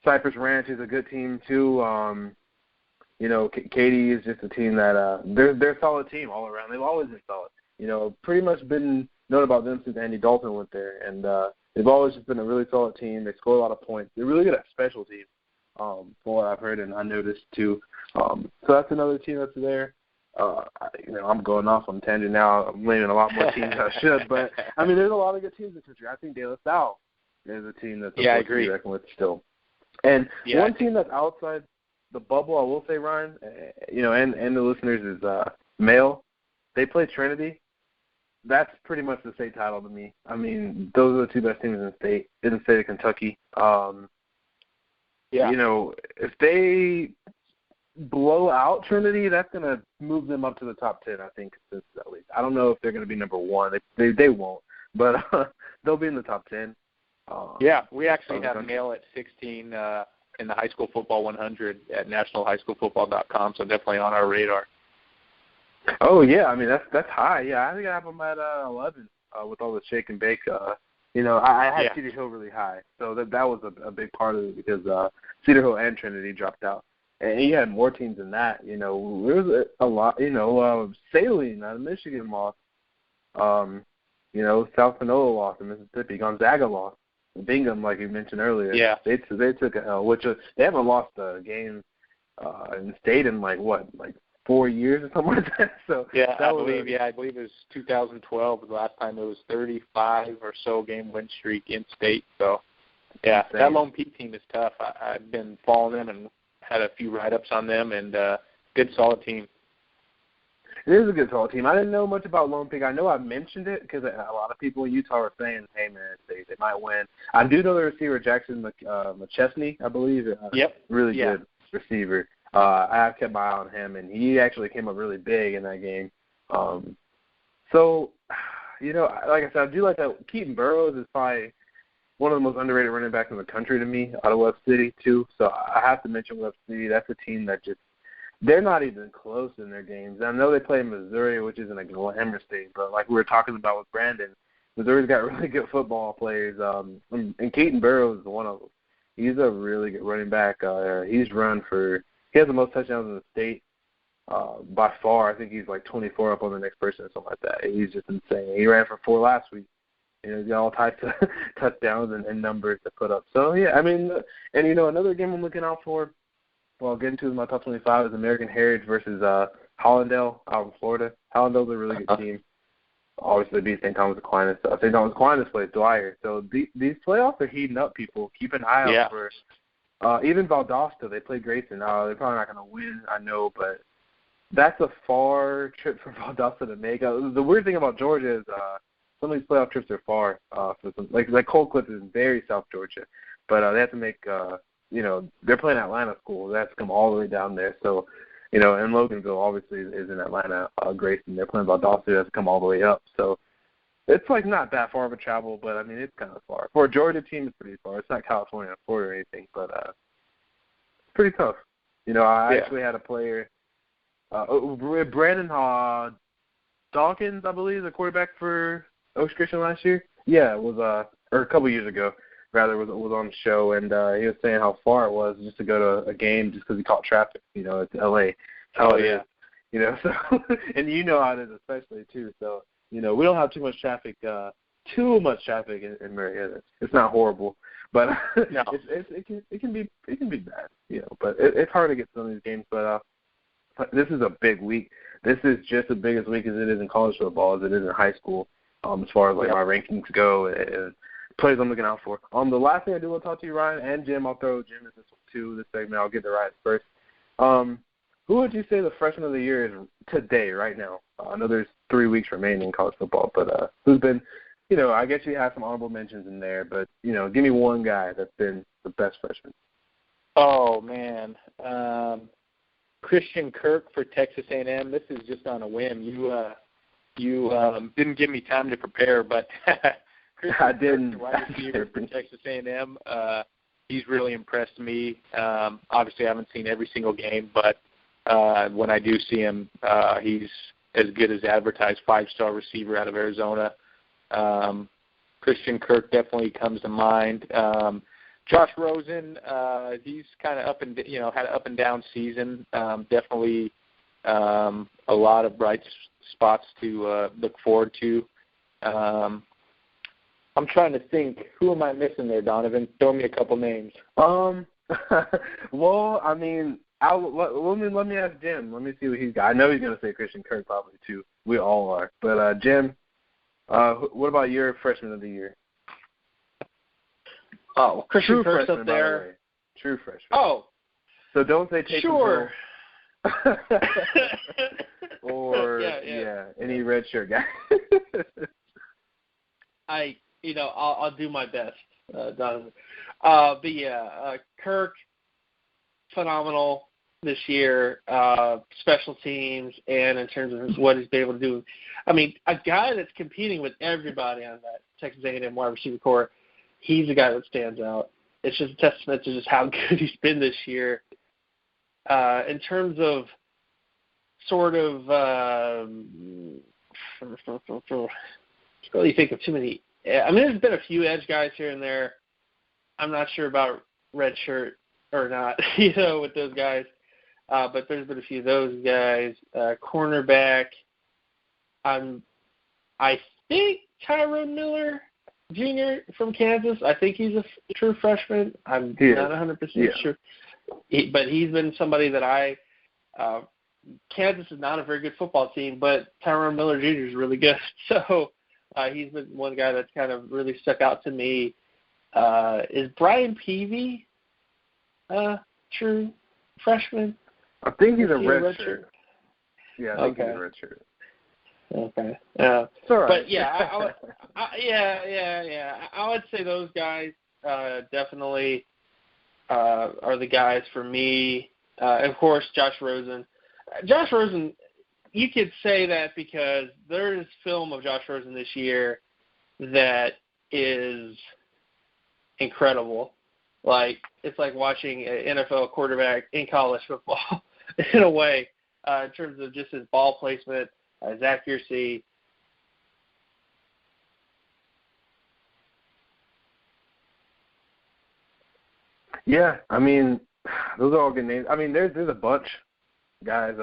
Cypress Ranch is a good team too. Katy is just a team that they're a solid team all around. They've always been solid. Pretty much been known about them since Andy Dalton went there, and they've always just been a really solid team. They score a lot of points. They're really good at special teams, from what I've heard and I noticed too. So that's another team that's there. I'm going off on tangent now. I'm naming a lot more teams than I should, but I mean, there's a lot of good teams in the country. I think De La Salle is a team that's I agree. to reckon with still. And one team that's outside the bubble, I will say, Ryan, and the listeners is Male. They play Trinity. That's pretty much the state title to me. I mean, those are the 2 best teams in the state of Kentucky. If they blow out Trinity, that's going to move them up to the top 10, I think, at least. I don't know if they're going to be number 1. They won't, but they'll be in the top 10. We actually have Male at 16 in the High School Football 100 at nationalhighschoolfootball.com, so definitely on our radar. Oh, yeah. I mean, that's high. Yeah, I think I have them at 11 with all the shake and bake. I had Cedar Hill really high, so that was a big part of it because Cedar Hill and Trinity dropped out. And you had more teams than that. There was a lot. Saline out of Michigan lost. South Panola lost in Mississippi. Gonzaga lost. Bingham, like you mentioned earlier. Yeah. They took a L, which they haven't lost a game in state in like 4 years or something like that. So I believe it was 2012 was the last time it was 35 or so game win streak in state. So that Lone Peak team is tough. I've been following them and had a few write-ups on them, and good solid team. It is a good solid team. I didn't know much about Lone Peak. I know I mentioned it because a lot of people in Utah are saying, hey, man, they might win. I do know the receiver, Jackson McChesney, I believe. Really good receiver. I have kept my eye on him, and he actually came up really big in that game. Like I said, I do like that. Keaton Burrows is probably one of the most underrated running backs in the country to me, out of Webb City, too. So I have to mention Webb City. That's a team that they're not even close in their games. I know they play in Missouri, which isn't a glamorous state, but like we were talking about with Brandon, Missouri's got really good football players, and Keaton Burrows is one of them. He's a really good running back. He has the most touchdowns in the state. by far. I think he's like 24 up on the next person or something like that. He's just insane. He ran for 4 last week. He's got all types of touchdowns and numbers to put up. So, yeah, I mean, and, another game I'm looking out for, well, I'll get into my top 25 is American Heritage versus Hollandale out in Florida. Hollandale's a really good team. Obviously, beat St. Thomas Aquinas. St. Thomas Aquinas plays Dwyer. So these playoffs are heating up, people. Keep an eye out for even Valdosta. They play Grayson. They're probably not going to win, I know, but that's a far trip for Valdosta to make. The weird thing about Georgia is some of these playoff trips are far. For some, like Cold Cliff is very South Georgia, but they have to make, they're playing Atlanta school. They have to come all the way down there. So, and Loganville obviously is in Atlanta. Grayson, they're playing Valdosta. They have to come all the way up. So it's like not that far of a travel, but I mean it's kind of far. For a Georgia team, it's pretty far. It's not California or Florida or anything, but it's pretty tough. I actually had a player, Brandon Dawkins, I believe, the quarterback for Oaks Christian last year. Yeah, it was or a couple years ago, rather, was on the show, and he was saying how far it was just to go to a game just because he caught traffic. It's L.A. How it is. So and how it is especially too. So we don't have too much traffic in Marietta. It's not horrible, but no. it can be bad. But it's hard to get some of these games. But this is a big week. This is just as big a week as it is in college football as it is in high school. As far as my rankings go and plays I'm looking out for. The last thing I do want to talk to you, Ryan, and Jim, I'll throw Jim in this one too, this segment. I'll get the Ryan first. Who would you say the freshman of the year is today, right now? I know there's 3 weeks remaining in college football, but who's been, I guess you have some honorable mentions in there, but, give me one guy that's been the best freshman. Oh, man. Christian Kirk for Texas A&M. This is just on a whim. You didn't give me time to prepare, but I didn't. Wide receiver for Texas A&M. He's really impressed me. Obviously, I haven't seen every single game, but when I do see him, he's as good as advertised, 5-star receiver out of Arizona. Christian Kirk definitely comes to mind. Josh Rosen, he's kind of had an up and down season. Definitely a lot of bright spots to look forward to. I'm trying to think. Who am I missing there, Donovan? Throw me a couple names. Well, I mean, let me ask Jim. Let me see what he's got. I know he's going to say Christian Kirk probably too. We all are. But Jim, what about your freshman of the year? Oh, Christian Kirk's freshman, up there. True freshman. Oh, so don't say Taysom sure. or any redshirt guy. I'll do my best, Donovan. But Kirk, phenomenal this year, special teams, and in terms of what he's been able to do. I mean, a guy that's competing with everybody on that Texas A&M wide receiver core, he's a guy that stands out. It's just a testament to just how good he's been this year. In terms of sort of, really think of too many. I mean, there's been a few edge guys here and there. I'm not sure about red shirt or not, with those guys. But there's been a few of those guys. Cornerback, I think Tyrone Miller Jr. from Kansas. I think he's a true freshman. I'm not 100% sure. But he's been somebody that Kansas is not a very good football team, but Tyrone Miller Jr. is really good. So he's been one guy that's kind of really stuck out to me. Is Brian Peavy true freshman? I think he's a red shirt. Yeah, I think he's a red shirt. Okay. It's all right. But I would say those guys definitely are the guys for me. Of course, Josh Rosen. Josh Rosen, you could say that because there is film of Josh Rosen this year that is incredible. It's like watching an NFL quarterback in college football in a way, in terms of just his ball placement, his accuracy. Yeah, I mean, those are all good names. I mean, there's a bunch, guys.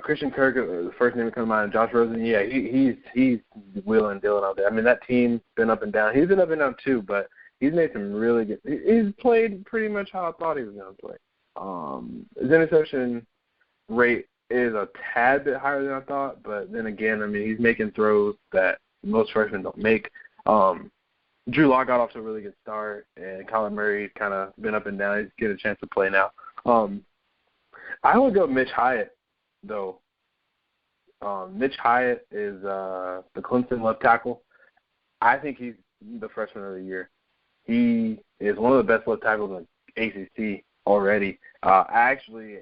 Christian Kirk, the first name that comes to mind, Josh Rosen, yeah, he's wheeling and dealing out there. I mean, that team's been up and down. He's been up and down too, but he's made some really good – he's played pretty much how I thought he was going to play. His interception rate is a tad bit higher than I thought, but then again, I mean, he's making throws that most freshmen don't make. Drew Lock got off to a really good start, and Kyler Murray kind of been up and down. He's getting a chance to play now. I would go Mitch Hyatt, though. Mitch Hyatt is the Clemson left tackle. I think he's the freshman of the year. He is one of the best left tackles in ACC already. I actually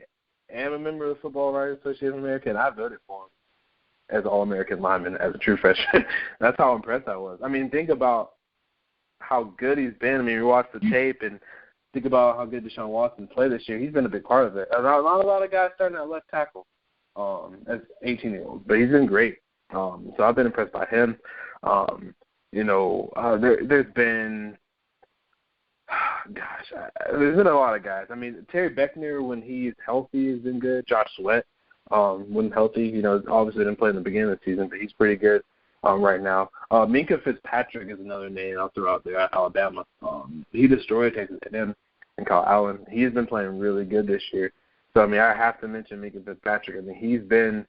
am a member of the Football Writers Association of America, and I voted for him as an All-American lineman as a true freshman. That's how impressed I was. I mean, think about how good he's been. I mean, you watch the tape and think about how good Deshaun Watson played this year. He's been a big part of it. Not a lot of guys starting at left tackle as 18-year-olds, but he's been great. So I've been impressed by him. There's been there's been a lot of guys. I mean, Terry Beckner, when he's healthy, has been good. Josh Sweat, when healthy, obviously didn't play in the beginning of the season, but he's pretty good right now. Minka Fitzpatrick is another name I'll throw out there at Alabama. He destroyed Texas A&M and Kyle Allen. He's been playing really good this year. So, I mean, I have to mention Minka Fitzpatrick. I mean, he's been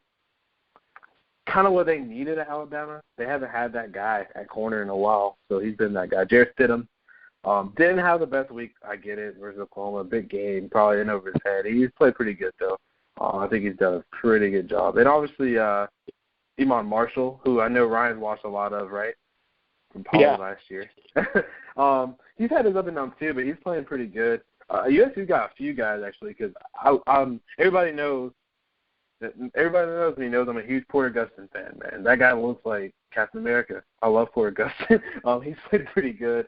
kind of what they needed at Alabama. They haven't had that guy at corner in a while, so he's been that guy. Jarrett Stidham didn't have the best week, I get it, versus Oklahoma. Big game, probably in over his head. He's played pretty good, though. I think he's done a pretty good job. And obviously, Iman Marshall, who I know Ryan's watched a lot of, right, from Paul last year. He's had his up and downs too, but he's playing pretty good. USC's got a few guys, actually, because everybody knows me knows I'm a huge Porter Gustin fan, man. That guy looks like Captain America. I love Porter Gustin. He's played pretty good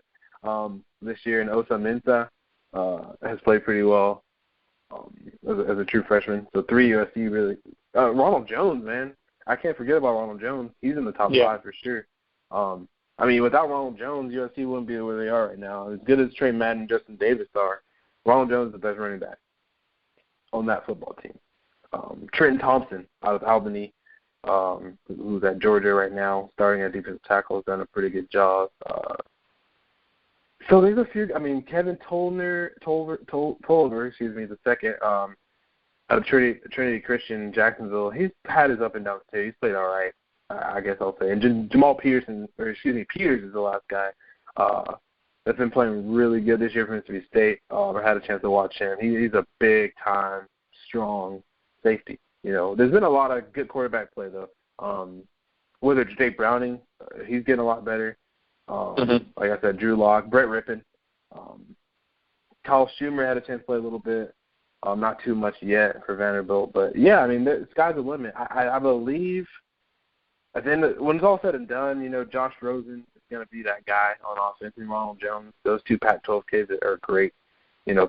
this year, and Osa Mensah has played pretty well as a true freshman. So 3 USC really. Ronald Jones, man. I can't forget about Ronald Jones. He's in the top 5 for sure. I mean, without Ronald Jones, USC wouldn't be where they are right now. As good as Trey Madden and Justin Davis are, Ronald Jones is the best running back on that football team. Trenton Thompson out of Albany, who's at Georgia right now, starting at defensive tackle, has done a pretty good job. So there's a few. I mean, Kevin Tolliver, the second, out of Trinity Christian Jacksonville. He's had his up and downs too. He's played all right, I guess I'll say. And Jamal Peters is the last guy that's been playing really good this year for Mississippi State. I had a chance to watch him. He's a big time, strong safety. There's been a lot of good quarterback play though. Whether it's Jake Browning, he's getting a lot better. Like I said, Drew Lock, Brett Rippon, Kyle Schumer had a chance to play a little bit. Not too much yet for Vanderbilt, but yeah, I mean, the sky's the limit. I believe at the end when it's all said and done, Josh Rosen is going to be that guy on offense, and Ronald Jones. Those two Pac-12 kids that are great,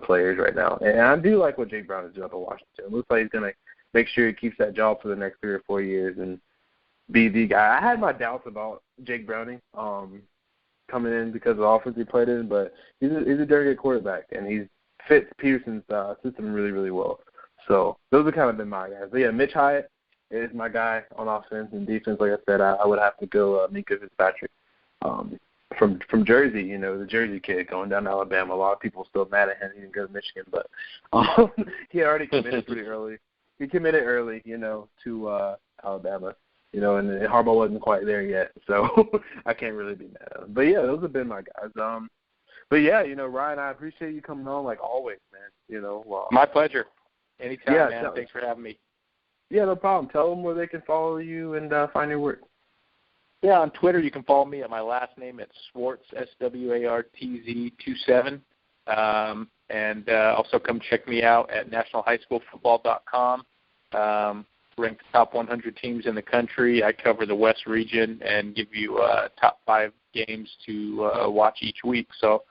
players right now. And I do like what Jake Brown is doing up in Washington. It looks like he's going to make sure he keeps that job for the next 3 or 4 years and be the guy. I had my doubts about Jake Browning coming in because of the offense he played in, but he's a very good quarterback, and he fits Peterson's system really, really well. So those have kind of been my guys. But, yeah, Mitch Hyatt is my guy on offense and defense. Like I said, I would have to go Minka Fitzpatrick from Jersey, the Jersey kid going down to Alabama. A lot of people are still mad at him. He didn't go to Michigan, but he had already committed pretty early. He committed early, to Alabama. And Harbaugh wasn't quite there yet, so I can't really be mad at him. But, yeah, those have been my guys. But, yeah, Ryan, I appreciate you coming on like always, man. My pleasure. Anytime, yeah, man. Thanks for having me. Yeah, no problem. Tell them where they can follow you and find your work. Yeah, on Twitter you can follow me at my last name. It's Swartz, SWARTZ27. And also come check me out at nationalhighschoolfootball.com. Ranked top 100 teams in the country. I cover the West region and give you top 5 games to watch each week. So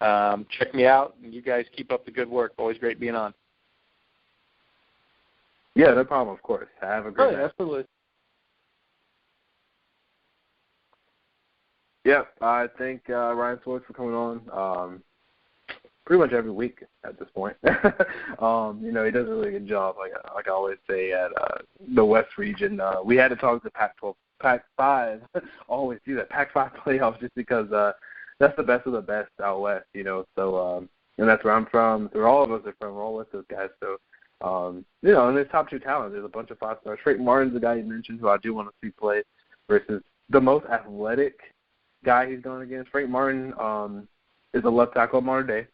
check me out, and you guys keep up the good work. Always great being on. Yeah, no problem, of course. Have a great night. Absolutely. Yeah, I thank Ryan Swartz for coming on. pretty much every week at this point. He does a really good job, like I always say, at the West region. We had to talk to Pac-12, Pac-5, always do that, Pac-5 playoffs, just because that's the best of the best out West, So, and that's where I'm from. Where all of us are from. We're all West Coast guys. So, and there's top 2 talent. There's a bunch of 5-stars. Frank Martin's the guy you mentioned, who I do want to see play, versus the most athletic guy he's going against. Frank Martin is a left tackle of modern day.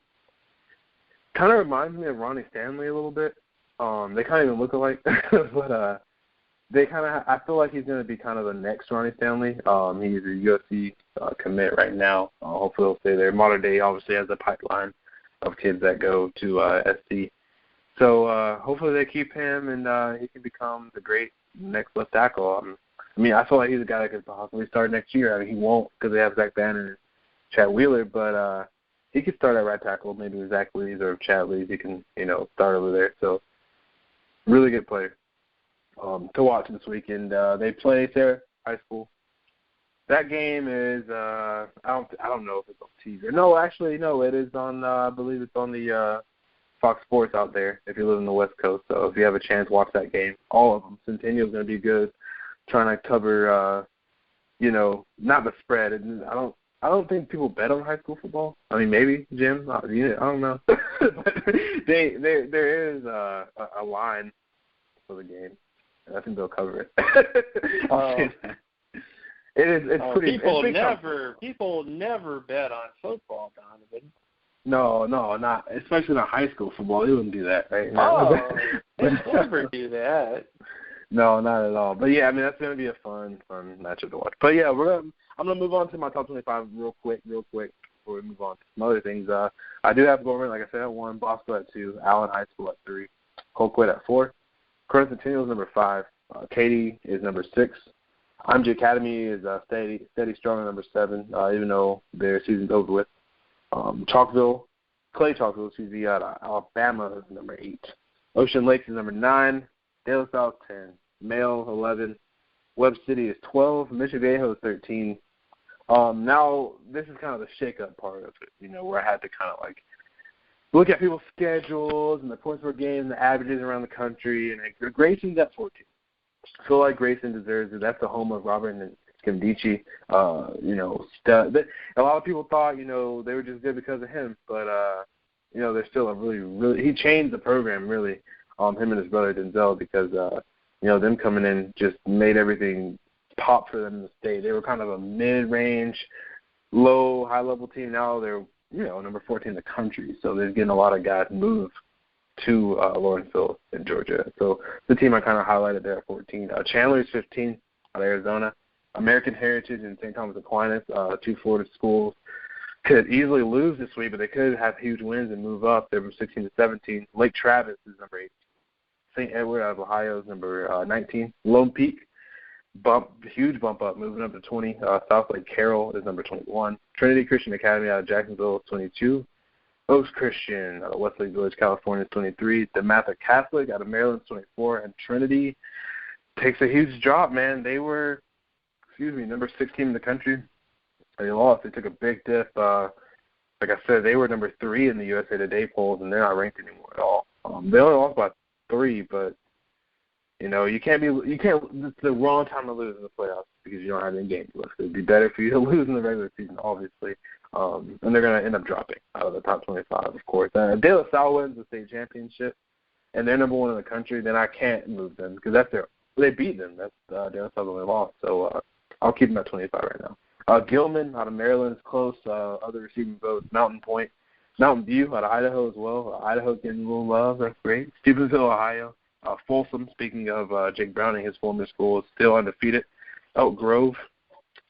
Kind of reminds me of Ronnie Stanley a little bit. They kind of even look alike, but I feel like he's going to be kind of the next Ronnie Stanley. He's a UFC commit right now. Hopefully he'll stay there. Modern day obviously has a pipeline of kids that go to SC. So hopefully they keep him, and he can become the great next left tackle. I feel like he's a guy that could possibly start next year. He won't because they have Zach Banner and Chad Wheeler, but he could start at right tackle, maybe with Zach Lees or Chad Lees. He can, start over there. So really good player to watch this weekend. They play Sarah High School. That game is I don't know if it's on TV. No, actually, no, it is on. I believe it's on the Fox Sports out there. If you live in the West Coast, so if you have a chance, watch that game. All of them. Centennial's going to be good. Trying to cover, not the spread. I don't think people bet on high school football. Maybe, Jim. I don't know. But there is a line for the game. And I think they'll cover it. It's pretty. People never bet on football, Donovan. No, not especially not high school football. They wouldn't do that, right? They never do that. No, not at all. But yeah, that's going to be a fun matchup to watch. But yeah, I'm gonna move on to my top 25 real quick before we move on to some other things. I do have Gorman, like I said, at 1, Bosco at 2, Allen High School at 3, Colquitt at 4, Curtis Centennial is number 5, Katy is number 6. IMG Academy is steady strong at number 7, even though their season's over with. Clay Chalkville, out of Alabama is number 8. Ocean Lakes is number 9. De La Salle 10. Male 11. Webb City is 12. Mission Viejo is 13. Now, this is kind of the shake-up part of it, where I had to kind of look at people's schedules and the points per game, the averages around the country, and Grayson's at 14. I feel like Grayson deserves it. That's the home of Robert and Scamdici. A lot of people thought, they were just good because of him, but, they're still a really, he changed the program, really, him and his brother Denzel, because, them coming in just made everything pop for them in the state. They were kind of a mid-range, low, high-level team. Now they're, number 14 in the country, so they're getting a lot of guys moved to Lawrenceville in Georgia. So the team I kind of highlighted there at 14. Chandler is 15 out of Arizona. American Heritage and St. Thomas Aquinas, 2 Florida schools, could easily lose this week, but they could have huge wins and move up. They're from 16 to 17. Lake Travis is number 8. St. Edward out of Ohio is number 19. Lone Peak, huge bump up, moving up to 20. South Lake Carroll is number 21. Trinity Christian Academy out of Jacksonville is 22. Oaks Christian out of Westlake Village, California is 23. DeMatha Catholic out of Maryland is 24. And Trinity takes a huge drop, man. They were, number 16 in the country. They lost. They took a big dip. Like I said, they were number 3 in the USA Today polls, and they're not ranked anymore at all. They only lost by 3, but it's the wrong time to lose in the playoffs because you don't have any games left. It'd be better for you to lose in the regular season, obviously. And they're going to end up dropping out of the top 25, of course. De La Salle wins the state championship, and they're number 1 in the country. Then I can't move them because they beat them. That's De La Salle only lost. So I'll keep them at 25 right now. Gilman out of Maryland is close. Other receiving votes, Mountain Point. Mountain View out of Idaho as well. Idaho's getting a little love. That's great. Stevensville, Ohio. Folsom, speaking of Jake Browning, his former school, is still undefeated. Elk Grove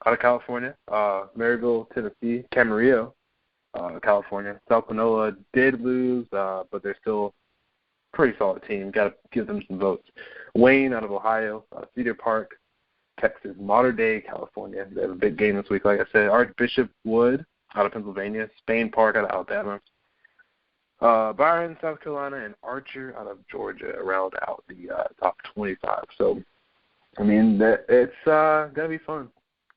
out of California. Maryville, Tennessee. Camarillo, California. South Panola did lose, but they're still a pretty solid team. Got to give them some votes. Wayne out of Ohio. Cedar Park, Texas. Mater Dei, California. They have a big game this week, like I said. Archbishop Wood out of Pennsylvania. Spain Park out of Alabama. Byron, South Carolina, and Archer out of Georgia round out the top 25. So, it's going to be fun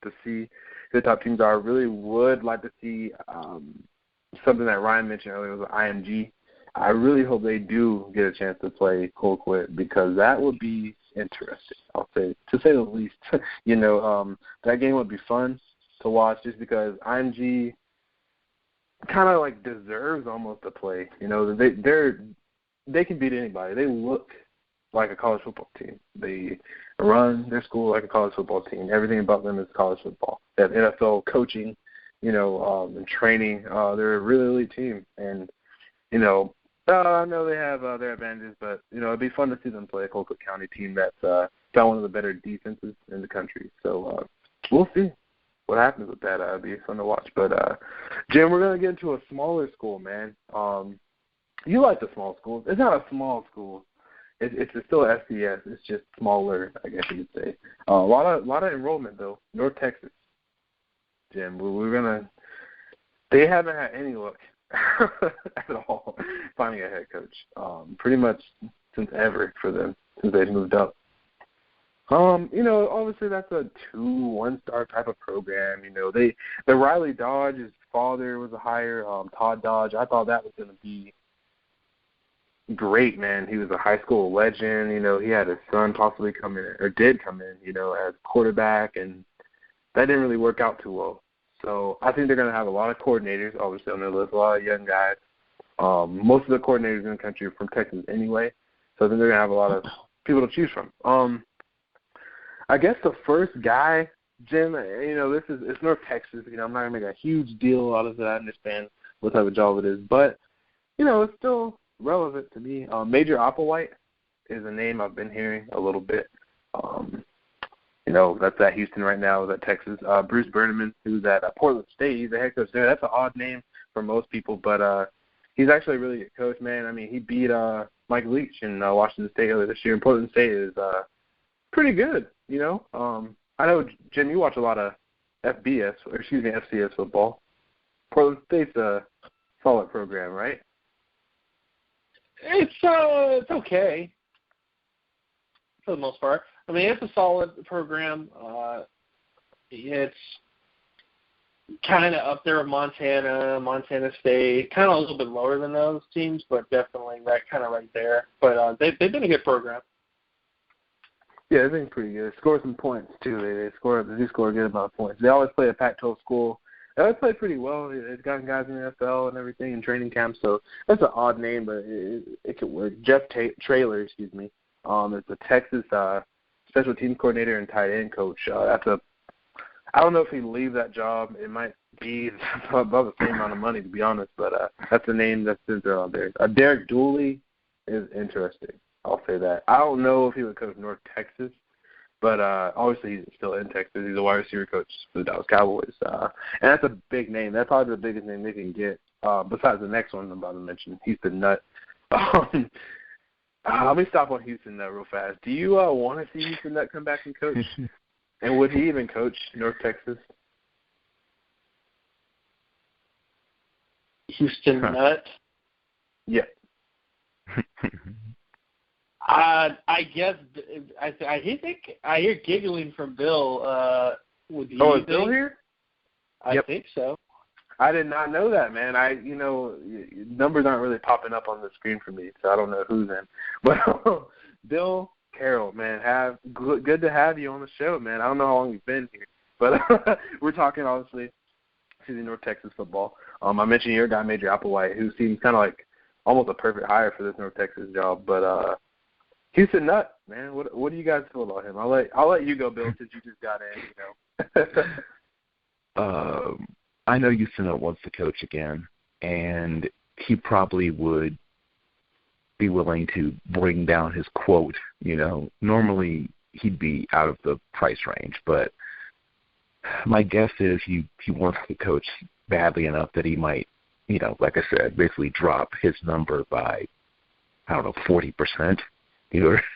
to see who the top teams are. I really would like to see something that Ryan mentioned earlier was IMG. I really hope they do get a chance to play Colquitt because that would be interesting, I'll say, to say the least. That game would be fun to watch just because IMG kind of like deserves almost to play. They can beat anybody. They look like a college football team. They run their school like a college football team. Everything about them is college football. They have NFL coaching, and training. They're a really elite team. And, I know they have their advantages, but, it'd be fun to see them play a Colquitt County team that's got one of the better defenses in the country. So we'll see what happens with that. It'd be fun to watch. But, Jim, we're going to get into a smaller school, man. You like the small schools. It's not a small school. It's still FCS. It's just smaller, I guess you could say. A lot of enrollment, though. North Texas, Jim. They haven't had any luck at all finding a head coach. Pretty much since ever for them, since they've moved up. Obviously that's a 2-1-star type of program. The Riley Dodge, his father was a hire. Todd Dodge. I thought that was going to be great, man. He was a high school legend. He had his son possibly come in, or did come in, as quarterback, and that didn't really work out too well. So I think they're going to have a lot of coordinators, obviously, on their list, a lot of young guys. Most of the coordinators in the country are from Texas anyway, so I think they're going to have a lot of people to choose from. I guess the first guy, Jim, it's North Texas. I'm not going to make a huge deal out of it. I understand what type of job it is, but, it's still relevant to me. Major Applewhite is a name I've been hearing a little bit. That's at Houston right now, is at Texas. Bruce Berneman, who's at Portland State, he's the head coach there. That's an odd name for most people, but he's actually a really good coach, man. I mean, he beat Mike Leach in Washington State earlier this year, and Portland State is pretty good, I know, Jim, you watch a lot of FCS football. Portland State's a solid program, right? It's okay for the most part. I mean, it's a solid program. It's kind of up there with Montana State, kind of a little bit lower than those teams, but definitely that kind of right there. But they've been a good program. Yeah, they've been pretty good. Score some points too. They do score a good amount of points. They always play a Pac-12 school. They always play pretty well. They've gotten guys in the NFL and everything in training camp, so that's an odd name, but it could work. Jeff Traylor, excuse me. It's a Texas special teams coordinator and tight end coach. I don't know if he leaves that job. It might be about the same amount of money, to be honest, but that's the name that's out there. Derek Dooley is interesting. I'll say that. I don't know if he would coach North Texas, but obviously he's still in Texas. He's a wide receiver coach for the Dallas Cowboys. And that's a big name. That's probably the biggest name they can get, besides the next one I'm about to mention, Houston Nutt. Let me stop on Houston Nutt real fast. Do you want to see Houston Nutt come back and coach? And would he even coach North Texas? Houston Nutt? Yeah. I guess I hear giggling from Bill. Is Bill here? I think so. I did not know that, man. Numbers aren't really popping up on the screen for me, so I don't know who's in. But Bill Carroll, man, good to have you on the show, man. I don't know how long you've been here, but we're talking obviously North Texas football. I mentioned your guy, Major Applewhite, who seems kind of like almost a perfect hire for this North Texas job, but. Houston Nutt, man. What do you guys feel about him? I'll let you go, Bill, since you just got in. I know Houston Nutt wants to coach again, and he probably would be willing to bring down his quote. Normally he'd be out of the price range, but my guess is he wants to coach badly enough that he might, like I said, basically drop his number by 40%.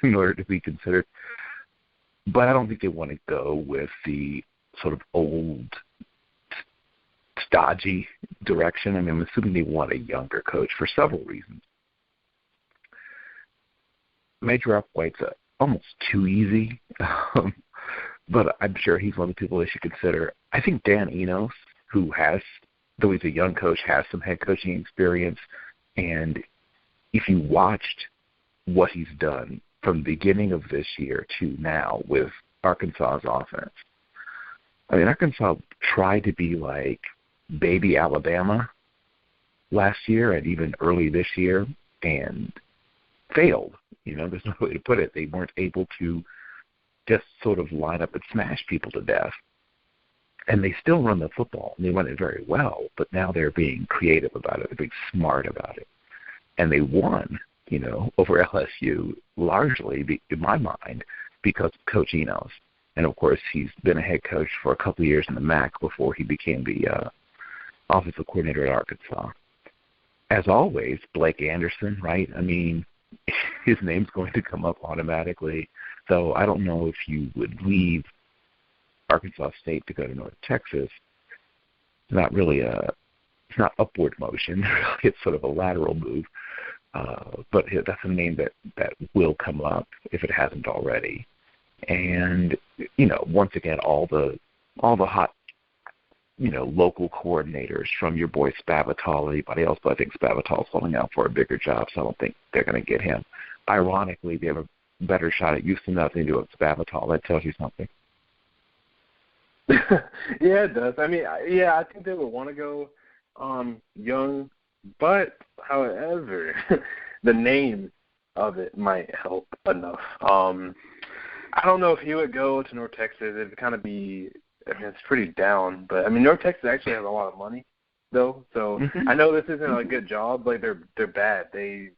In order to be considered. But I don't think they want to go with the sort of old, stodgy direction. I mean, I'm assuming they want a younger coach for several reasons. Major Applewhite's almost too easy, but I'm sure he's one of the people they should consider. I think Dan Enos, who has though he's a young coach, has some head coaching experience. And if you watched what he's done from the beginning of this year to now with Arkansas's offense, I mean, Arkansas tried to be like baby Alabama last year and even early this year and failed. There's no way to put it. They weren't able to just sort of line up and smash people to death. And they still run the football, and they run it very well, but now they're being creative about it. They're being smart about it. And they won, over LSU largely, in my mind, because of Coach Enos. And, of course, he's been a head coach for a couple of years in the MAC before he became the offensive coordinator at Arkansas. As always, Blake Anderson, right? I mean, his name's going to come up automatically. So I don't know if you would leave Arkansas State to go to North Texas. It's not really it's not upward motion. It's sort of a lateral move. But that's a name that will come up if it hasn't already. And, once again, all the hot, local coordinators from your boy Spavital, anybody else, but I think Spavital's holding out for a bigger job, so I don't think they're going to get him. Ironically, they have a better shot at Houston than they do at Spavital. That tells you something. Yeah, it does. I mean, I think they would want to go young, but however, the name of it might help enough. I don't know if he would go to North Texas. It'd kind of be, it's pretty down. But, North Texas actually has a lot of money, though. So I know this isn't a good job. Like, they're bad. They're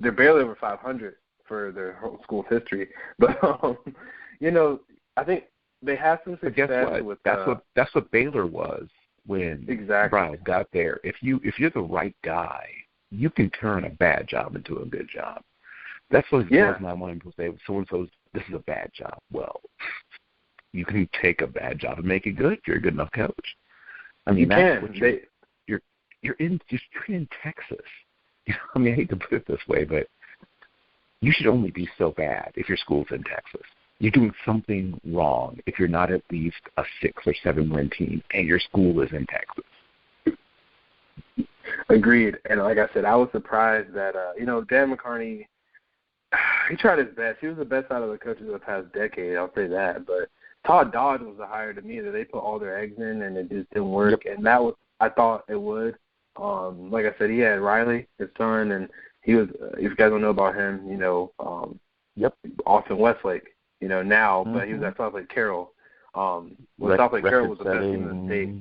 barely over 500 for their whole school's history. But, I think they have some success. But guess what? That's what Baylor was when Brian got there. If you're the right guy, you can turn a bad job into a good job. That's what I want people to say. So-and-so's, this is a bad job. Well, you can take a bad job and make it good if you're a good enough coach. I mean, you're in Texas. I hate to put it this way, but you should only be so bad if your school's in Texas. You're doing something wrong if you're not at least a 6 or 7 win team and your school is in Texas. Agreed. And like I said, I was surprised that, Dan McCarney, he tried his best. He was the best out of the coaches of the past decade, I'll say that. But Todd Dodge was the hire to me that they put all their eggs in and it just didn't work. Yep. And that was, I thought it would. Like I said, he had Riley, his son, and he was, if you guys don't know about him, Austin Westlake, now, but he was at South Lake Carroll. South Lake Carroll was the best team in the state.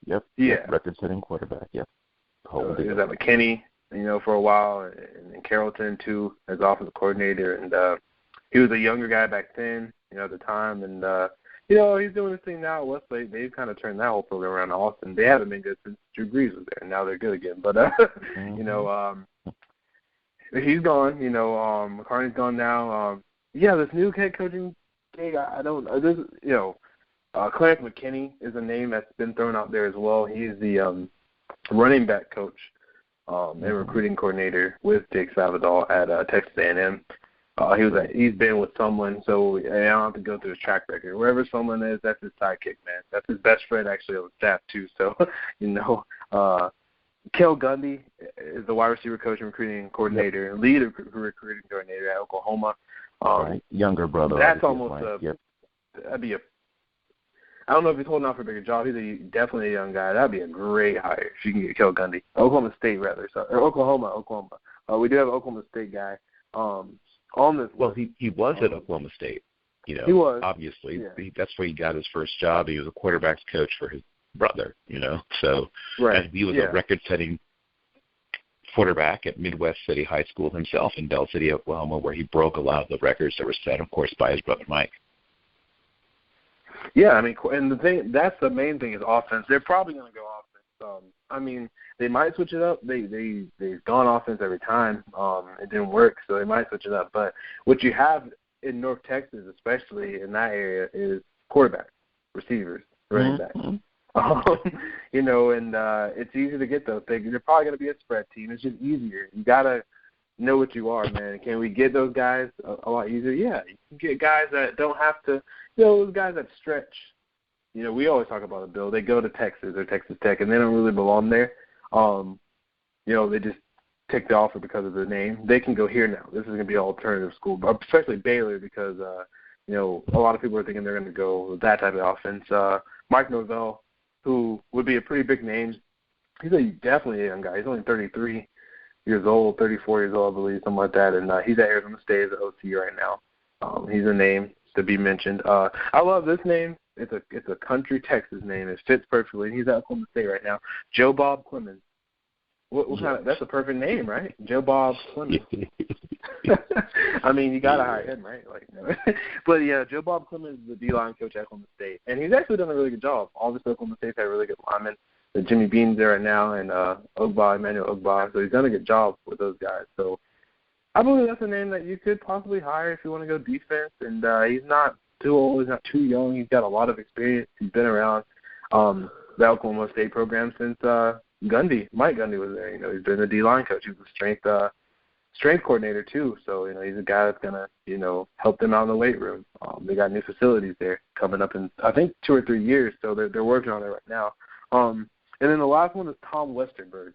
Yep. Yeah. Record-setting quarterback, yep. He was at McKinney, for a while, and Carrollton, too, as offensive coordinator. And he was a younger guy back then, at the time. And, he's doing this thing now at Westlake. They've kind of turned that whole program around to Austin. They haven't been good since Drew Brees was there, and now they're good again. But, he's gone. McCartney's gone now. This new head coaching gig, I don't know. Clarence McKinney is a name that's been thrown out there as well. He's the running back coach and recruiting coordinator with Jake Spavital at Texas A&M. He's been with someone, so I don't have to go through his track record. Wherever someone is, that's his sidekick, man. That's his best friend actually on the staff too. So, Kel Gundy is the wide receiver coach and recruiting coordinator and lead recruiting coordinator at Oklahoma. Right. Younger brother. That's almost that'd be I don't know if he's holding out for a bigger job. He's definitely a young guy. That'd be a great hire if you can get Kel Gundy. Oklahoma State, rather. Or Oklahoma. We do have an Oklahoma State guy on this. Well, he was at Oklahoma State. He was. Obviously. Yeah. That's where he got his first job. He was a quarterback's coach for his brother, So and he was a record-setting quarterback at Midwest City High School himself in Bell City, Oklahoma, where he broke a lot of the records that were set, of course, by his brother Mike. Yeah, and that's the main thing is offense. They're probably going to go offense. They might switch it up. They've gone offense every time. It didn't work, so they might switch it up. But what you have in North Texas, especially in that area, is quarterbacks, receivers, running backs. And it's easy to get those things. They're probably going to be a spread team. It's just easier. You got to know what you are, man. Can we get those guys a lot easier? Yeah, you can get guys that don't have to, those guys that stretch we always talk about it, Bill. They go to Texas or Texas Tech, and they don't really belong there. They just take the offer because of the name. They can go here now. This is going to be an alternative school, especially Baylor, because a lot of people are thinking they're going to go with that type of offense. Mike Norvell, who would be a pretty big name, he's definitely a young guy. He's only 33 years old, 34 years old, I believe, something like that, and he's at Arizona State as an OC right now. He's a name to be mentioned. I love this name. It's a country Texas name. It fits perfectly. He's at Oklahoma State right now. Joe Bob Clemens. What kind of, that's a perfect name, right? Joe Bob Clemens. I mean, you gotta hire him, right? But yeah, Joe Bob Clemens is the D-line coach at Oklahoma State, and he's actually done a really good job. Obviously, Oklahoma State's had really good linemen. Jimmy Bean's there right now, and Emmanuel Ogba. So he's done a good job with those guys. So I believe that's a name that you could possibly hire if you want to go defense. And he's not too old. He's not too young. He's got a lot of experience. He's been around the Oklahoma State program since Mike Gundy was there. He's been the D-line coach. He was a strength coordinator too. So, he's a guy that's going to, help them out in the weight room. They got new facilities there coming up in, I think, 2 or 3 years. So they're working on it right now. And then the last one is Tom Westerberg.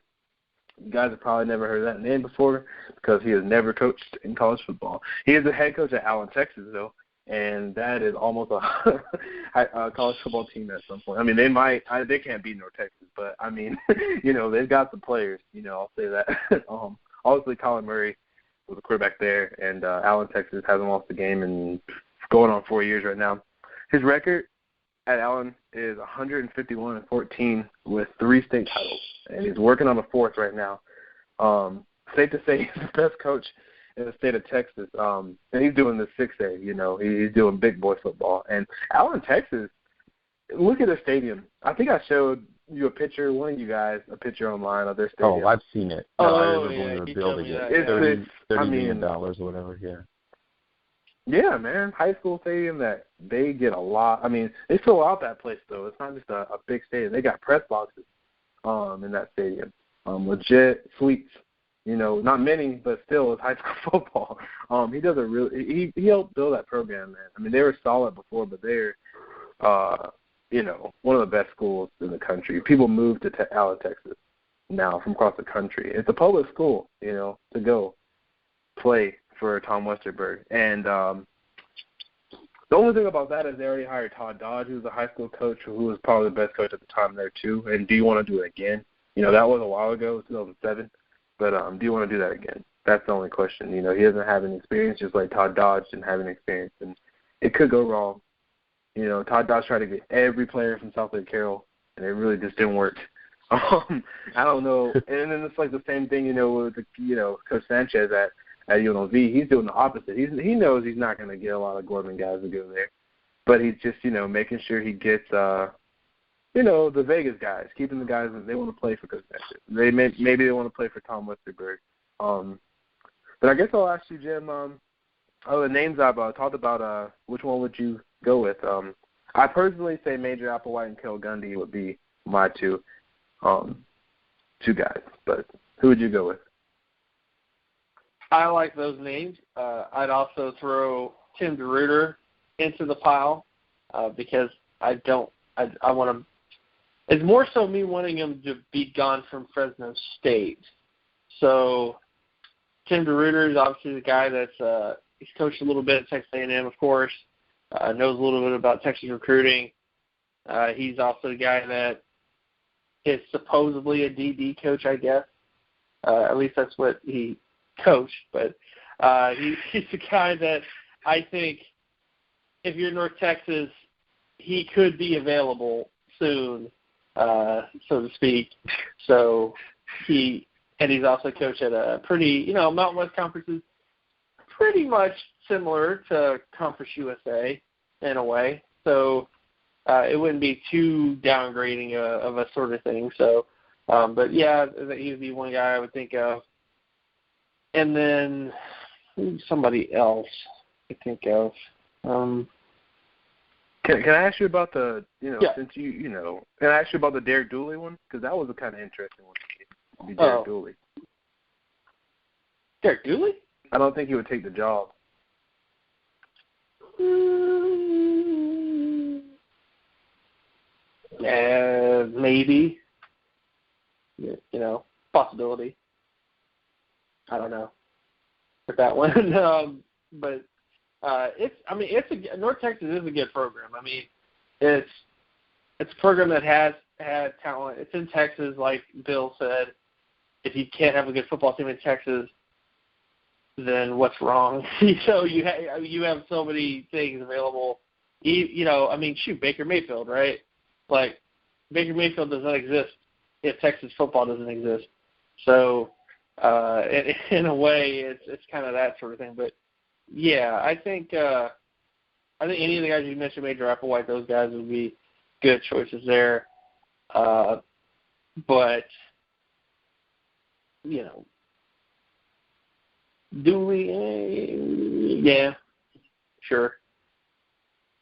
You guys have probably never heard that name before because he has never coached in college football. He is the head coach at Allen, Texas, though, and that is almost a college football team at some point. I mean, they can't beat North Texas, but, I mean, they've got some players, I'll say that. Obviously, Colin Murray was a quarterback there, and Allen, Texas hasn't lost a game in going on 4 years right now. His record at Allen is 151-14 with 3 state titles, and he's working on a 4th right now. Safe to say he's the best coach in the state of Texas, and he's doing the 6A. He's doing big boy football. And Allen, Texas, look at their stadium. I think I showed you a picture, one of you guys, a picture online of their stadium. Oh, I've seen it. I remember when we were building it. $30 million or whatever, yeah. Yeah, man, high school stadium that they get a lot. I mean, they fill out that place, though. It's not just a big stadium. They got press boxes in that stadium. Legit suites, not many, but still it's high school football. He does he helped build that program, man. I mean, they were solid before, but they're, one of the best schools in the country. People move to Allen, Texas now from across the country. It's a public school, to go play for Tom Westerberg. And the only thing about that is they already hired Todd Dodge, who was a high school coach, who was probably the best coach at the time there too. And do you want to do it again? That was a while ago, 2007. But do you want to do that again? That's the only question. He doesn't have any experience, just like Todd Dodge didn't have any experience. And it could go wrong. Todd Dodge tried to get every player from South Lake Carroll, and it really just didn't work. I don't know. And then it's like the same thing, with Coach Sanchez at UNLV. He's doing the opposite. He knows he's not going to get a lot of Gorman guys to go there, but he's just making sure he gets the Vegas guys, keeping the guys that they want to play for Coach Sanchez. Maybe they want to play for Tom Westerberg. But I guess I'll ask you, Jim. The names I've talked about. Which one would you go with? I personally say Major Applewhite and Kel Gundy would be my two guys. But who would you go with? I like those names. I'd also throw Tim DeRuyter into the pile because I want him. It's more so me wanting him to be gone from Fresno State. So Tim DeRuyter is obviously the guy that's he's coached a little bit at Texas A&M, of course. Knows a little bit about Texas recruiting. He's also the guy that is supposedly a DD coach, I guess. At least that's what he coach, but he's the guy that I think if you're in North Texas, he could be available soon, so to speak. So he's also coached at a pretty, Mountain West Conference is pretty much similar to Conference USA in a way. So it wouldn't be too downgrading of a sort of thing. So, but yeah, he would be one guy I would think of. And then somebody else I think of. Can I ask you about the, yeah. Since can I ask you about the Derek Dooley one? Because that was a kind of interesting one. Derek Dooley. Derek Dooley? I don't think he would take the job. Maybe. You know, possibility. I don't know with that one. But North Texas is a good program. I mean, it's a program that has talent. It's in Texas, like Bill said. If you can't have a good football team in Texas, then what's wrong? So you have so many things available. Baker Mayfield, right? Like, Baker Mayfield does not exist if Texas football doesn't exist. So, in a way, it's kind of that sort of thing. But yeah, I think any of the guys you mentioned, Major Applewhite, those guys would be good choices there. But Dooley, yeah, sure.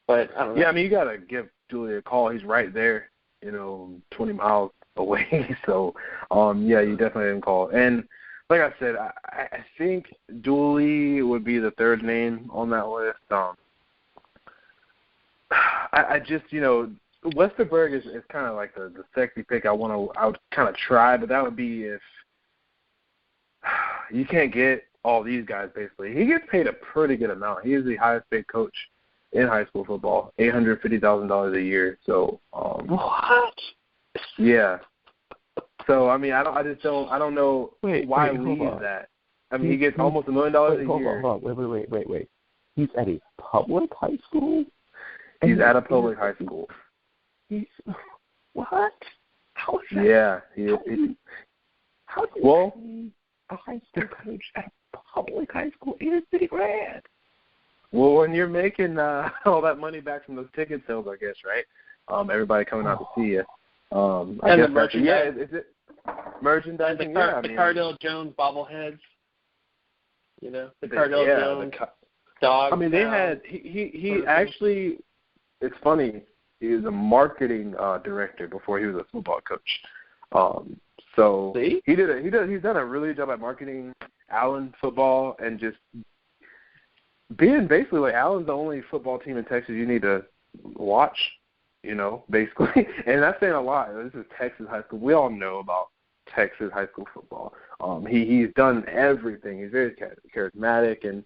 But I don't know. Yeah, I mean, you got to give Dooley a call. He's right there, 20 miles away. So, you definitely didn't call. And like I said, I think Dooley would be the third name on that list. I just, Westerberg is kind of like the sexy pick I would kind of try, but that would be if you can't get all these guys, basically. He gets paid a pretty good amount. He is the highest paid coach in high school football, $850,000 a year. So, what? Yeah. So, I mean, I don't know why leave that. I mean, he gets almost $1 million a year. Hold on. Wait. He's at a public high school? He's at a public high school. What? How is that? Yeah. How do you pay a high school coach at a public high school? $80,000. Well, when you're making all that money back from those ticket sales, I guess, right? Everybody coming out to see you. And the merchandise. Is it merchandising? The Cardell Jones bobbleheads. The Cardell Jones dog. I mean, they had he actually. It's funny. He was a marketing director before he was a football coach. So see? he's done a really good job at marketing Allen football and just being basically like Allen's the only football team in Texas you need to watch. Basically, and that's saying a lot. This is Texas high school. We all know about Texas high school football. He's done everything. He's very charismatic, and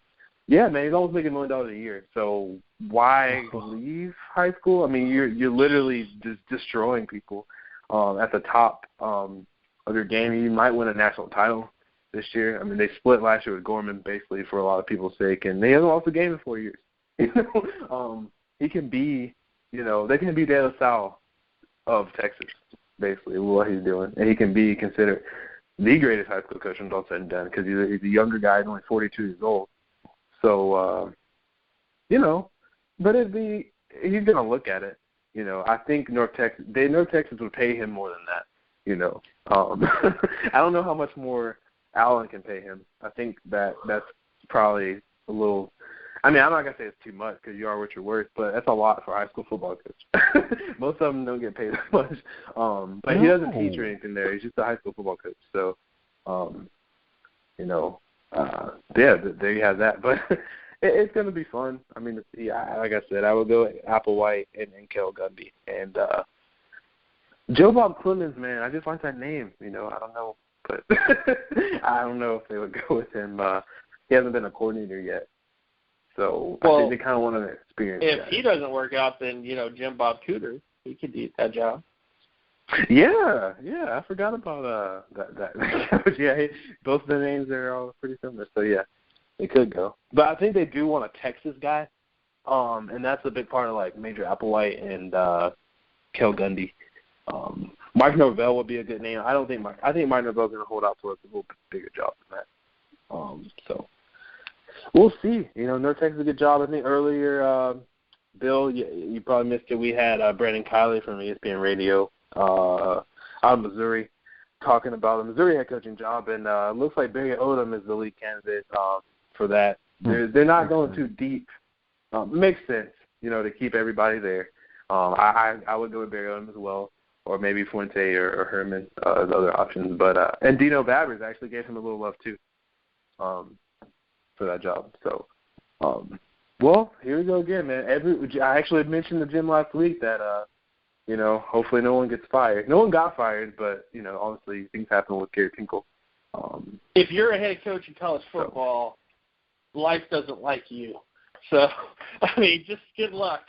yeah, man, he's almost making $1 million a year. So why leave high school? I mean, you're literally just destroying people at the top of your game. You might win a national title this year. I mean, they split last year with Gorman, basically, for a lot of people's sake, and they haven't lost a game in 4 years. He can be. They can be De La Salle of Texas, basically, what he's doing. And he can be considered the greatest high school coach when all said and done because he's a younger guy and only 42 years old. So, but he's going to look at it. I think North Texas would pay him more than that, I don't know how much more Allen can pay him. I think that's probably a little – I mean, I'm not going to say it's too much because you are what you're worth, but that's a lot for a high school football coach. Most of them don't get paid that much. But he doesn't teach or anything there. He's just a high school football coach. So, there you have that. But it's going to be fun. I mean, like I said, I would go Applewhite and Kel Gundy. And Joe Bob Clemens, man, I just like that name. I don't know. But I don't know if they would go with him. He hasn't been a coordinator yet. So I think they kind of want to experience if that. He doesn't work out, then, Jim Bob Cooter, he could do that job. Yeah, I forgot about that. But yeah, both of the names are all pretty similar. So yeah, they could go. But I think they do want a Texas guy, and that's a big part of like Major Applewhite and Kel Gundy. Mike Norvell would be a good name. I think Mike Norvell's going to hold out for us a little bit bigger job than that. So. We'll see. North Texas did a good job. I think earlier, Bill, you probably missed it. We had Brandon Kiley from ESPN Radio out of Missouri talking about the Missouri head coaching job, and it looks like Barry Odom is the lead candidate for that. They're not going too deep. Makes sense, to keep everybody there. I would go with Barry Odom as well, or maybe Fuente or Herman as other options. But and Dino Babers actually gave him a little love too. For that job. So, well, here we go again, man. I actually mentioned to Jim last week that hopefully no one gets fired. No one got fired, but, obviously things happen with Gary Pinkel. If you're a head coach in college football, life doesn't like you. So, just good luck.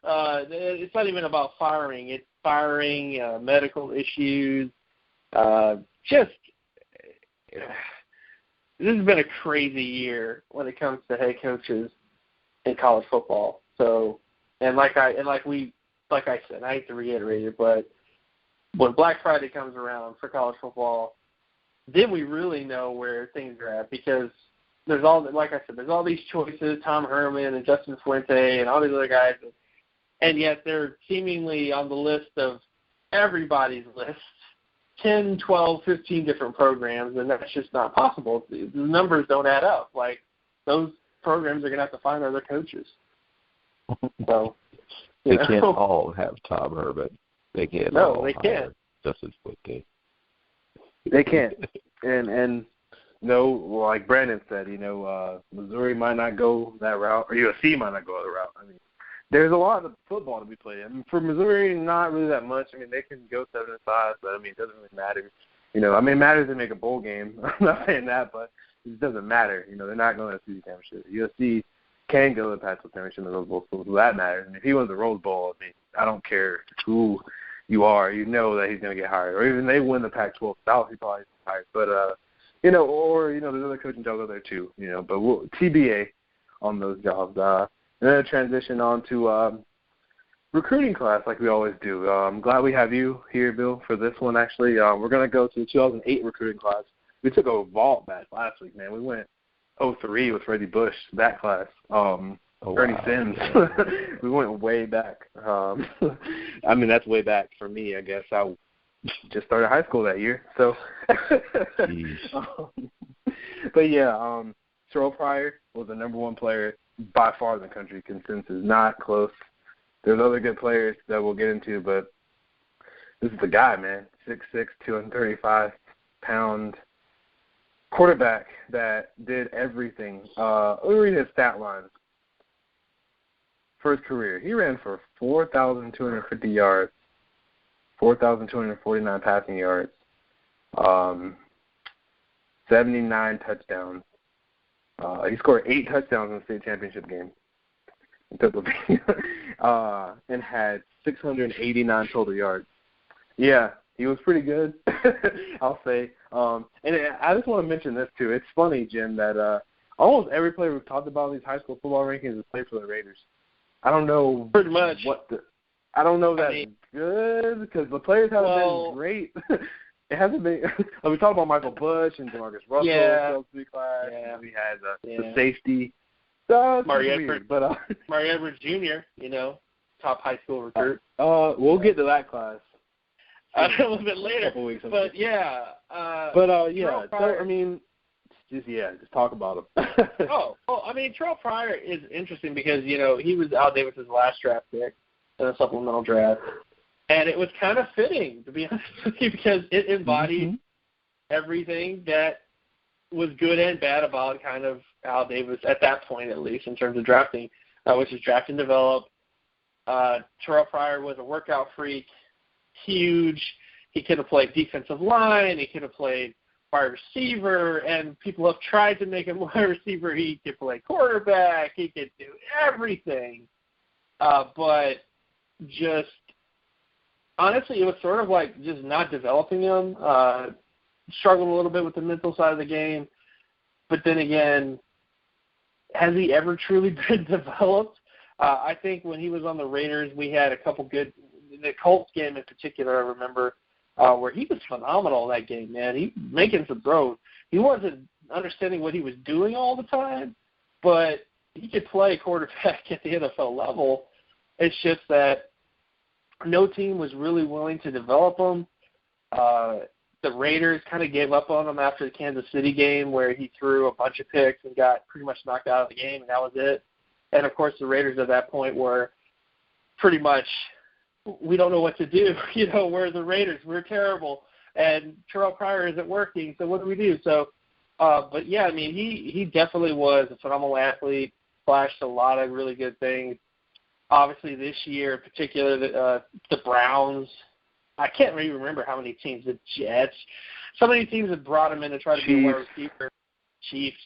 It's not even about firing. It's firing, medical issues. This has been a crazy year when it comes to head coaches in college football. So, like I said, I hate to reiterate it, but when Black Friday comes around for college football, then we really know where things are at, because there's all these choices, Tom Herman and Justin Fuente and all these other guys, and yet they're seemingly on the list of everybody's list, 10, 12, 15 different programs, and that's just not possible. The numbers don't add up. Like, those programs are going to have to find other coaches. So they can't all have Tom Herman. They can't. No, they can't. Justin Fuente. They can't. And no, like Brandon said, Missouri might not go that route, or USC might not go that route. There's a lot of football to be played. For Missouri, not really that much. They can go 7-5, but it doesn't really matter. It matters to make a bowl game. I'm not saying that, but it doesn't matter. They're not going to the SEC championship. USC can go to the Pac-12 championship in the Rose Bowl, so that matters. And if he wins the Rose Bowl, I don't care who you are. You know that he's going to get hired. Or even they win the Pac-12 South, he probably gets hired. But or there's other coaching jobs out there too. But we'll TBA on those jobs. And then transition on to recruiting class like we always do. I'm glad we have you here, Bill, for this one, actually. We're going to go to the 2008 recruiting class. We took a vault back last week, man. We went 03 with Freddie Bush, that class. Ernie Sims. We went way back. That's way back for me, I guess. I just started high school that year. So, but yeah, Terrell Pryor was the number one player by far in the country. Consensus, not close. There's other good players that we'll get into, but this is the guy, man. 6'6", 235-pound quarterback that did everything. Let me read his stat lines. For his career, he ran for 4,250 yards, 4,249 passing yards, 79 touchdowns. He scored 8 touchdowns in the state championship game, and had 689 total yards. Yeah, he was pretty good, I'll say. And I just want to mention this, too. It's funny, Jim, that almost every player we've talked about in these high school football rankings has played for the Raiders. I don't know. Pretty much. I don't know that's good, because the players haven't been great. It hasn't been. We talked about Michael Bush and DeMarcus Russell. Class. Yeah. We had the safety. Mari Edwards Jr., top high school recruit. We'll get to that class a little bit later. A couple weeks. But yeah. Just talk about him. Terrell Pryor is interesting because, he was Al Davis's last draft pick in a supplemental draft. And it was kind of fitting, to be honest with you, because it embodied everything that was good and bad about kind of Al Davis at that point, at least, in terms of drafting, which is draft and develop. Terrell Pryor was a workout freak, huge. He could have played defensive line. He could have played wide receiver, and people have tried to make him wide receiver. He could play quarterback. He could do everything. But just honestly, it was sort of like just not developing him, struggled a little bit with the mental side of the game. But then again, has he ever truly been developed? I think when he was on the Raiders, we had a couple good – the Colts game in particular, I remember, where he was phenomenal in that game, man. He making some throws. He wasn't understanding what he was doing all the time, but he could play quarterback at the NFL level. It's just that no team was really willing to develop him. The Raiders kind of gave up on him after the Kansas City game where he threw a bunch of picks and got pretty much knocked out of the game, and that was it. And, of course, the Raiders at that point were pretty much, we don't know what to do. We're the Raiders. We're terrible. And Terrell Pryor isn't working, so what do we do? So, but, yeah, I mean, he definitely was a phenomenal athlete, flashed a lot of really good things. obviously this year in particular, the Browns. I can't really remember how many teams. The Jets. So many teams have brought him in to try to be a wide receiver. Chiefs.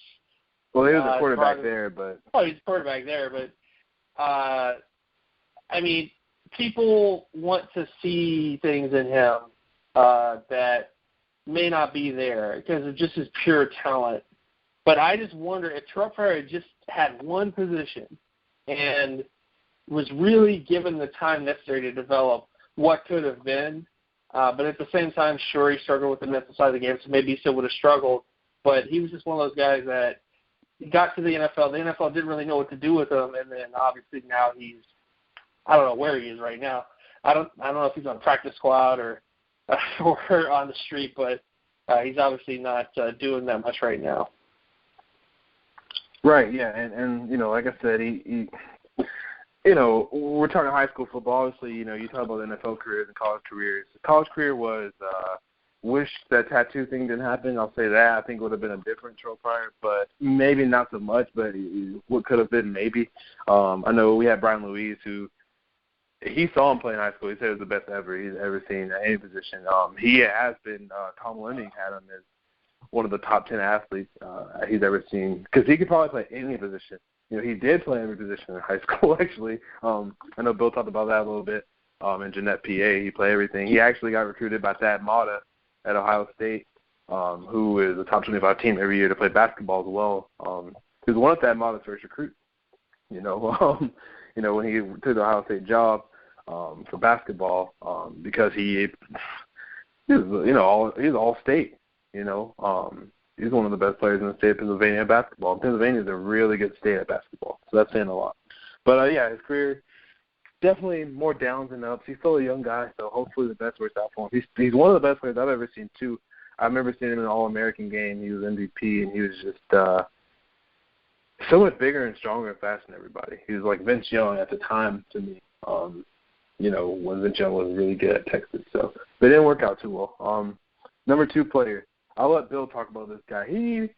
Well, he was a quarterback there, but. Oh, he's a quarterback there, but I mean, people want to see things in him that may not be there because of just his pure talent. But I just wonder if Terrell Pryor had just had one position and was really given the time necessary to develop what could have been. But at the same time, sure, he struggled with the mental side of the game, so maybe he still would have struggled. But he was just one of those guys that got to the NFL. The NFL didn't really know what to do with him, and then obviously now he's – I don't know where he is right now. I don't know if he's on practice squad or on the street, but he's obviously not doing that much right now. Right, yeah, and you know, like I said, he you know, we're talking high school football. Obviously, you know, you talk about NFL careers and college careers. The college career was wish that tattoo thing didn't happen. I'll say that. I think it would have been a different Terrell Pryor, but maybe not so much, but what could have been maybe. I know we had Brian Louise who he saw him play in high school. He said it was the best ever he's ever seen at any position. He has been Tom Lenning had him as one of the top 10 athletes he's ever seen because he could probably play any position. You know, he did play every position in high school, actually. I know Bill talked about that a little bit. In Jeanette, PA, he played everything. He actually got recruited by Thad Matta at Ohio State, who is a top 25 team every year to play basketball as well. He was one of Thad Matta's first recruits. You know, when he took the Ohio State job for basketball, because he was, he's all state. You know, he's one of the best players in the state of Pennsylvania at basketball. Pennsylvania is a really good state at basketball, so that's saying a lot. But, yeah, his career, definitely more downs than ups. He's still a young guy, so hopefully the best works out for him. He's one of the best players I've ever seen, too. I remember seeing him in an All-American game. He was MVP, and he was just so much bigger and stronger and faster than everybody. He was like Vince Young at the time to me, you know, when Vince Young was really good at Texas. So but it didn't work out too well. Number 2 player. I'll let Bill talk about this guy. He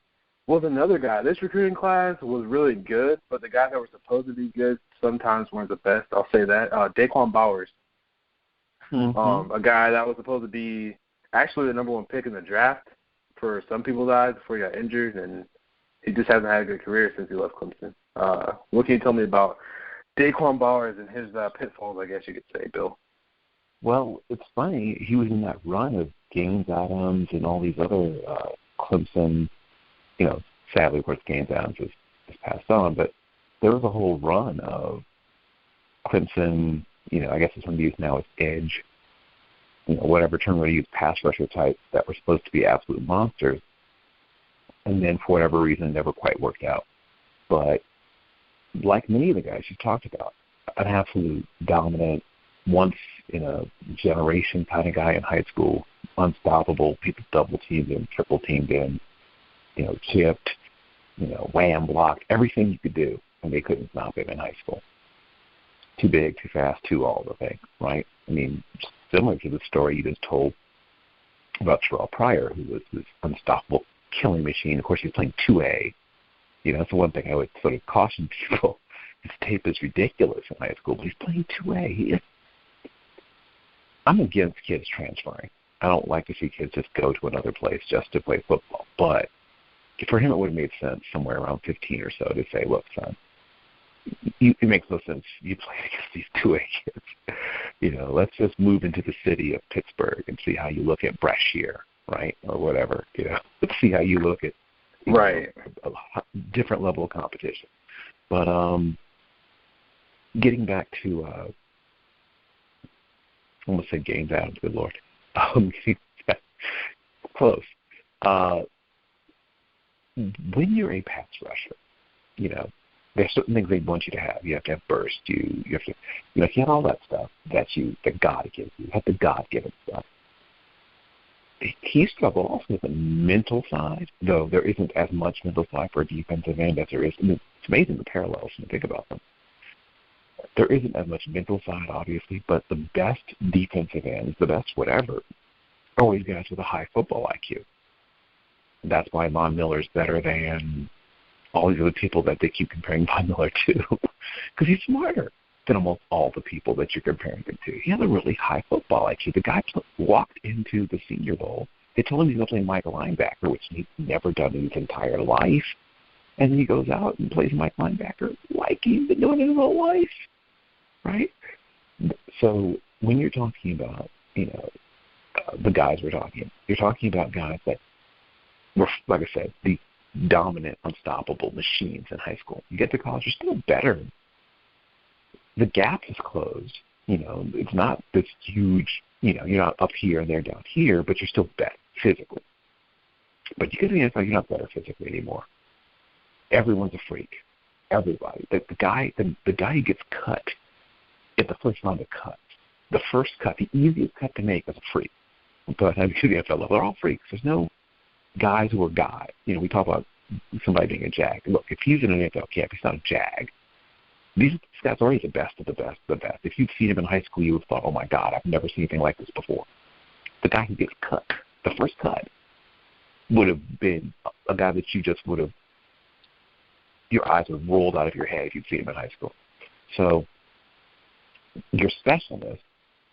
was another guy. This recruiting class was really good, but the guys that were supposed to be good sometimes weren't the best. I'll say that. Daquan Bowers, a guy that was supposed to be actually the number 1 pick in the draft for some people's eyes before he got injured, and he just hasn't had a good career since he left Clemson. What can you tell me about Daquan Bowers and his pitfalls, I guess you could say, Bill? Well, it's funny. He was in that run of Gaines Adams and all these other Clemson, you know, sadly, of course, Gaines Adams is passed on, but there was a whole run of Clemson, you know, I guess it's one used now as edge, you know, whatever term we use, pass rusher types that were supposed to be absolute monsters, and then for whatever reason never quite worked out. But like many of the guys you talked about, an absolute dominant, once in a generation kind of guy in high school, unstoppable, people double teamed him, triple teamed him, you know, chipped, you know, wham blocked, everything you could do, and they couldn't stop him in high school. Too big, too fast, too all the things, right? I mean, similar to the story you just told about Terrell Pryor, who was this unstoppable killing machine. Of course, he's playing 2A. You know, that's the one thing I would sort of caution people. His tape is ridiculous in high school, but he's playing 2A. I'm against kids transferring. I don't like to see kids just go to another place just to play football. But for him, it would have made sense somewhere around 15 or so to say, look, son, it makes no sense. You play against these 2A kids. You know, let's just move into the city of Pittsburgh and see how you look at Brashear, right, or whatever. You know, let's see how you look at right a different level of competition. But getting back to I almost said Gaines Adams, good Lord. Close. When you're a pass rusher, you know, there's certain things they want you to have. You have to have burst. You have to, you know, if you have all that stuff that God gives you, have the God-given stuff. He struggled also with the mental side, though there isn't as much mental side for a defensive end as there is. I mean, it's amazing the parallels when you think about them. There isn't as much mental side, obviously, but the best defensive ends, the best whatever, are always guys with a high football IQ. That's why Von Miller's better than all these other people that they keep comparing Von Miller to, because he's smarter. than almost all the people that you're comparing him to. He has a really high football IQ. The guy walked into the Senior Bowl. They told him he's going to play Mike linebacker, which he's never done in his entire life. And then he goes out and plays Mike linebacker like he's been doing it his whole life, right? So when you're talking about, the guys we're talking, you're talking about guys that were, like I said, the dominant, unstoppable machines in high school. You get to college, you're still better. The gap is closed. It's not this huge, you're not up here and they're down here, but you're still better physically. But you get to the NFL, you're not better physically anymore. Everyone's a freak. Everybody. The guy who gets cut at the first round of cuts, the first cut, the easiest cut to make is a freak. But I mean, to the NFL level, they're all freaks. There's no guys who are guys. We talk about somebody being a jag. Look, if he's in an NFL camp, he's not a jag. These guys are already the best of the best of the best. If you'd seen him in high school, you would have thought, oh, my God, I've never seen anything like this before. The guy who gets cut, the first cut, would have been a guy that you just would have, your eyes would have rolled out of your head if you'd seen him in high school. So your specialness,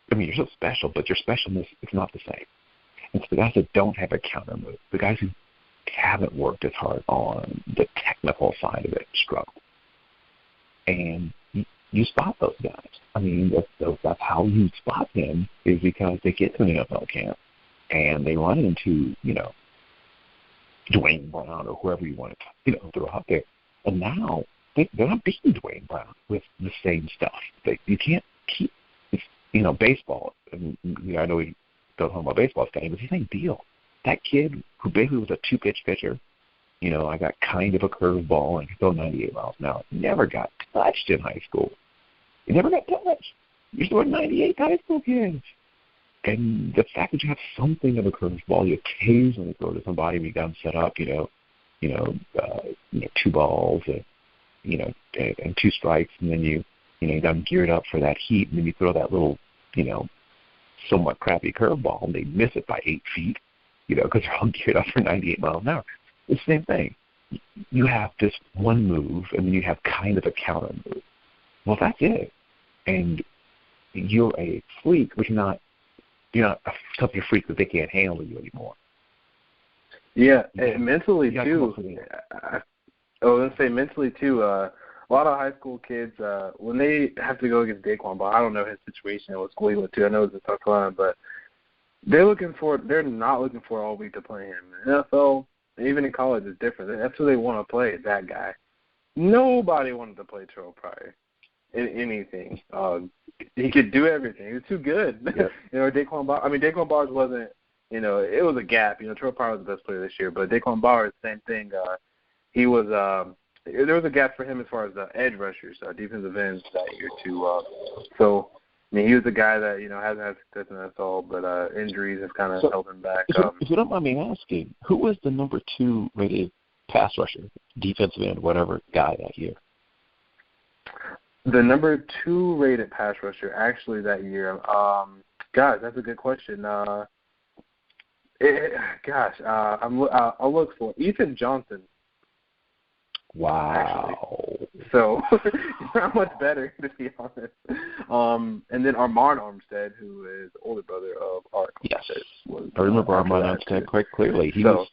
you're so special, but your specialness is not the same. It's the guys that don't have a counter move, the guys who haven't worked as hard on the technical side of it, struggle. And you spot those guys. That's how you spot them, is because they get to an NFL camp and they run into, Dwayne Brown or whoever you want to, throw out there. And now they're not beating Dwayne Brown with the same stuff. You can't keep, baseball. I know we don't talk about baseball today, but it's the same deal. That kid who basically was a two-pitch pitcher, I got kind of a curveball and could throw 98 miles an hour. Never got touched in high school. He never got touched. You're throwing 98 high school kids. And the fact that you have something of a curveball, you occasionally throw to somebody when you got them set up, two balls, and two strikes, and then you got them geared up for that heat, and then you throw that little, somewhat crappy curveball, and they miss it by 8 feet, because they're all geared up for 98 miles an hour. It's the same thing. You have this one move, and then you have kind of a counter move. Well, that's it. And you're a freak, but you're not such a freak that they can't handle you anymore. Yeah, and mentally too. I was going to say mentally too. A lot of high school kids, when they have to go against Daquan Ball, I don't know his situation and what school he went to. I know it's a tough line, but they're not looking for all week to play him. In the NFL, even in college, is different. That's who they want to play, that guy. Nobody wanted to play Terrell Pryor in anything. He could do everything. He was too good. Yep. Daquan Bowers wasn't, it was a gap. Terrell Pryor was the best player this year, but Daquan Bowers, same thing. He was, there was a gap for him as far as the edge rushers, defensive ends that year too. He was a guy that, hasn't had success in that all, but injuries have kind of held him back. If you don't mind me asking, who was the number 2 rated pass rusher, defensive end, whatever guy that year? The number 2 rated pass rusher actually that year, that's a good question. I'll look for Ethan Johnson. Wow. Actually. So not much better, to be honest. And then Armand Armstead, who is the older brother of Art. Yes, I remember Armand Armstead quite clearly. He was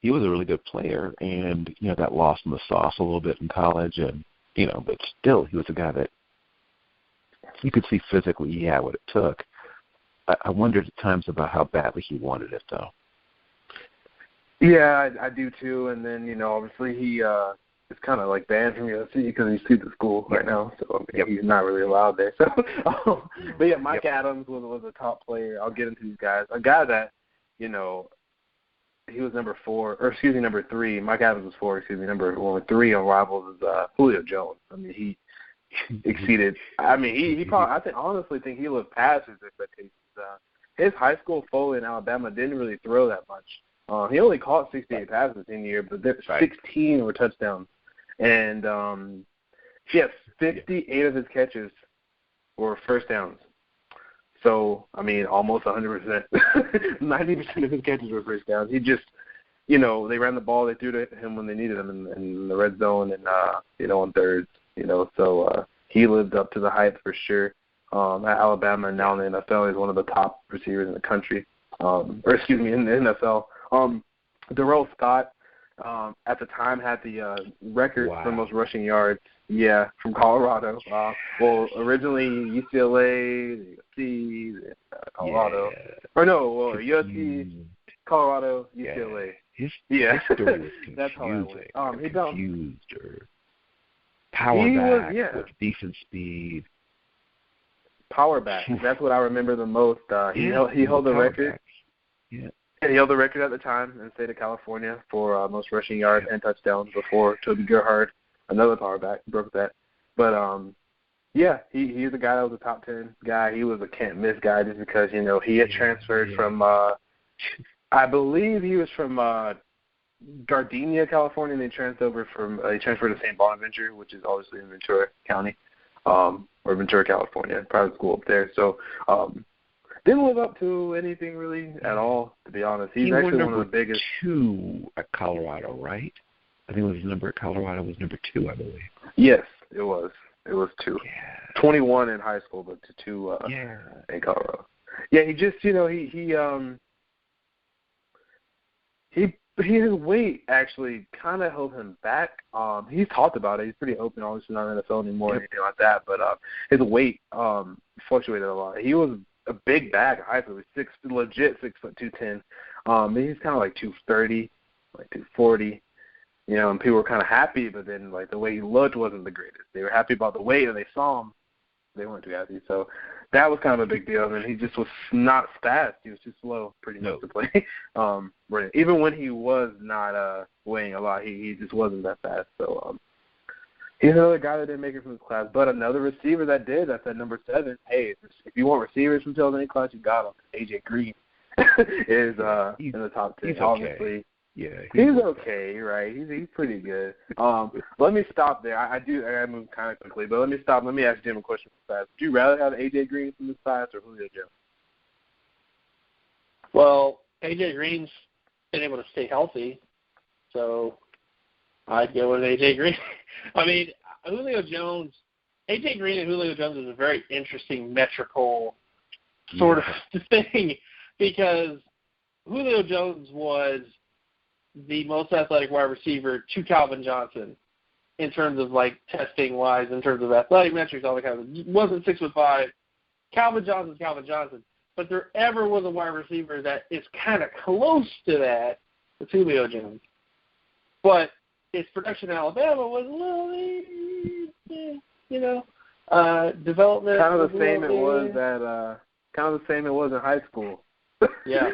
a really good player, and got lost in the sauce a little bit in college, and but still he was a guy that you could see physically he had what it took. I wondered at times about how badly he wanted it, though. Yeah, I do too. And then obviously he is kind of like banned from USC because he's through the school right now, so he's not really allowed there. So, but yeah, Mike Adams was a top player. I'll get into these guys. A guy that he was number 3. Mike Adams was 4. Number 3 on Rivals is Julio Jones. He exceeded. He probably. Honestly think he lived past his expectations. His high school forward in Alabama didn't really throw that much. He only caught 68 passes in the year, but 16 were touchdowns. And 58 of his catches were first downs. So, almost 100%. 90% of his catches were first downs. He just, they ran the ball, they threw to him when they needed him in the red zone and, on thirds, so he lived up to the hype for sure. At Alabama and now in the NFL, he's one of the top receivers in the country. In the NFL. Darrell Scott, at the time, had the record for most rushing yards. Yeah, from Colorado. Originally UCLA, USC, Colorado. Yeah. Or no, USC, Colorado, UCLA. His story was confusing. That's how it went. He confused her. Power back with decent speed. Power back. That's what I remember the most. He held the record. Yeah. And he held the record at the time in the state of California for most rushing yards and touchdowns before Toby Gerhart, another power back, broke that. But, he's a guy that was a top 10 guy. He was a can't-miss guy just because, he had transferred from, I believe he was from Gardenia, California, and he transferred to St. Bonaventure, which is obviously in Ventura County, or Ventura, California, private school up there. So, didn't live up to anything really at all, to be honest. He's actually one of the biggest. Two at Colorado, right? I think his number at Colorado was number 2, I believe. Yes, it was. It was 2. Yeah. 21 in high school, but 2 in Colorado. Yeah, he just, his weight actually kind of held him back. He's talked about it. He's pretty open. Obviously not in the NFL anymore or anything like that. But his weight fluctuated a lot. He was a big bag of height. He was 6 foot 210. He's kind of like 230, like 240. And people were kind of happy, but then like the way he looked wasn't the greatest. They were happy about the weight, and they saw him. They weren't too happy. So that was kind of a big deal. And he just was not fast. He was too slow, pretty much, to play. Even when he was not weighing a lot, he just wasn't that fast. So he's another guy that didn't make it from his class. But another receiver that did, that's at number 7. Hey, if you want receivers from 2008 class, you got him. AJ Green is in the top 10. He's obviously. Okay. Yeah, he's okay, right? He's pretty good. Let me stop there. I gotta move kind of quickly, but let me stop. Let me ask Jim a question from class. Would you rather have AJ Green from this class or Julio Jones? Well, AJ Green's been able to stay healthy, so I'd go with AJ Green. I mean, AJ Green and Julio Jones is a very interesting metrical sort of thing because Julio Jones was the most athletic wide receiver to Calvin Johnson in terms of like testing wise, in terms of athletic metrics, all that kind of stuff. Wasn't 6'5". Calvin Johnson. But there ever was a wide receiver that is kind of close to that, it's Julio Jones. But his production in Alabama was a little, development. Kind of the same it was in high school. Yeah.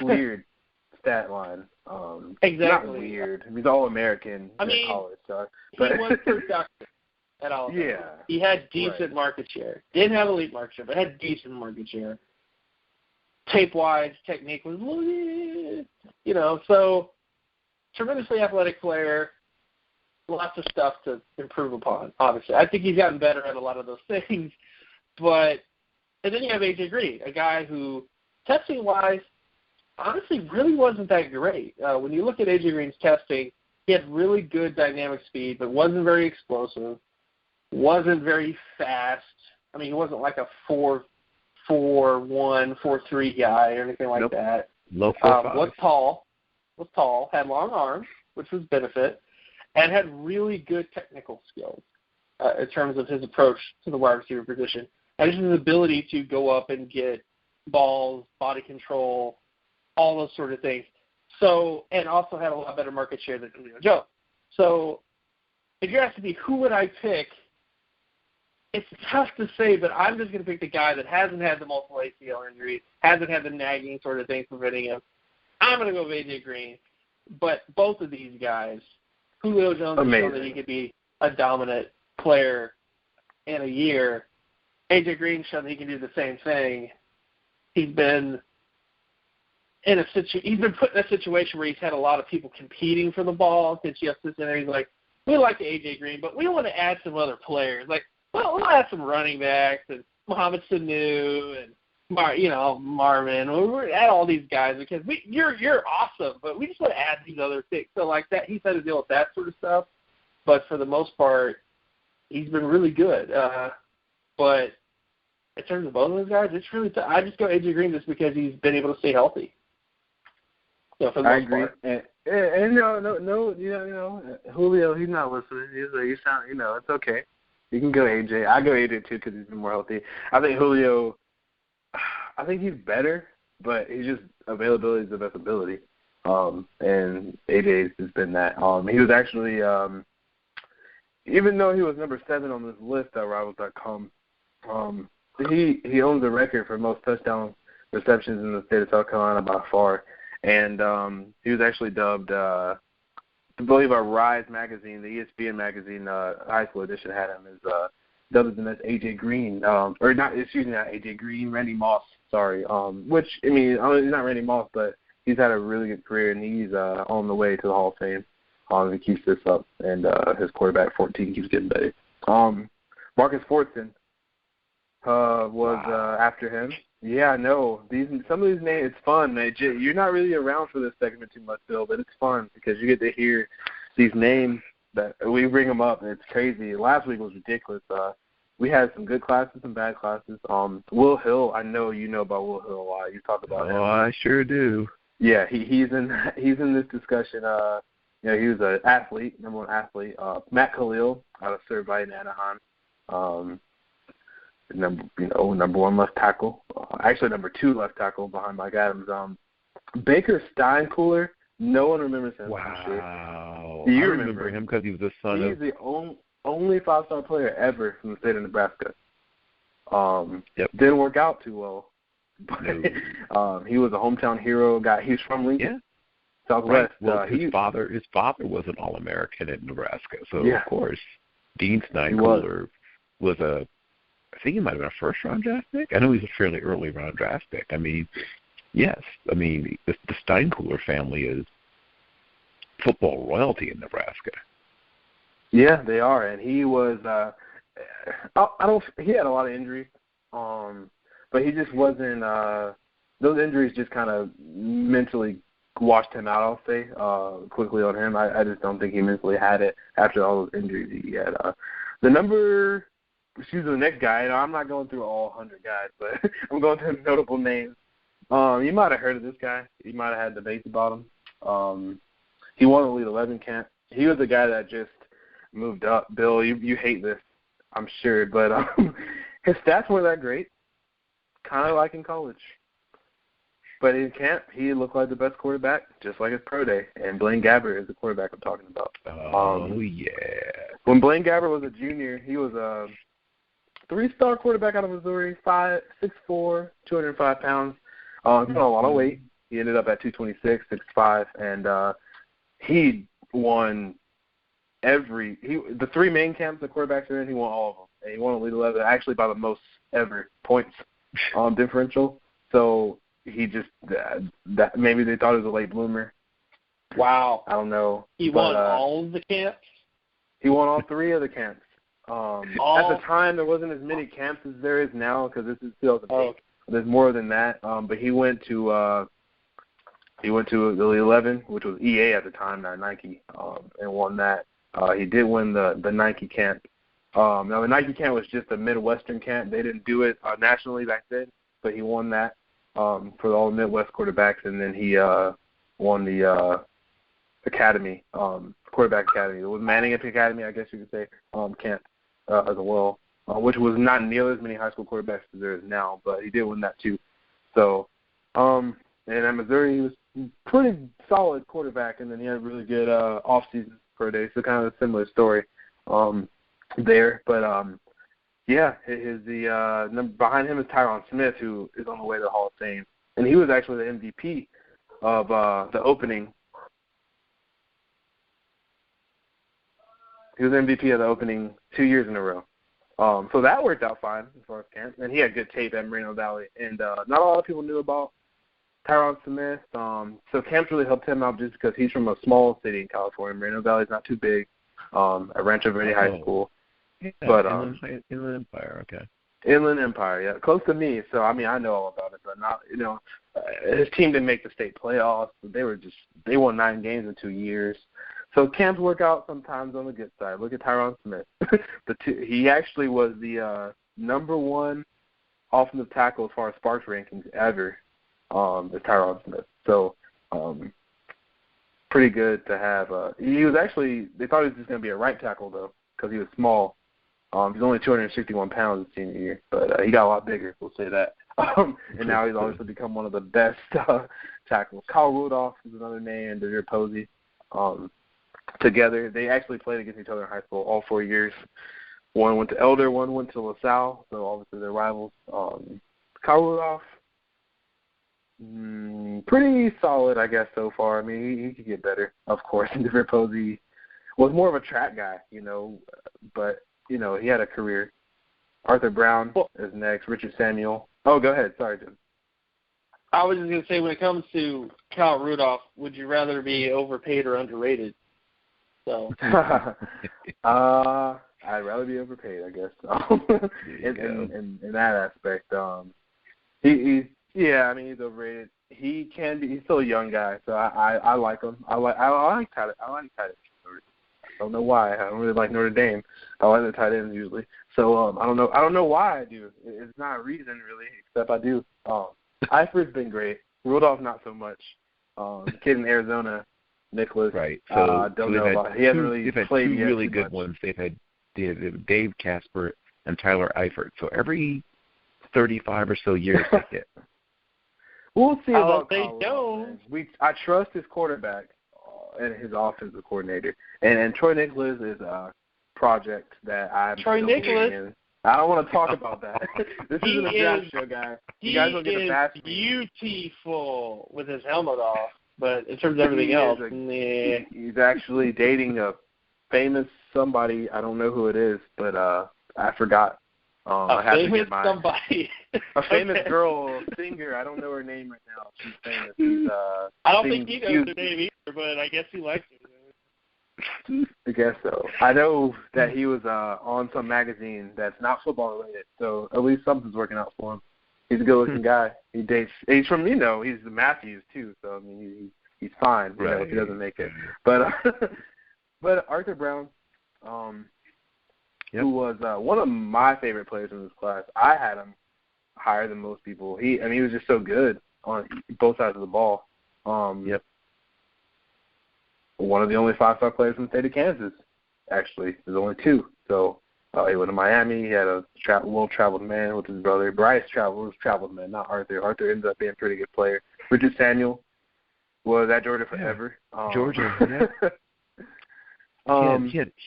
Weird stat line. Exactly. Not weird. He's all-American in college. But he was productive at Alabama. Yeah. He had decent market share. Didn't have elite market share, but had decent market share. Tape-wise, technique was, so tremendously athletic player, lots of stuff to improve upon, obviously. I think he's gotten better at a lot of those things. And then you have A.J. Green, a guy who, testing-wise, honestly really wasn't that great. When you look at A.J. Green's testing, he had really good dynamic speed, but wasn't very explosive, wasn't very fast. I mean, he wasn't like a 4.1, 4.3 guy or anything like that. Low 4.5. Was tall, had long arms, which was benefit, and had really good technical skills in terms of his approach to the wide receiver position. And his ability to go up and get balls, body control, all those sort of things. So, and also had a lot better market share than Julio Jones. So, if you're asking me who would I pick, it's tough to say, but I'm just going to pick the guy that hasn't had the multiple ACL injuries, hasn't had the nagging sort of things preventing him. I'm going to go with AJ Green. But both of these guys, Julio Jones has shown that he could be a dominant player in a year. AJ Green shown that he can do the same thing. He's been put in a situation where he's had a lot of people competing for the ball. Since he's like, we like the AJ Green, but we want to add some other players. Like, well, we'll add some running backs and Mohamed Sanu and Marvin. We'll add all these guys because you're awesome, but we just want to add these other things. So like that, he's had to deal with that sort of stuff. But for the most part, he's been really good. But in terms of both of those guys, it's really I just go AJ Green just because he's been able to stay healthy. For the most agree. part. And no, Julio, he's not listening. You sound, it's okay. You can go AJ. I go AJ too because he's been more healthy. I think Julio, he's better, but he's just availability is the best ability. And AJ has been that. He was actually, even though he was number 7 on this list at Rivals.com, he owns the record for most touchdown receptions in the state of South Carolina by far. And he was actually dubbed, I believe our Rise magazine, the ESPN magazine, high school edition had him as dubbed as the next AJ Green, not AJ Green, Randy Moss, sorry. Which, he's not Randy Moss, but he's had a really good career, and he's on the way to the Hall of Fame if he keeps this up, and his quarterback 14 keeps getting better. Marcus Fortson was after him. Yeah, no. Some of these names, it's fun. You're not really around for this segment too much, Bill, but it's fun because you get to hear these names that we bring them up, and it's crazy. Last week was ridiculous. We had some good classes, some bad classes. Will Hill, I know you know about Will Hill a lot. You talk about him. Oh, I sure do. Yeah, he's in this discussion. He was an athlete, number 1 athlete. Matt Khalil out of Servite in Anaheim. Number 1 left tackle. Actually, number 2 left tackle behind Mike Adams. Baker Steinkuhler, no one remembers him. Wow. Do you I remember him because he was the son of... He's the only 5-star player ever from the state of Nebraska. Didn't work out too well. But, he was a hometown hero guy. He's from Lincoln, Southwest. Right. Well, his father was an All-American at Nebraska, so of course, Dean Steinkuhler was I think he might have been a first-round draft pick. I know he's a fairly early round draft pick. Yes. The Steinkuhler family is football royalty in Nebraska. Yeah, they are, and he was. He had a lot of injuries, but he just wasn't. Those injuries just kind of mentally washed him out. I'll say quickly on him. I just don't think he mentally had it after all those injuries he had. The next guy, I'm not going through all 100 guys, but I'm going through notable names. You might have heard of this guy. You might have had debates about him. He won the Elite 11 camp. He was a guy that just moved up. Bill, you hate this, I'm sure, but his stats weren't that great, kind of like in college. But in camp, he looked like the best quarterback, just like his pro day. And Blaine Gabbert is the quarterback I'm talking about. When Blaine Gabbert was a junior, he was a 3-star quarterback out of Missouri, 6'4", 205 pounds. He had a lot of weight. He ended up at 226, 6'5", and he won the 3 main camps the quarterbacks are in, he won all of them. And he won Elite 11, actually by the most ever points differential. So he just that maybe they thought he was a late bloomer. Wow. I don't know. He won all of the camps? He won all 3 of the camps. At the time, there wasn't as many camps as there is now because this is 2008. There's more than that. But he went to the Elite 11, which was EA at the time, not Nike, and won that. He did win the Nike camp. Now, the Nike camp was just a Midwestern camp. They didn't do it nationally back then, but he won that for all the Midwest quarterbacks, and then he won the academy, quarterback academy. It was Manning Academy, I guess you could say, camp as well, which was not nearly as many high school quarterbacks as there is now, but he did win that too. So, and at Missouri, he was pretty solid quarterback, and then he had a really good off-season pro day, so kind of a similar story there. But, behind him is Daron Smith, who is on the way to the Hall of Fame, and he was actually the MVP of the opening. He was MVP of the opening 2 years in a row. So that worked out fine as far as camp. And he had good tape at Moreno Valley. And not a lot of people knew about Daron Smith. So camps really helped him out just because he's from a small city in California. Moreno Valley's not too big. At Rancho Verde High School. Yeah, but Inland Empire, okay. Inland Empire, yeah. Close to me. So, I know all about it. But not, his team didn't make the state playoffs. They won 9 games in 2 years. So camps work out sometimes on the good side. Look at Tyron Smith. He actually was the number one offensive tackle as far as Sparks rankings ever, is Tyron Smith. So pretty good to have. He was actually, they thought he was just going to be a right tackle, though, because he was small. He's only 261 pounds his senior year, but he got a lot bigger, we'll say that. And now he's obviously become one of the best tackles. Kyle Rudolph is another name, and Daron Bryden. Together, they actually played against each other in high school all 4 years. One went to Elder, one went to LaSalle, so obviously they're rivals. Kyle Rudolph, pretty solid, I guess, so far. I mean, he could get better, of course. And Daron Bryden was more of a track guy, but, he had a career. Arthur Brown is next, Richard Samuel. Oh, go ahead. Sorry, Jim. I was just going to say, when it comes to Kyle Rudolph, would you rather be overpaid or underrated? So, I'd rather be overpaid, I guess. In that aspect, he's overrated. He can be. He's still a young guy, so I like him. I like tight ends. I don't know why. I don't really like Notre Dame. I like the tight ends usually. So I don't know why I do. It's not a reason really, except I do. Eifert's been great. Rudolph not so much. The kid in Arizona, Nicholas. Right. So don't know about. He hasn't really played two yet really too good much. ones. They've had Dave Casper and Tyler Eifert. So every 35 or so years they get. We'll see about they Colorado, don't. I trust his quarterback and his offensive coordinator. And Troy Nicholas is a project that I'm Troy Nicholas. in. I don't want to talk about that. This isn't a draft show, guys. You guys don't get a bash me. He is beautiful with his helmet off, but in terms of everything else, he's actually dating a famous somebody. I don't know who it is, but I forgot. I have to get somebody. A famous girl singer. I don't know her name right now. She's famous. She's, I don't think he knows her name either, but I guess he likes it. I guess so. I know that he was on some magazine that's not football related, so at least something's working out for him. He's a good-looking guy. He dates. He's from he's the Matthews too, so I mean he's fine. If he doesn't make it. But Arthur Brown, who was one of my favorite players in this class. I had him higher than most people. He was just so good on both sides of the ball. One of the only 5-star players in the state of Kansas, actually. There's only 2. So he went to Miami. He had a well-traveled man with his brother. Bryce was traveled man, not Arthur. Arthur ended up being a pretty good player. Richard Samuel was at Georgia forever. Georgia,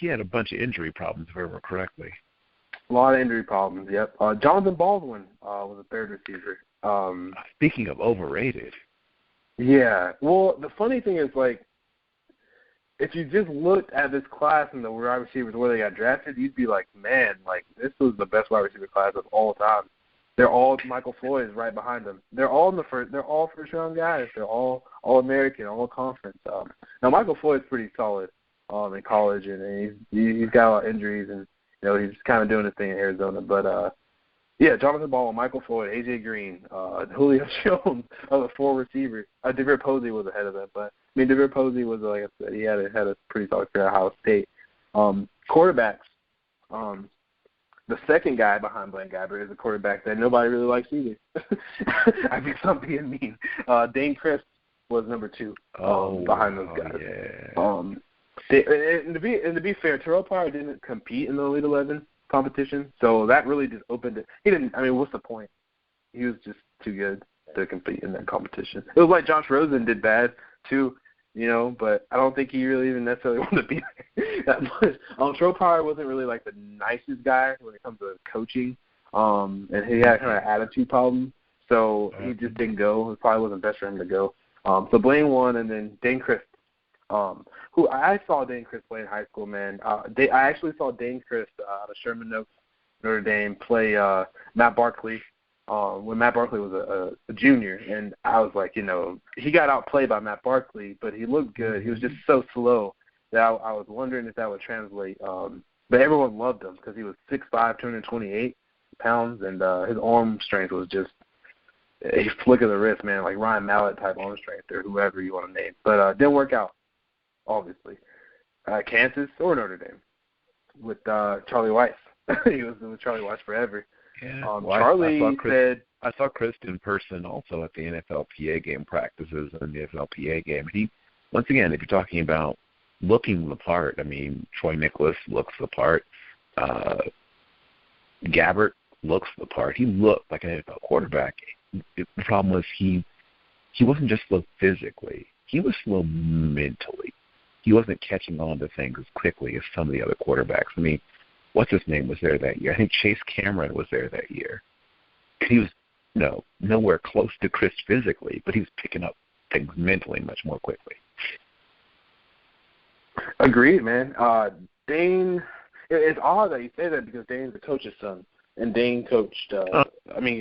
he had a bunch of injury problems, if I remember correctly. A lot of injury problems, yep. Jonathan Baldwin was a third receiver. Speaking of overrated. Yeah. Well, the funny thing is, if you just looked at this class and the wide receivers where they got drafted, you'd be like, man, this was the best wide receiver class of all time. They're all Michael Floyd is right behind them. They're all they're all first round guys. They're all American, all conference. Now Michael Floyd's pretty solid in college, and he's got a lot of injuries, and he's kind of doing his thing in Arizona. But Jonathan Baldwin, Michael Floyd, AJ Green, Julio Jones are the 4 receivers. Daron Bryden was ahead of them, but Daron Bryden was, like I said, he had a pretty solid career at Ohio State. Quarterbacks, the second guy behind Blaine Gabbert is a quarterback that nobody really likes either. I think I'm being mean. Dane Crisp was number 2 behind those guys. And to be fair, Terrell Pryor didn't compete in the Elite 11 competition, so that really just opened it. He didn't. What's the point? He was just too good to compete in that competition. It was like Josh Rosen did bad too, but I don't think he really even necessarily wanted to be that much. Terrell Pryor wasn't really the nicest guy when it comes to coaching, and he had kind of attitude problem, so he just didn't go. It probably wasn't best for him to go. So Blaine won, and then Dane Crisp. Who I saw Dane Crisp play in high school, man. I actually saw Dane Crisp out of Sherman Oaks, Notre Dame, play Matt Barkley when Matt Barkley was a junior. And I was like, he got outplayed by Matt Barkley, but he looked good. He was just so slow that I was wondering if that would translate. But everyone loved him because he was 6'5", 228 pounds, and his arm strength was just a flick of the wrist, man, like Ryan Mallett type arm strength or whoever you want to name. But didn't work out. Obviously. Kansas or Notre Dame with Charlie Weiss. He was with Charlie Weiss forever. Yeah. Charlie said, I saw Chris in person also at the NFLPA game practices and the NFLPA game. He, once again, if you're talking about looking the part, I mean, Troy Nicholas looks the part. Gabbert looks the part. He looked like an NFL quarterback. The problem was he wasn't just slow physically. He was slow mentally. He wasn't catching on to things as quickly as some of the other quarterbacks. I mean, what's his name was there that year? I think Chase Cameron was there that year. He was nowhere close to Chris physically, but he was picking up things mentally much more quickly. Agreed, man. Dane, it's odd that you say that because Dane's the coach's son, and Dane coached. It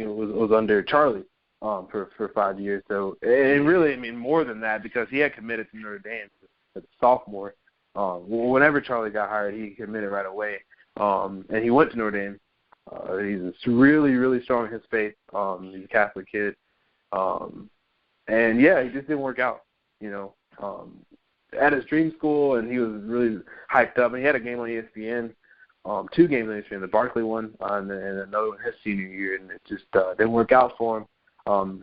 was under Charlie for 5 years. So it really, more than that because he had committed to Notre Dame as a sophomore. Whenever Charlie got hired, he committed right away, and he went to Notre Dame. He's really, really strong in his faith. He's a Catholic kid, and yeah, he just didn't work out. At his dream school, and he was really hyped up. And he had a game on ESPN, 2 games on ESPN, the Barkley one and another one his senior year, and it just didn't work out for him.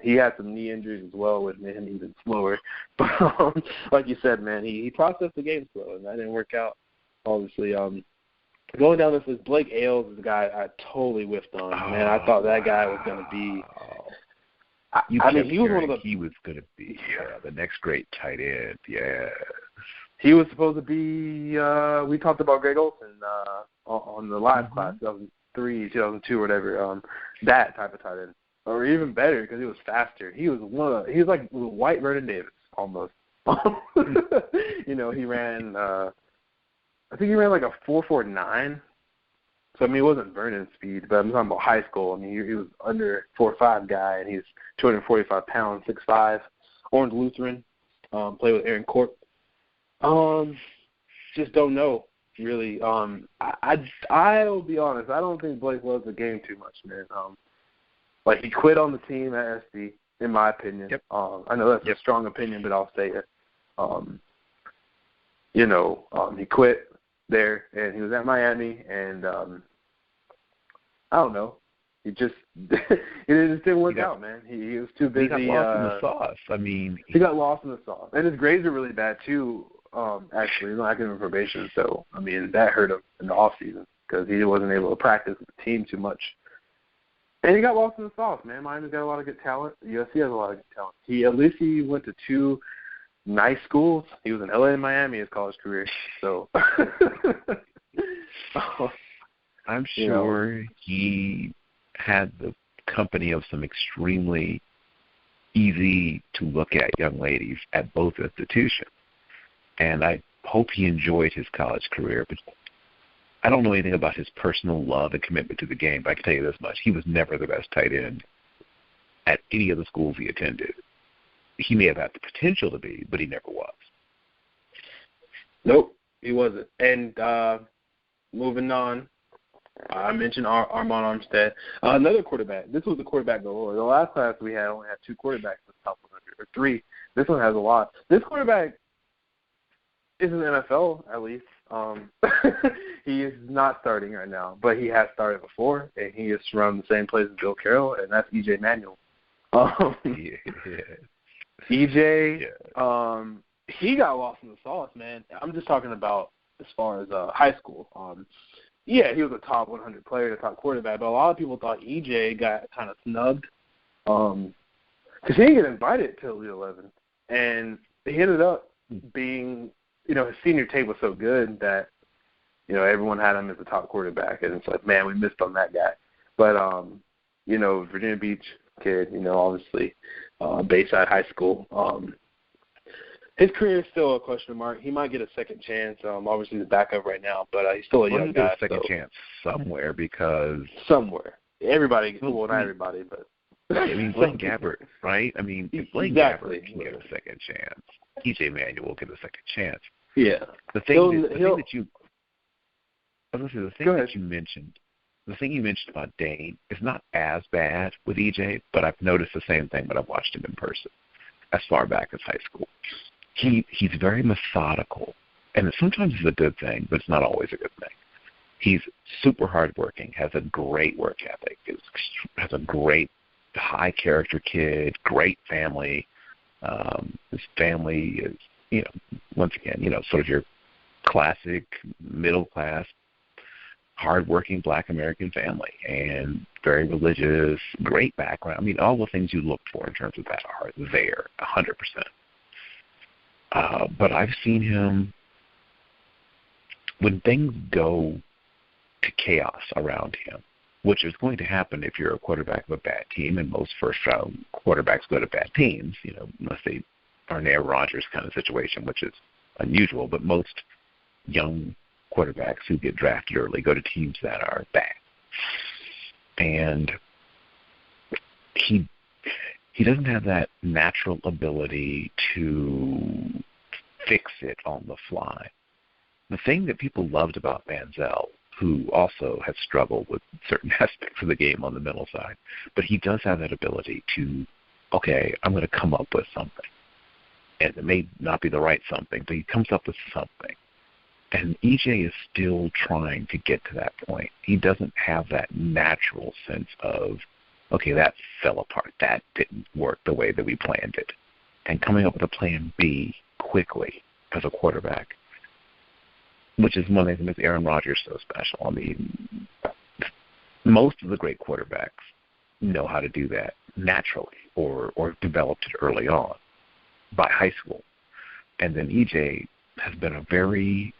He had some knee injuries as well, which made him even slower. But like you said, man, he processed the game slow, and that didn't work out, obviously. Going down this list, Blake Ayles is a guy I totally whiffed on. Man, I thought that guy was going to be he was one of the. He was going to be the next great tight end. Yeah, he was supposed to be. We talked about Greg Olsen on the live class, 2003, 2002, or whatever. That type of tight end, or even better because he was faster. He was he was like white Vernon Davis almost. He ran. I think he ran like a 4.49. So, he wasn't Vernon's speed, but I'm talking about high school. He was under 4.5 guy, and he's 245 pounds, 6'5", Orange Lutheran, played with Aaron Corp. Just don't know, really. I'll be honest, I don't think Blake loves the game too much, man. He quit on the team at SC, in my opinion. Yep. I know that's a strong opinion, but I'll say it. He quit there, and he was at Miami, and I don't know. It just didn't work out, man. He was too busy. He got lost in the sauce. He got lost in the sauce, and his grades are really bad too. Actually, he's on academic probation, so that hurt him in the off season because he wasn't able to practice with the team too much. And he got lost in the sauce, man. Miami's got a lot of good talent. USC has a lot of good talent. At least he went to 2 nice schools. He was in LA and Miami his college career. So I'm sure he had the company of some extremely easy to look at young ladies at both institutions. And I hope he enjoyed his college career, but I don't know anything about his personal love and commitment to the game, but I can tell you this much. He was never the best tight end at any of the schools he attended. He may have had the potential to be, but he never was. Nope, he wasn't. And moving on, I mentioned Armand Armstead. Another quarterback. This was the quarterback galore. The last class we had only had 2 quarterbacks in the top 100, or 3. This one has a lot. This quarterback is in the NFL, at least. He is not starting right now, but he has started before, and he is from the same place as Bill Carroll, and that's E.J. Manuel. EJ, he got lost in the sauce, man. I'm just talking about as far as high school. He was a top 100 player, a top quarterback, but a lot of people thought EJ got kind of snubbed because he didn't get invited to Elite 11. And he ended up being, his senior tape was so good that, everyone had him as a top quarterback. And it's like, man, we missed on that guy. But, Virginia Beach kid, obviously, Bayside High School. His career is still a question mark. He might get a second chance. Obviously, he's backup right now, but he's still a young guy. Get a second chance somewhere because everybody. Well, not everybody, but Blaine Gabbert, right? If Blaine Gabbert can get a second chance, EJ Manuel will get a second chance. Yeah. The thing you mentioned about Dane is not as bad with EJ, but I've noticed the same thing when I've watched him in person as far back as high school. He's very methodical and sometimes it's a good thing, but it's not always a good thing. He's super hardworking, has a great work ethic, has a great high-character kid, great family. His family is, once again, sort of your classic middle-class, hardworking Black American family, and very religious, great background. I mean, all the things you look for in terms of that are there, 100%. But I've seen him, when things go to chaos around him, which is going to happen if you're a quarterback of a bad team, and most first-round quarterbacks go to bad teams, unless they are an Aaron Rodgers kind of situation, which is unusual, but most young quarterbacks who get drafted early go to teams that are bad. And he doesn't have that natural ability to fix it on the fly. The thing that people loved about Manziel, who also has struggled with certain aspects of the game on the mental side, but he does have that ability to, okay, I'm going to come up with something. And it may not be the right something, but he comes up with something. And EJ is still trying to get to that point. He doesn't have that natural sense of, okay, that fell apart. That didn't work the way that we planned it. And coming up with a plan B quickly as a quarterback, which is one of the things that makes Aaron Rodgers so special. I mean, most of the great quarterbacks know how to do that naturally or developed it early on by high school. And then EJ has been a very,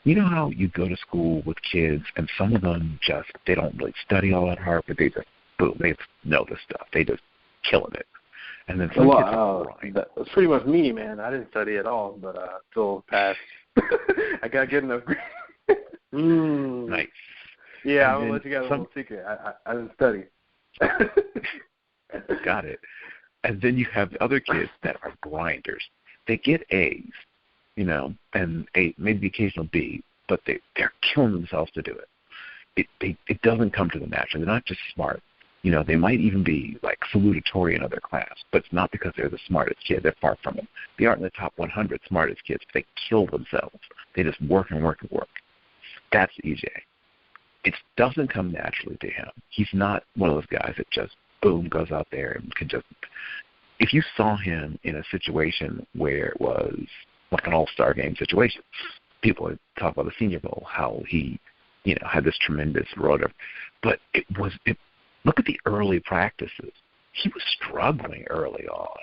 how you go to school with kids and some of them just, they don't really study all that hard, but they just, boom, they know this stuff. They just killing it. And then some kids are grind. That's pretty much me, man. I didn't study at all, but still passed. I got good enough grades. Nice. Yeah, I'm going to let you guys a little secret. I didn't study. Got it. And then you have other kids that are grinders. They get A's, and A, maybe the occasional B, but they're killing themselves to do it. It doesn't come to them naturally. They're not just smart. They might even be, like, salutatory in other class, but it's not because they're the smartest kid. They're far from it. They aren't in the top 100 smartest kids. They kill themselves. They just work and work and work. That's EJ. It doesn't come naturally to him. He's not one of those guys that just, boom, goes out there and can just – if you saw him in a situation where it was like an all-star game situation, people would talk about the Senior Bowl, how he, had this tremendous road. But look at the early practices. He was struggling early on,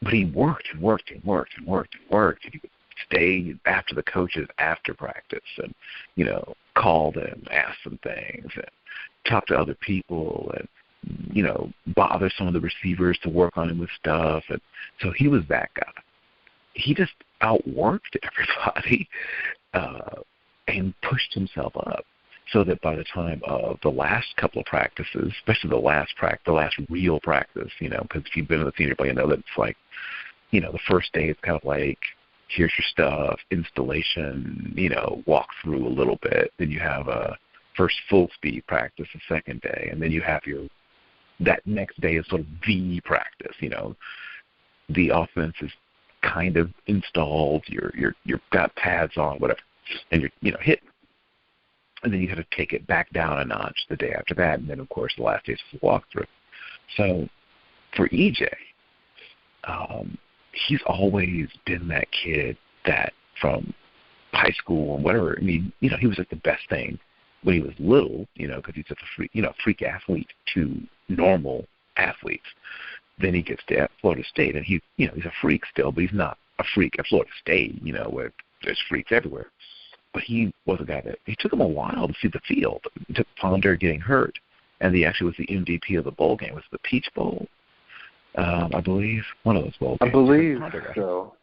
but he worked and worked and worked and worked and worked. And he would stay after the coaches after practice and, call them, ask them things, and talk to other people and, bother some of the receivers to work on him with stuff. And so he was that guy. He just outworked everybody and pushed himself up. So that by the time of the last couple of practices, especially the last real practice, because if you've been in the Senior Bowl, you know that it's like, the first day it's kind of like, here's your stuff, installation, walk through a little bit. Then you have a first full speed practice the second day, and then you have that next day is sort of the practice. The offense is kind of installed, you've got pads on, whatever, and you're hitting. And then you got to take it back down a notch the day after that. And then, of course, the last day is the walkthrough. So for EJ, he's always been that kid that from high school and whatever, I mean, he was at the best thing when he was little, because he's such a freak athlete to normal athletes. Then he gets to Florida State, and he's a freak still, but he's not a freak at Florida State, where there's freaks everywhere. But he was a guy that it took him a while to see the field. It took Ponder getting hurt, and he actually was the MVP of the bowl game. Was it the Peach Bowl? I believe one of those bowl games. I believe so.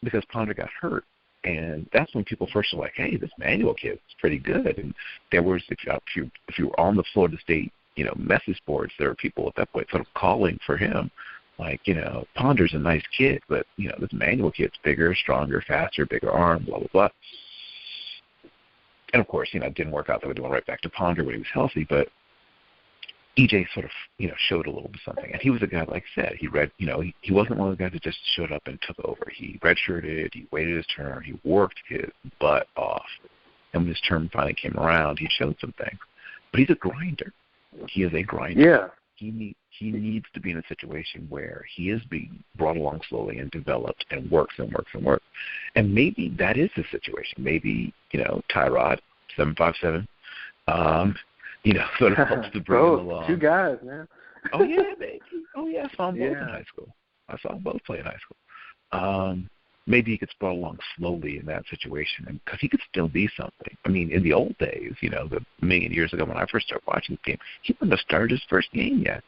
Because Ponder got hurt, and that's when people first were like, "Hey, this Manuel kid is pretty good." And there was, if you were on the Florida State, message boards, there were people at that point sort of calling for him. Like, Ponder's a nice kid, but, this Manuel kid's bigger, stronger, faster, bigger arm, blah, blah, blah. And, of course, it didn't work out that way. They went right back to Ponder when he was healthy. But EJ sort of, showed a little bit something. And he was a guy, like I said, he wasn't one of the guys that just showed up and took over. He redshirted, he waited his turn, he worked his butt off. And when his turn finally came around, he showed some things. But he's a grinder. He is a grinder. Yeah. He needs to be in a situation where he is being brought along slowly and developed and works and works and works. And maybe that is the situation. Maybe, Tyrod, 757, sort of helps to bring him along. Two guys, man. Oh, yeah, baby. Oh, yeah, I saw them both in high school. I saw them both play in high school. Maybe he gets brought along slowly in that situation because he could still be something. I mean, in the old days, the million years ago when I first started watching this game, he wouldn't have started his first game yet.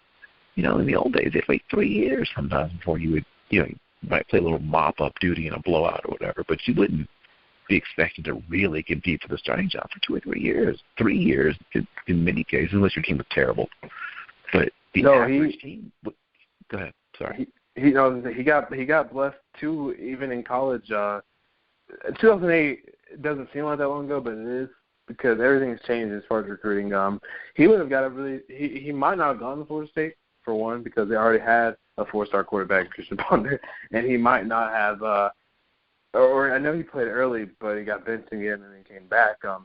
In the old days, they'd wait 3 years sometimes before he would, you might play a little mop-up duty in a blowout or whatever, but you wouldn't be expected to really compete for the starting job for 2 or 3 years. 3 years in many cases, unless your team was terrible. But the average team. Go ahead. Sorry. He got blessed too, even in college. 2008 doesn't seem like that long ago, but it is because everything's changed as far as recruiting. He would have got he might not have gone to Florida State for one because they already had a 4-star quarterback, Christian Ponder, and he might not have. Or I know he played early, but he got benched again and then came back. Well,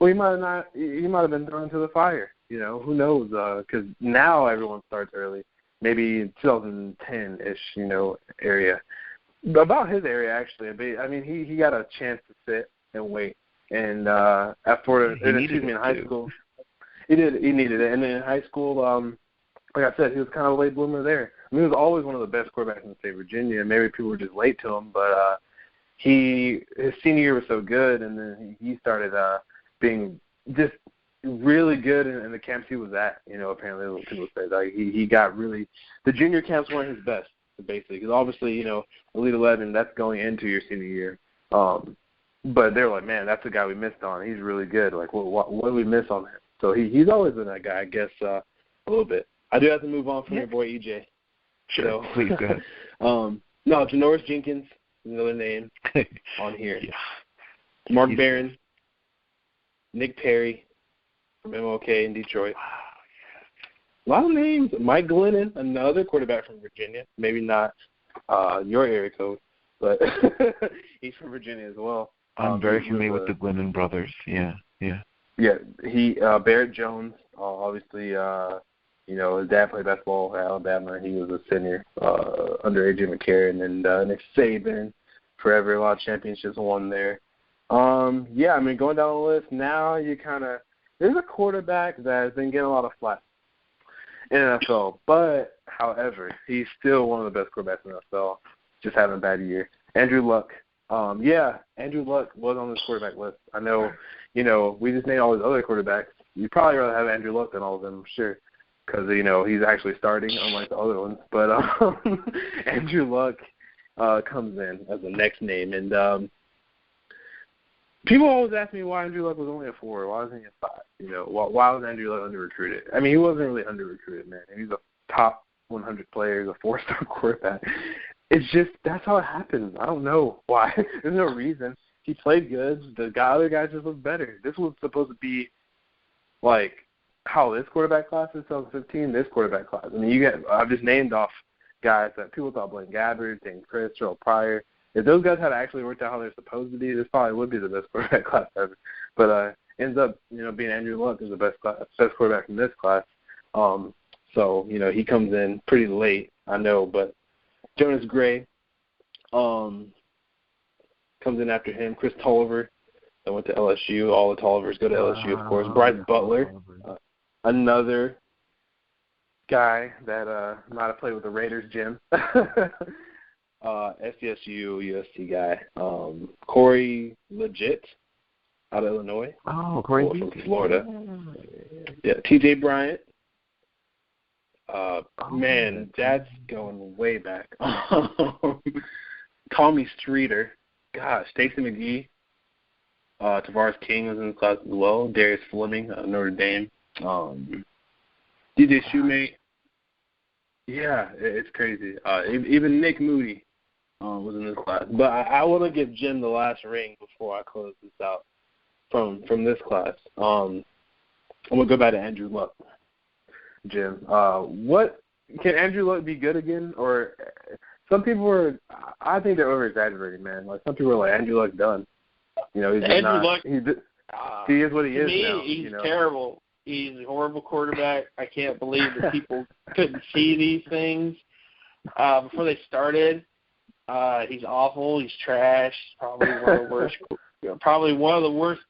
he might have not. He might have been thrown into the fire. Who knows? Because now everyone starts early. Maybe 2010-ish, area. About his area, actually. I mean, he got a chance to sit and wait. And at Florida, in high school, he did. He needed it. And then in high school, like I said, he was kind of a late bloomer there. I mean, he was always one of the best quarterbacks in the state of Virginia. Maybe people were just late to him, but his senior year was so good, and then he started being just really good in the camps he was at. Apparently people say like he got really the junior camps weren't his best basically because obviously Elite 11 that's going into your senior year. But they were like, man, that's the guy we missed on. He's really good. Like, what did we miss on him? So he's always been that guy, I guess, a little bit. I do have to move on from your boy EJ. Sure, so, please go ahead. No, Janoris Jenkins is another name on here. Yeah. Mark Barron, Nick Perry from MLK in Detroit. A lot of names. Mike Glennon, another quarterback from Virginia. Maybe not your area code, but he's from Virginia as well. I'm very familiar with the Glennon brothers. Yeah. Yeah, he Barrett Jones, obviously, his dad played basketball at Alabama. He was a senior under A.J. McCarron, and Nick Saban, forever, a lot of championships won there. Going down the list now, there's a quarterback that has been getting a lot of flack in NFL, but, however, he's still one of the best quarterbacks in the NFL, just having a bad year. Andrew Luck. Andrew Luck was on this quarterback list. I know, we just named all these other quarterbacks. You'd probably rather have Andrew Luck than all of them, I'm sure, because, he's actually starting, unlike the other ones. But Andrew Luck comes in as the next name. And people always ask me why Andrew Luck was only a 4. Why wasn't he a 5? Why was Andrew Luck under-recruited? I mean, he wasn't really under-recruited, man. He's a top 100 player. He's a 4-star quarterback. It's just that's how it happens. I don't know why. There's no reason. He played good. The other guys just looked better. This was supposed to be like how this quarterback class is 2015, this quarterback class. I mean, I've just named off guys that people thought Blaine Gabbert, Dan Chris, Terrell Pryor. If those guys had actually worked out how they're supposed to be, this probably would be the best quarterback class ever. But ends up, being Andrew Luck is the best quarterback in this class. So, he comes in pretty late, I know, but Jonas Gray comes in after him. Chris Tolliver that went to LSU. All the Tollivers go to LSU, of course. Bryce Butler, another guy that might have played with the Raiders, Jim. SDSU, USC guy. Corey Legit out of Illinois. Oh, Corey from Florida. Yeah, TJ Bryant. Man, that's going way back. Tommy Streeter. Gosh, Stacey McGee. Tavares King was in the class as well. Darius Fleming, Notre Dame. DJ Shoemate. Yeah, it's crazy. Even Nick Moody was in this class. But I want to give Jim the last ring before I close this out from this class. I'm going to go back to Andrew Luck. Jim. What can Andrew Luck be good again? Or some people are, I think they're over exaggerating, man. Like some people are like Andrew Luck's done. You know, he's just Andrew not. Luck, he is what he is me, now. He's you know? terrible. He's a horrible quarterback. I can't believe that people couldn't see these things before they started. He's awful. He's trash. He's probably one of the worst. Probably one of the worst.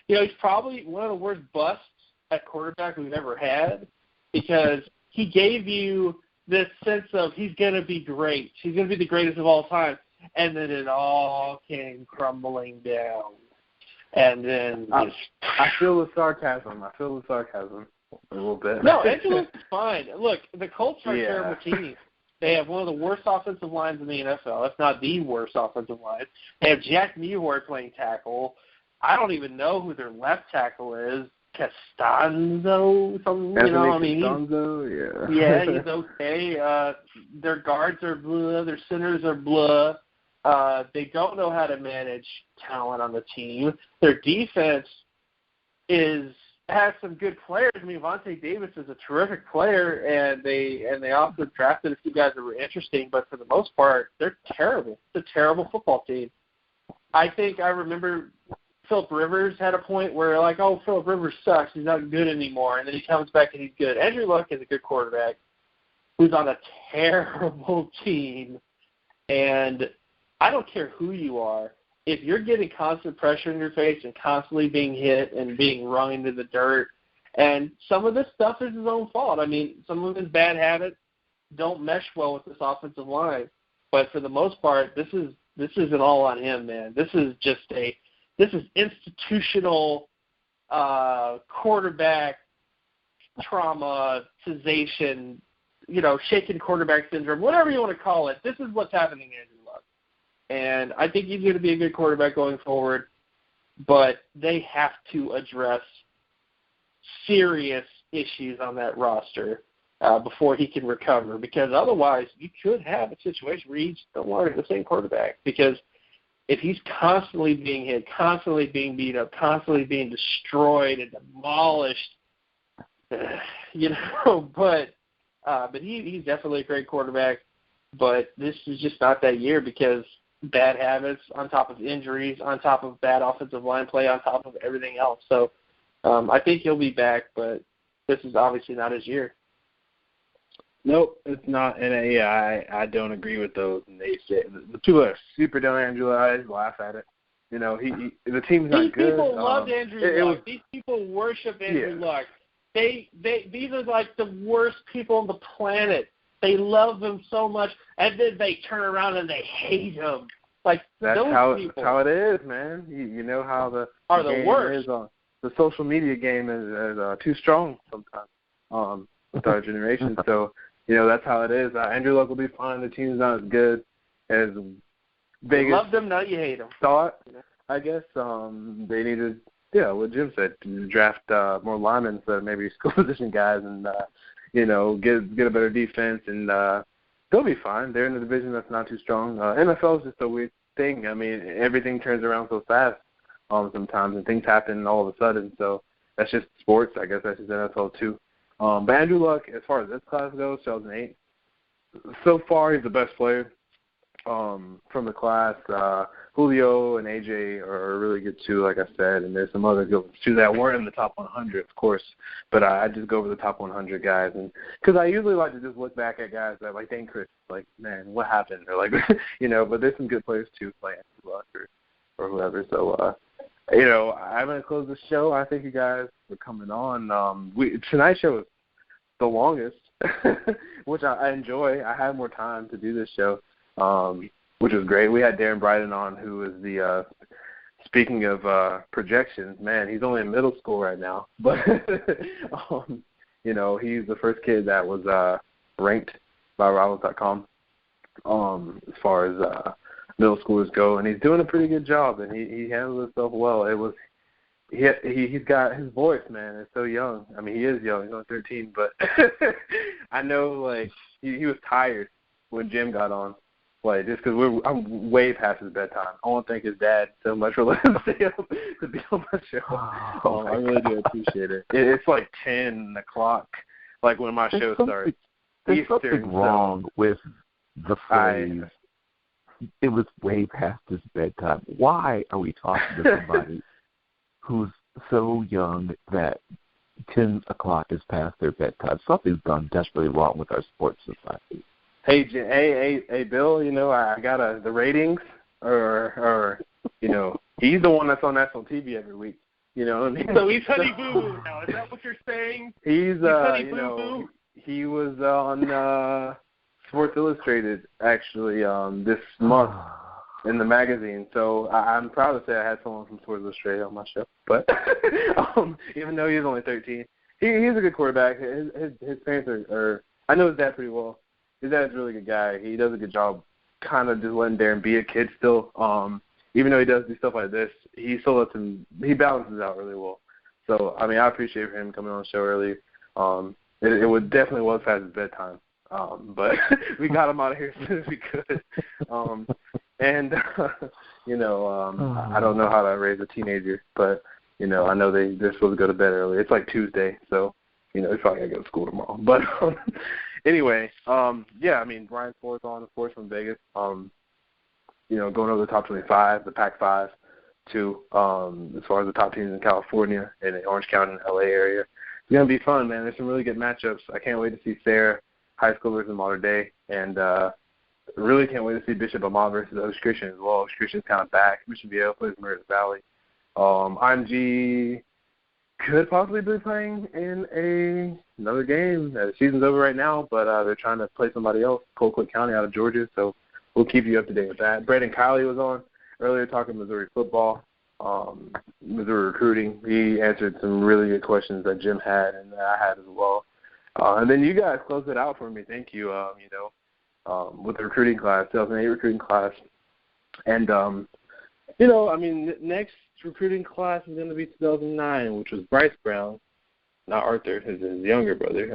You know, he's probably one of the worst busts at quarterback we've ever had because he gave you this sense of he's going to be great. He's going to be the greatest of all time. And then it all came crumbling down. And then I feel the sarcasm. A little bit. No, Andrew Luck is fine. Look, the Colts are a terrible team. They have one of the worst offensive lines in the NFL, if not the worst offensive line. They have Jack Mewhort playing tackle. I don't even know who their left tackle is. Costanzo, something, you know, I mean. Costanzo, yeah, he's okay. Their guards are blah. Their centers are blah. They don't know how to manage talent on the team. Their defense has some good players. I mean, Vontae Davis is a terrific player, and they also drafted a few guys that were interesting, but for the most part, they're terrible. It's a terrible football team. I think I remember Phillip Rivers had a point where, like, oh, Phillip Rivers sucks. He's not good anymore, and then he comes back and he's good. Andrew Luck is a good quarterback who's on a terrible team, and I don't care who you are. If you're getting constant pressure in your face and constantly being hit and being rung into the dirt, and some of this stuff is his own fault. I mean, some of his bad habits don't mesh well with this offensive line. But for the most part, this isn't all on him, man. This is institutional quarterback traumatization, you know, shaken quarterback syndrome, whatever you want to call it. This is what's happening to Andrew Luck. And I think he's going to be a good quarterback going forward, but they have to address serious issues on that roster before he can recover, because otherwise you could have a situation where he's no longer the same quarterback, because if he's constantly being hit, constantly being beat up, constantly being destroyed and demolished, you know, but he's definitely a great quarterback, but this is just not that year because bad habits on top of injuries, on top of bad offensive line play, on top of everything else. So I think he'll be back, but this is obviously not his year. Nope, it's not. And I don't agree with those. And they say the people that are super down Andrew Luck, I laugh at it. You know, the team's not good. These people loved Andrew Luck. These people worship Andrew Luck. These are like the worst people on the planet. They love him so much, and then they turn around and they hate him. Like that's those how people. how it is, man. You know how the game worst. is. The social media game is too strong sometimes with our generation. So you know that's how it is. Andrew Luck will be fine. The team's not as good as Vegas. You love them, now you hate them. Thought, I guess. They needed, what Jim said, to draft more linemen, so maybe skill position guys, and get a better defense, and they'll be fine. They're in a division that's not too strong. NFL is just a weird thing. I mean, everything turns around so fast sometimes, and things happen all of a sudden. So that's just sports. I guess that's just NFL too. But Andrew Luck, as far as this class goes, 2008, so far he's the best player from the class. Julio and AJ are really good too, like I said, and there's some other good ones too that weren't in the top 100, of course. But I just go over the top 100 guys, and because I usually like to just look back at guys that like Dan Chris, like, man, what happened? Or like, but there's some good players too, like Andrew Luck or whoever. So I'm gonna close the show. I thank you guys for coming on. Tonight's show is the longest, which I enjoy. I had more time to do this show. Which was great. We had Daron Bryden on, who is the speaking of projections, man, he's only in middle school right now. But he's the first kid that was ranked by Rivals.com as far as middle schoolers go, and he's doing a pretty good job, and he handled himself well. It was he's got his voice, man. It's so young. I mean, he is young. He's only 13, but I know like he was tired when Jim got on. Like, just because I'm way past his bedtime. I want to thank his dad so much for letting him stay up to be on my show. I really do appreciate it. It's like 10 o'clock like when my show starts. There's Eastern, something wrong with the phrase, it was way past his bedtime. Why are we talking to somebody who's so young that 10 o'clock is past their bedtime? Something's gone desperately wrong with our sports society. Hey, Bill, I got the ratings or he's the one that's on national TV every week. You know what I mean? So he's Honey Boo Boo now. Is that what you're saying? He's Honey Boo Boo? He was on Sports Illustrated actually this month in the magazine. So I'm proud to say I had someone from Sports Illustrated on my show. But even though he's only 13, he's a good quarterback. His parents are I know his dad pretty well. His dad's a really good guy. He does a good job kind of just letting Darren be a kid still. Even though he does do stuff like this, he still lets him, he balances out really well. So, I mean, I appreciate him coming on the show early. It would definitely was past his bedtime. But we got him out of here as soon as we could. I don't know how to raise a teenager, but, I know they're supposed to go to bed early. It's like Tuesday, so, he's probably going to go to school tomorrow. But anyway, I mean, Brian Swartz on, of course, from Vegas. Going over the top 25, the Pac-5, too, as far as the top teams in California and in Orange County and LA area. It's going to be fun, man. There's some really good matchups. I can't wait to see Sarah, high schoolers in modern day, and really can't wait to see Bishop Ahmad versus Oaks Christian as well. Oaks Christian's kind of back. Mission Viejo plays Meredith Valley. IMG could possibly be playing in another game. The season's over right now, but they're trying to play somebody else, Colquitt County out of Georgia, so we'll keep you up to date with that. Brandon Kiley was on earlier talking Missouri football, Missouri recruiting. He answered some really good questions that Jim had and that I had as well. And then you guys closed it out for me. Thank you, with the recruiting class, 2008 recruiting class. And, next recruiting class is going to be 2009, which was Bryce Brown, not Arthur, his younger brother.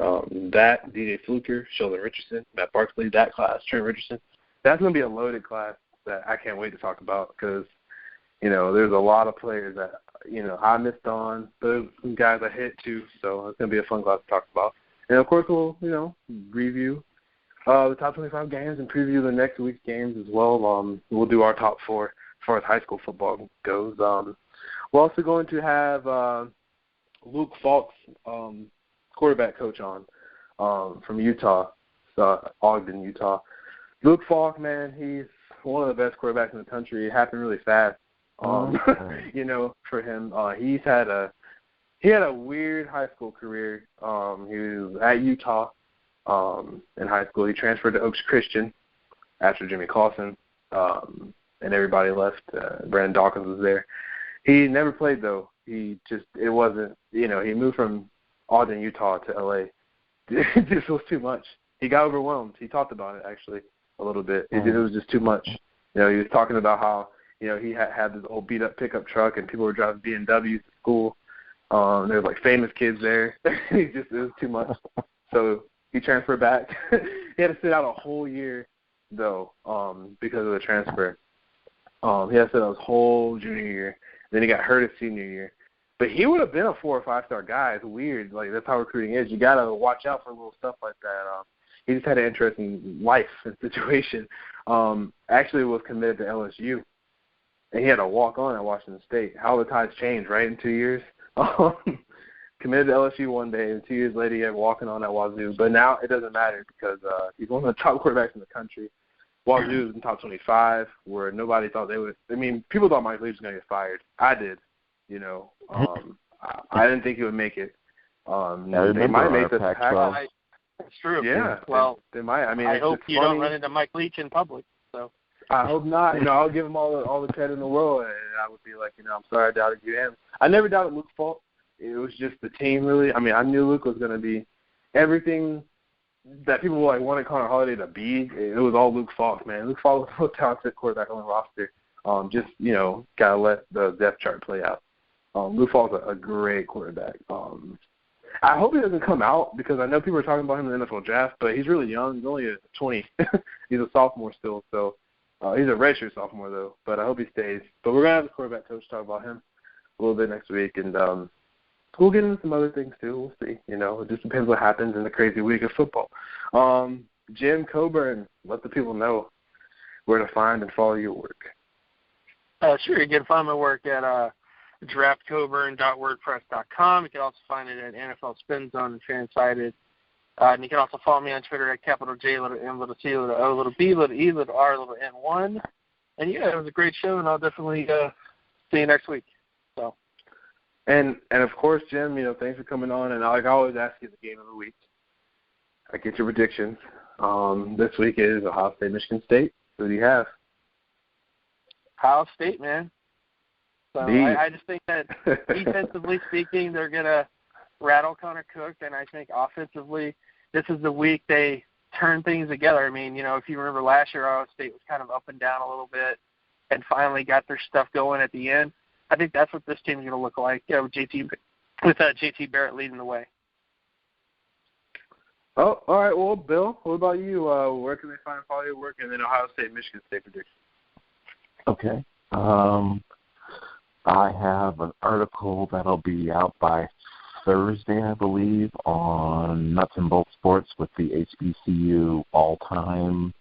That, DJ Fluker, Sheldon Richardson, Matt Barkley, that class, Trent Richardson. That's going to be a loaded class that I can't wait to talk about because, there's a lot of players that, I missed on. There's some guys I hit too, so it's going to be a fun class to talk about. And, of course, we'll, review the top 25 games and preview the next week's games as well. We'll do our top 4 as far as high school football goes. We're also going to have Luke Falk's quarterback coach on from Utah, Ogden, Utah. Luke Falk, man, he's one of the best quarterbacks in the country. It happened really fast, for him. He had a weird high school career. He was at Utah in high school. He transferred to Oaks Christian after Jimmy Cobern, and everybody left. Brandon Dawkins was there. He never played, though. He moved from Ogden, Utah to L.A. It just was too much. He got overwhelmed. He talked about it, actually, a little bit. It was just too much. He was talking about how, he had this old beat-up pickup truck and people were driving BMWs to school. There was, famous kids there. It was too much. So he transferred back. He had to sit out a whole year, though, because of the transfer. He had to sit out his whole junior year. Then he got hurt his senior year. But he would have been a 4 or 5-star guy. It's weird. That's how recruiting is. You got to watch out for little stuff like that. He just had an interesting life and situation. Actually was committed to LSU. And he had to walk on at Washington State. How the tides changed, right, in 2 years? Committed to LSU one day, and 2 years later he had walking on at Wazoo. But now it doesn't matter because he's one of the top quarterbacks in the country. Wazoo was in top 25, where nobody thought they would. I mean, people thought Mike Leach was going to get fired. I did, I didn't think he would make it. They might make the Pac-12. That's true. Yeah. Well, they might. I mean, I it's hope you funny. don't run into Mike Leach in public. So I hope not. I'll give him all the credit in the world, and I would be like, I'm sorry I doubted you. And I never doubted Luke's fault. It was just the team, really. I mean, I knew Luke was going to be everything that people wanted Connor Holiday to be. It was all Luke Falk, man. Luke Falk was the most talented quarterback on the roster. Got to let the depth chart play out. Luke Falk's a great quarterback. I hope he doesn't come out because I know people are talking about him in the NFL draft, but he's really young. He's only 20. He's a sophomore still, so he's a redshirt sophomore, though. But I hope he stays. But we're going to have the quarterback coach talk about him a little bit next week. And, we'll get into some other things too. We'll see. It just depends what happens in the crazy week of football. Jim Cobern, let the people know where to find and follow your work. Sure, you can find my work at draftcoburn.wordpress.com. You can also find it at NFL Spin Zone and Fansided. And you can also follow me on Twitter at capital J, little M, little C, little O, little B, little E, little R, little N1. And, it was a great show, and I'll definitely see you next week. So. And of course, Jim, thanks for coming on. And like I always ask you the game of the week. I get your predictions. This week is Ohio State, Michigan State. Who do you have? Ohio State, man. So I just think that defensively speaking, they're going to rattle Connor Cook, and I think offensively, this is the week they turn things together. I mean, if you remember last year, Ohio State was kind of up and down a little bit and finally got their stuff going at the end. I think that's what this team's going to look like with JT Barrett leading the way. Oh, all right. Well, Bill, what about you? Where can they find and follow your work? And then Ohio State, Michigan State predictions. Okay. I have an article that'll be out by Thursday, I believe, on Nuts and Bolts Sports with the HBCU all-time,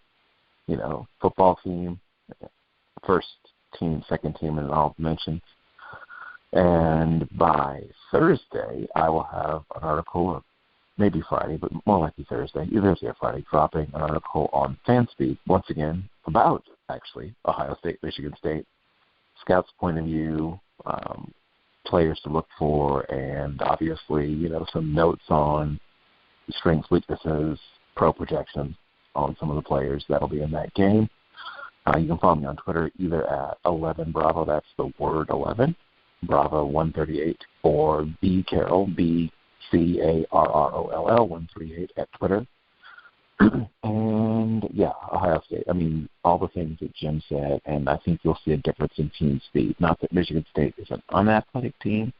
football team, first team, second team, and all mentions. And by Thursday, I will have an article, or maybe Friday, but more likely Thursday, either Thursday or Friday, dropping an article on Fanspeed, once again, about, actually, Ohio State, Michigan State, scouts' point of view, players to look for, and obviously, some notes on strengths, weaknesses, pro projections on some of the players that'll be in that game. You can follow me on Twitter either at 11 Bravo, that's the word 11, Bravo 138, or B Carroll, BCARROLL 138 at Twitter. And, Ohio State. I mean, all the things that Jim said, and I think you'll see a difference in team speed. Not that Michigan State is an unathletic team,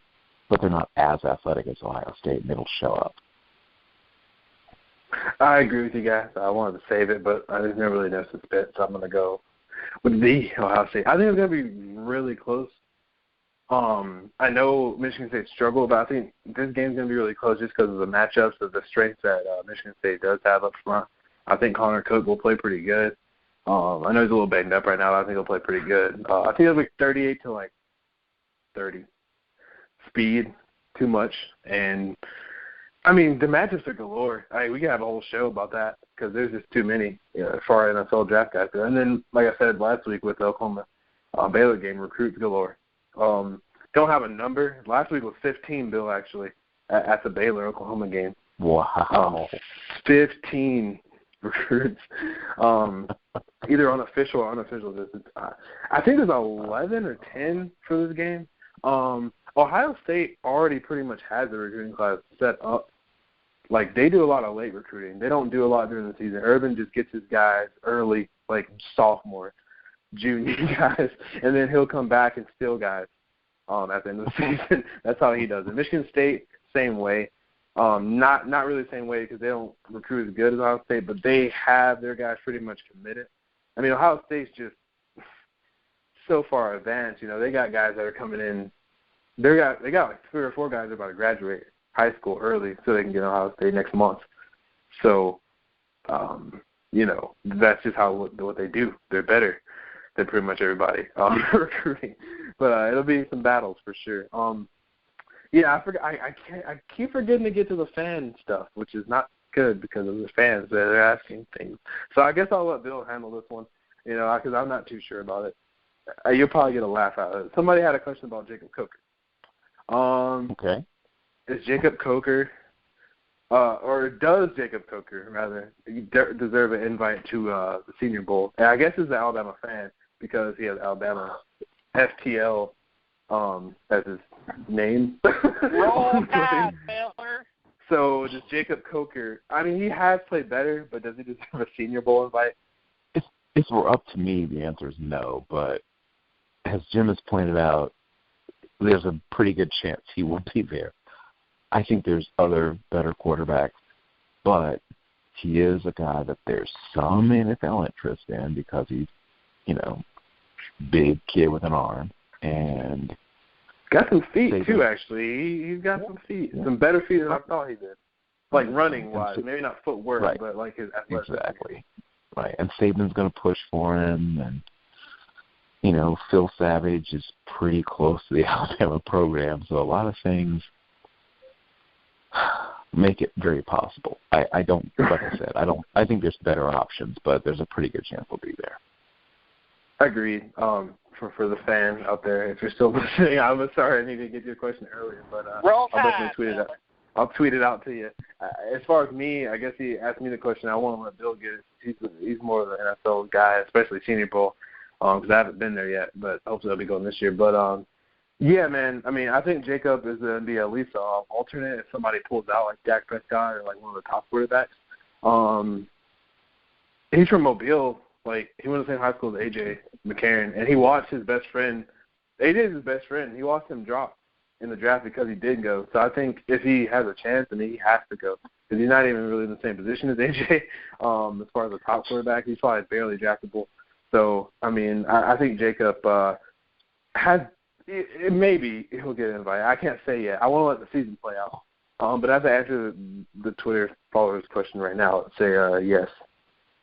but they're not as athletic as Ohio State, and it'll show up. I agree with you guys. I wanted to save it, but I didn't really know suspense, so I'm going to go with the Ohio State. I think it's going to be really close. I know Michigan State struggled, but I think this game's going to be really close just because of the matchups of the strengths that Michigan State does have up front. I think Connor Cook will play pretty good. I know he's a little banged up right now, but I think he'll play pretty good. I think it's 38 to 30. Speed, too much. And, I mean, the matchups are galore. We can have a whole show about that because there's just too many for our NFL draft guys. And then, like I said last week with the Oklahoma Baylor game, recruits galore. Don't have a number. Last week was 15, Bill, actually, at the Baylor-Oklahoma game. Wow. 15 recruits, either unofficial or unofficial distance. I think there's 11 or 10 for this game. Ohio State already pretty much has the recruiting class set up. They do a lot of late recruiting. They don't do a lot during the season. Urban just gets his guys early, sophomore, junior guys, and then he'll come back and steal guys at the end of the season. That's how he does it. Michigan State, same way. Not really the same way because they don't recruit as good as Ohio State, but they have their guys pretty much committed. I mean, Ohio State's just so far advanced. They got guys that are coming in. They got 3 or 4 guys that are about to graduate high school early so they can get Ohio State next month. So, that's just what they do. They're better than pretty much everybody recruiting. But it'll be some battles for sure. I keep forgetting to get to the fan stuff, which is not good because of the fans that are asking things. So I guess I'll let Bill handle this one, because I'm not too sure about it. You'll probably get a laugh out of it. Somebody had a question about Jacob Coker. Okay. Is Jacob Coker, or does Jacob Coker, rather, deserve an invite to the Senior Bowl? And I guess he's an Alabama fan because he has Alabama FTL as his name. Roll Tide, Baylor. So does Jacob Coker, I mean, he has played better, but does he deserve a Senior Bowl invite? If it were up to me, the answer is no. But as Jim has pointed out, there's a pretty good chance he won't be there. I think there's other better quarterbacks, but he is a guy that there's some NFL interest in because he's, big kid with an arm. And Got some feet too, actually. He's got some feet, some better feet than I thought he did. Like running wise, maybe not footwork, right. but like his athleticism. Exactly. Right, and Saban's going to push for him, and Phil Savage is pretty close to the Alabama program, so a lot of things make it very possible. I don't, like I said, I think there's better options, but there's a pretty good chance they'll be there. Agreed. For the fan out there, if you're still listening, I'm sorry I needed to get your question earlier, but I'll definitely tweet it out. I'll tweet it out to you. As far as me, I guess he asked me the question. I want to let Bill get it. He's more of an NFL guy, especially Senior Bowl, because I haven't been there yet, but hopefully I'll be going this year. But, yeah, man, I mean, I think Jacob is going to be at least an alternate if somebody pulls out like Dak Prescott or like one of the top quarterbacks. He's from Mobile. Like, he went to the same high school as A.J. McCarron, and he watched his best friend. A.J. is his best friend. He watched him drop in the draft because he did go. So I think if he has a chance, then he has to go because he's not even really in the same position as A.J. As far as a top quarterback. He's probably barely draftable. So, I mean, I think Jacob has – maybe he'll get invited. I can't say yet. I want to let the season play out. But as I answer the Twitter followers' question right now, I'd say yes,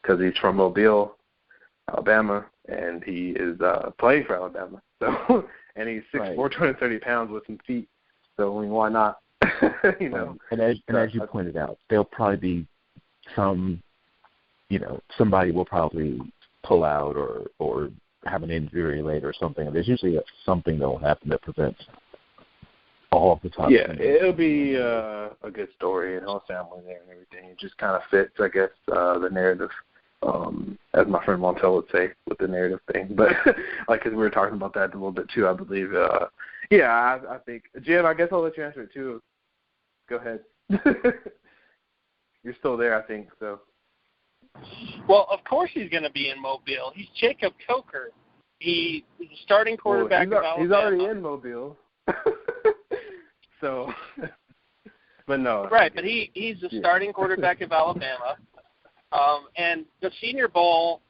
because he's from Mobile, Alabama, and he is playing for Alabama. So, and he's 6'4", 230 pounds with some feet. So, I mean, why not? And as you pointed out, there'll probably be somebody will probably pull out or have an injury later or something. There's usually something that will happen that prevents all of the time. Yeah, it'll be a good story and whole family there and everything. It just kind of fits, I guess, the narrative. As my friend Montel would say, with the narrative thing. But, like, because we were talking about that a little bit, too, I believe. I think. Jim, I guess I'll let you answer it, too. Go ahead. You're still there, I think, so. Well, of course he's going to be in Mobile. He's Jacob Coker. He's the starting quarterback of Alabama. He's already in Mobile. So, but no. Right, but he's the starting quarterback of Alabama. And the Senior Bowl,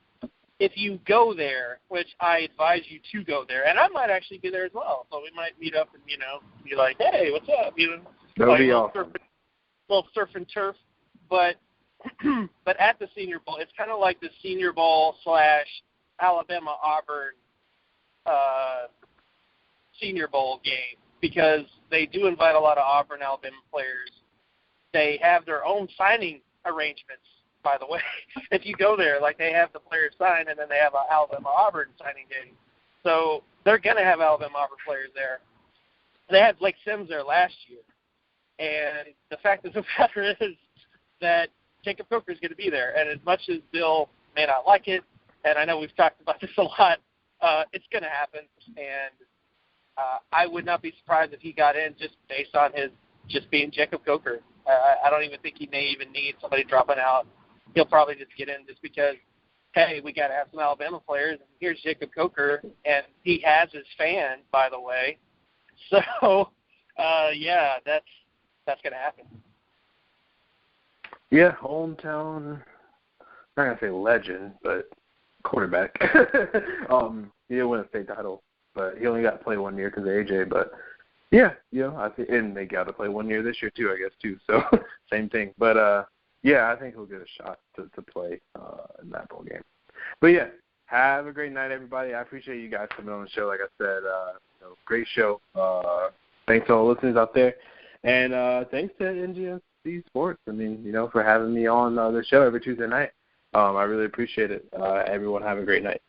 if you go there, which I advise you to go there, and I might actually be there as well, so we might meet up and, be like, hey, what's up? That would be awesome. Little surf and turf. But at the Senior Bowl, it's kind of like the Senior Bowl / Alabama-Auburn Senior Bowl game because they do invite a lot of Auburn, Alabama players. They have their own signing arrangements. By the way, if you go there, like they have the players sign and then they have an Alabama-Auburn signing day. So they're going to have Alabama-Auburn players there. They had Blake Sims there last year. And the fact of the matter is that Jacob Coker is going to be there. And as much as Bill may not like it, and I know we've talked about this a lot, it's going to happen. And I would not be surprised if he got in just based on his just being Jacob Coker. I don't even think he may even need somebody dropping out. He'll probably just get in just because, hey, we got to have some Alabama players. And here's Jacob Coker, and he has his fan, by the way. So, yeah, that's going to happen. Yeah, hometown. I'm not going to say legend, but quarterback. He didn't win a state title, but he only got to play 1 year because of AJ. But yeah, I think, and they got to play 1 year this year too, I guess too. So same thing. But yeah, I think he'll get a shot to play in that bowl game. But yeah, have a great night, everybody. I appreciate you guys coming on the show. Like I said, great show. Thanks to all the listeners out there, and thanks to NGSC Sports. I mean, for having me on the show every Tuesday night. I really appreciate it. Everyone have a great night.